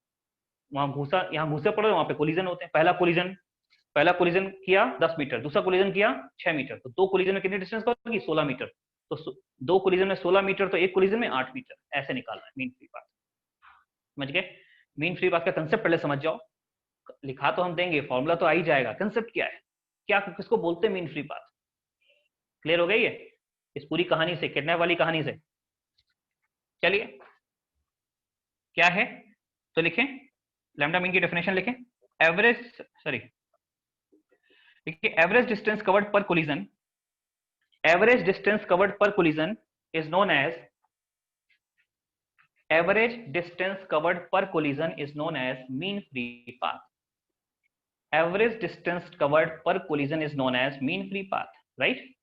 वहां घूसा, यहाँ घूसे पड़ रहे, वहां पे कोलिजन होते हैं, पहला कोलिजन किया 10 मीटर, दूसरा कोलिजन किया 6 मीटर, तो 2 कोलिजन में कितनी डिस्टेंस कवर की, 16 मीटर, तो 2 कोलिजन में 16 मीटर, तो एक कोलिजन में 8 मीटर, ऐसे निकालना है मीन फ्री पाथ, समझ गए। मीन फ्री पाथ का कंसेप्ट पहले समझ जाओ, लिखा तो हम देंगे, फॉर्मूला तो आ ही जाएगा, कंसेप्ट क्या है, क्या किसको बोलते हैं मीन फ्री पाथ, क्लियर हो गई है इस पूरी कहानी से, किडनैप वाली कहानी से। चलिए क्या है, तो लिखें लैम्डा मीन की डेफिनेशन लिखें, average distance covered per collision, average distance covered per collision is known as average distance covered per collision is known as mean free path. Average distance covered per collision is known as mean free path, right?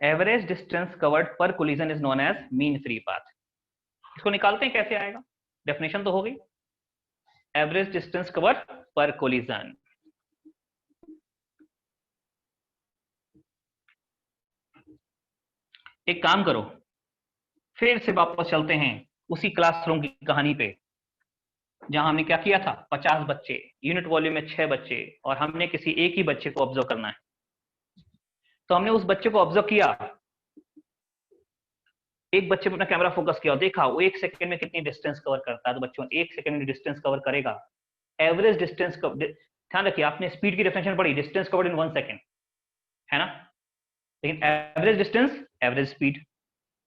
Average distance covered per collision is known as mean free path. इसको निकालते हैं, कैसे आएगा? डेफिनेशन तो हो गई, average distance covered per collision. एक काम करो, फिर से वापस चलते हैं उसी क्लासरूम की कहानी पे जहां हमने क्या किया था. 50 बच्चे, यूनिट वॉल्यूम में 6 बच्चे, और हमने किसी एक ही बच्चे को ऑब्जर्व करना है. तो हमने उस बच्चे को ऑब्जर्व किया, एक बच्चे पे अपना कैमरा फोकस किया और देखा वो 1 सेकंड में कितनी डिस्टेंस कवर करता है. तो बच्चों 1 सेकंड में डिस्टेंस कवर करेगा. एवरेज डिस्टेंस, ध्यान रखिए आपने स्पीड की डेफिनेशन पढ़ी, डिस्टेंस कवर्ड इन 1 सेकंड, है ना? लेकिन average distance, average speed,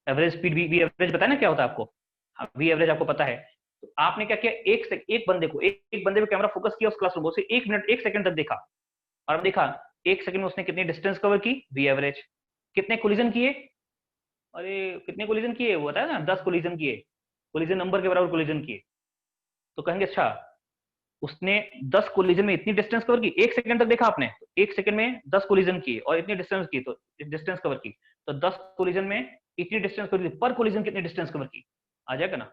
average speed V average पता है ना क्या होता है आपको? वी एवरेज आपको पता है. तो आपने क्या किया, एक बंदे को, एक बंदे पे कैमरा फोकस किया उस क्लासरूम, उसे 1 मिनट 1 सेकंड तक देखा, और अब देखा 1 सेकंड में उसने कितनी डिस्टेंस कवर की, वी एवरेज. कितने कोलिजन किए? अरे कितने कोलिजन किए वो बताया ना, 10 कोलिजन किए, कोलिजन नंबर के बराबर कोलिजन किए. तो कहेंगे अच्छा उसने 10 कोलिजन में इतनी डिस्टेंस कवर की, 1 सेकंड तक देखा आपने, 1 सेकंड में 10 कोलिजन किए और इतनी डिस्टेंस की, तो डिस्टेंस कवर की. तो 10 कोलिजन में इतनी डिस्टेंस कवर की, पर कोलिजन कितनी डिस्टेंस कवर की, आ जाएगा ना?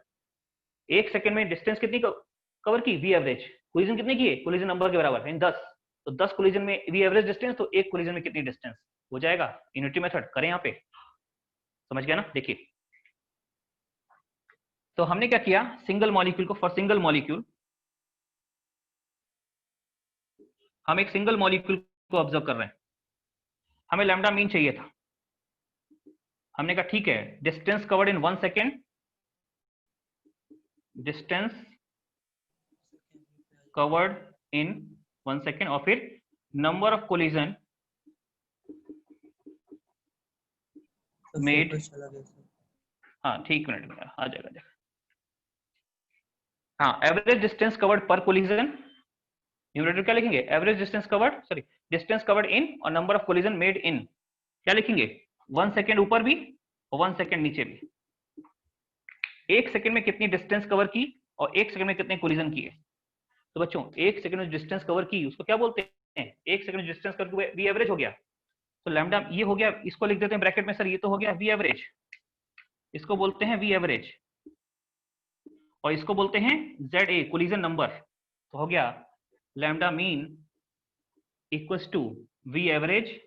1 सेकंड में डिस्टेंस कितनी कवर की, वी एवरेज. कोलिजन कितने किए, कोलिजन नंबर के बराबर इन 10. तो 10 कोलिजन में वी एवरेज डिस्टेंस, तो 1 कोलिजन में कितनी डिस्टेंस हो जाएगा. यूनिटी मेथड करें यहाँ पे, समझ गया ना? देखिए तो हमने क्या किया, सिंगल मॉलिक्यूल को, फॉर सिंगल मॉलिक्यूल हम एक सिंगल मॉलिक्यूल को ऑब्जर्व कर रहे हैं, हमें लैम्डा मीन चाहिए था. हमने कहा ठीक है, डिस्टेंस कवर्ड इन 1 सेकेंड, डिस्टेंस कवर्ड इन 1 सेकेंड, और फिर नंबर ऑफ कोलिजन मेड. हाँ ठीक, मिनट में आ जाएगा. हाँ, average distance covered per collision, numerator क्या लिखेंगे, average distance covered, sorry distance covered in, और number of collision made in, क्या लिखेंगे, 1 सेकेंड ऊपर भी और 1 सेकेंड नीचे भी. 1 सेकेंड में कितनी डिस्टेंस कवर की और 1 सेकेंड में कितने कोलिजन किए. तो बच्चों 1 सेकेंड में डिस्टेंस कवर की उसको क्या बोलते हैं, 1 सेकेंड में डिस्टेंस कवर, वी एवरेज हो गया. तो लैम्डा ये हो गया, इसको लिख देते हैं ब्रैकेट में, सर ये तो हो गया वी एवरेज, इसको बोलते हैं वी एवरेज, और इसको बोलते हैं ZA कोलिजन नंबर. तो हो गया lambda mean equals to V average,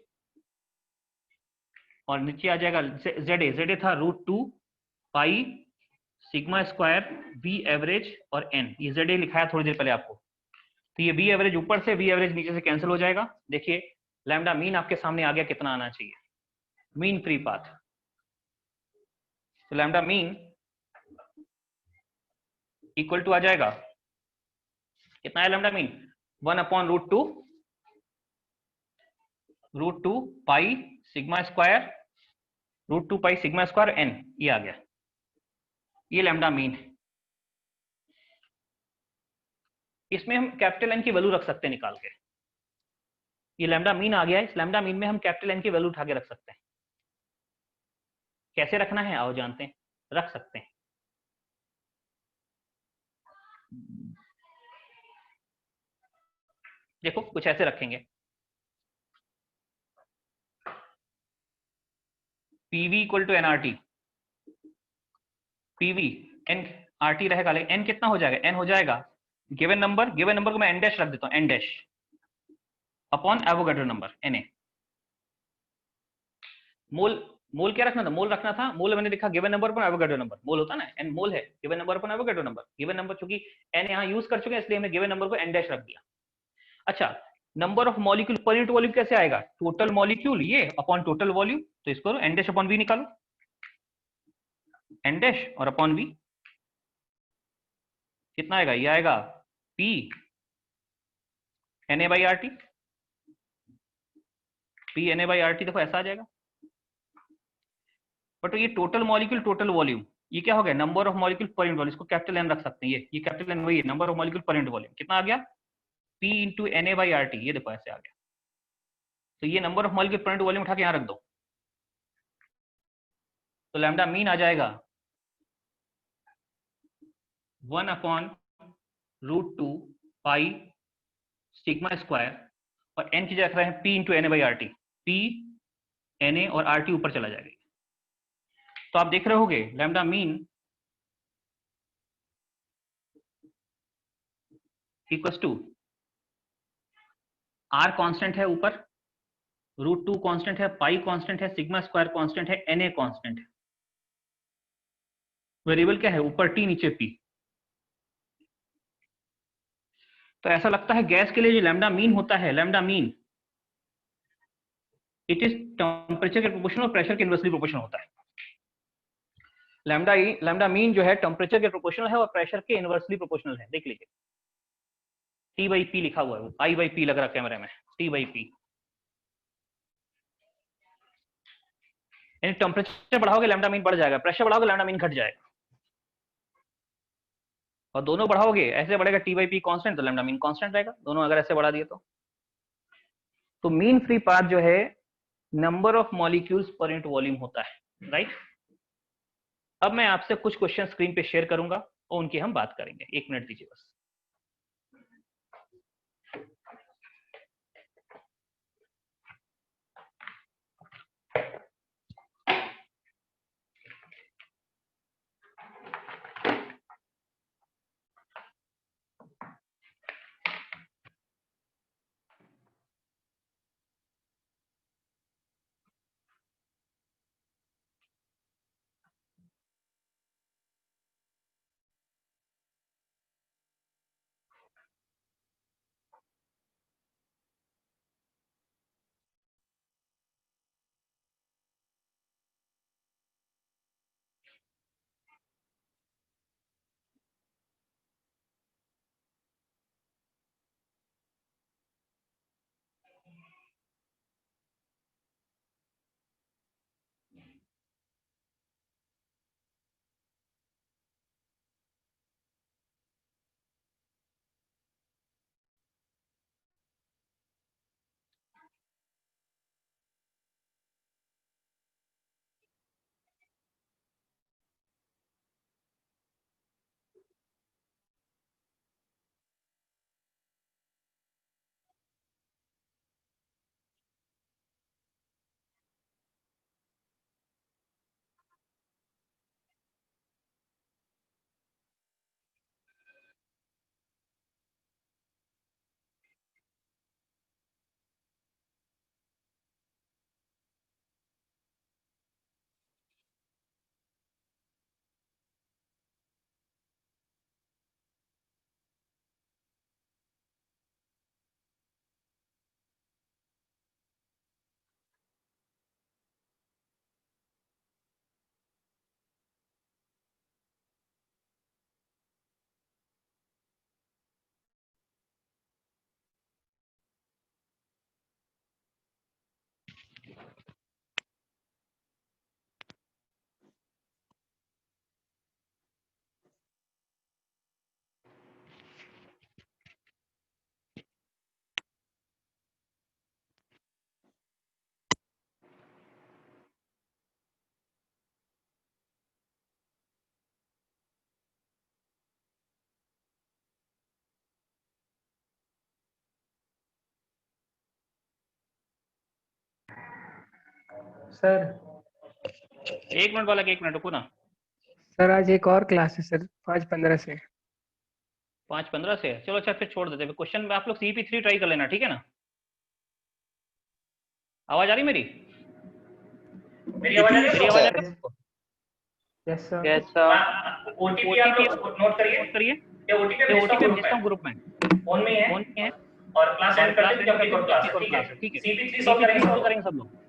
और नीचे आ जाएगा ZA था √2 pi sigma square V average और n. ये ZA लिखाया थोड़ी देर पहले आपको. तो ये वी एवरेज ऊपर से, वी एवरेज नीचे से कैंसिल हो जाएगा. देखिए लैम्डा मीन आपके सामने आ गया, कितना आना चाहिए, मीन फ्री पाथ. तो लैम्डा मीन इक्वल टू आ जाएगा, कितना है लैम्डा मीन, 1/√2 पाई sigma square √2 pi sigma square n, ये आ गया, ये लैम्डा मीन है. इसमें हम कैपिटल N की वैल्यू रख सकते हैं निकाल के. ये लैम्डा मीन आ गया है, इस लैम्डा मीन में हम कैपिटल N की वैल्यू उठा के रख सकते हैं. कैसे रखना है आओ जानते हैं, रख सकते हैं. देखो कुछ ऐसे रखेंगे, PV equal to NRT, PV NRT रहेगा, लेकिन N कितना हो जाएगा, N हो जाएगा गिवन नंबर, गिवन नंबर को मैं n डैश रख देता हूं, n dash upon Avogadro number Na. मोल क्या रखना था, मोल रखना था, मोल मैंने लिखा गिवन नंबर पर एवोगाड्रो नंबर, मोल होता ना, n मोल है, गिवन नंबर पर एवोगाड्रो नंबर. गिवन नंबर चूंकि n यहां यूज कर चुके हैं इसलिए हमने गिवन नंबर को n डैश रख दिया. अच्छा, number of molecule per unit volume कैसे आएगा, टोटल मॉलिक्यूल ये अपॉन टोटल वॉल्यूम. तो इसको n डैश अपॉन v निकालो, n डैश और अपॉन v कितना आएगा, ये आएगा P Na/RT, P Na/RT. देखो ऐसा आ जाएगा. बट ये टोटल मॉलिक्यूल टोटल वॉल्यूम, ये क्या हो गया, number of molecule per unit volume, इसको कैपिटल N रख सकते हैं. ये कैपिटल N वही है, number of molecule per unit volume. कितना आ गया, P इंटू Na/RT, ये देखो ऐसे आ गया. तो ये number of molecule per unit volume उठा के यहाँ रख दो. तो लैम्डा मीन आ जाएगा 1/√2 पाई सिग्मा स्क्वायर, और n की जगह रख रहे हैं p into NA/RT, p NA और RT ऊपर चला जाएगा। तो आप देख रहे होगे lambda mean equals to R constant है ऊपर, √2 कांस्टेंट है, पाई कांस्टेंट है, सिग्मा स्क्वायर कांस्टेंट है, NA कांस्टेंट है। वेरिएबल क्या है? ऊपर T नीचे P। तो ऐसा लगता है गैस के लिए जो लैम्डा मीन होता है, lambda mean it is temperature के प्रोपोर्शनल और प्रेशर के इनवर्सली प्रोपोर्शनल होता है। लैम्डा मीन जो है टेम्परेचर के प्रोपोर्शनल है और प्रेशर के इनवर्सली प्रोपोर्शनल है। देख लीजिए T/P लिखा हुआ है, I/P लग रहा कैमरे में, T/P। यानी टेम्परेचर बढ़ाओगे लैम्डा मीन बढ़ जाएगा, प्रेशर बढ़ाओगे लैम्डा मीन घट जाएगा, और दोनों बढ़ाओगे ऐसे बढ़ेगा T/P कांस्टेंट, तो लैम्डा मीन कांस्टेंट रहेगा। दोनों अगर ऐसे बढ़ा दिए तो मीन फ्री पाथ जो है नंबर ऑफ मॉलिक्यूल्स पर यूनिट वॉल्यूम होता है, राइट। अब मैं आपसे कुछ क्वेश्चन स्क्रीन पे शेयर करूंगा और उनकी हम बात करेंगे। 1 मिनट दीजिए बस। सर 1 मिनट वाला, 1 मिनट रुको ना। सर आज एक और क्लास है सर 5:15 से। 5:15 से? चलो अच्छा, फिर छोड़ देते हैं क्वेश्चन में। आप लोग CP3 ट्राई कर लेना, ठीक है ना? आवाज आ रही मेरी? मेरी आवाज आ रही है? सर। Yes sir. कैसा? OTP आप लोग नोट करिए। ये OTP भेजता हूँ ग्रुप में, फोन में है, और क्लास एंड करते हैं, ठीक है? CP3 सॉल्व करेंगे सब लोग।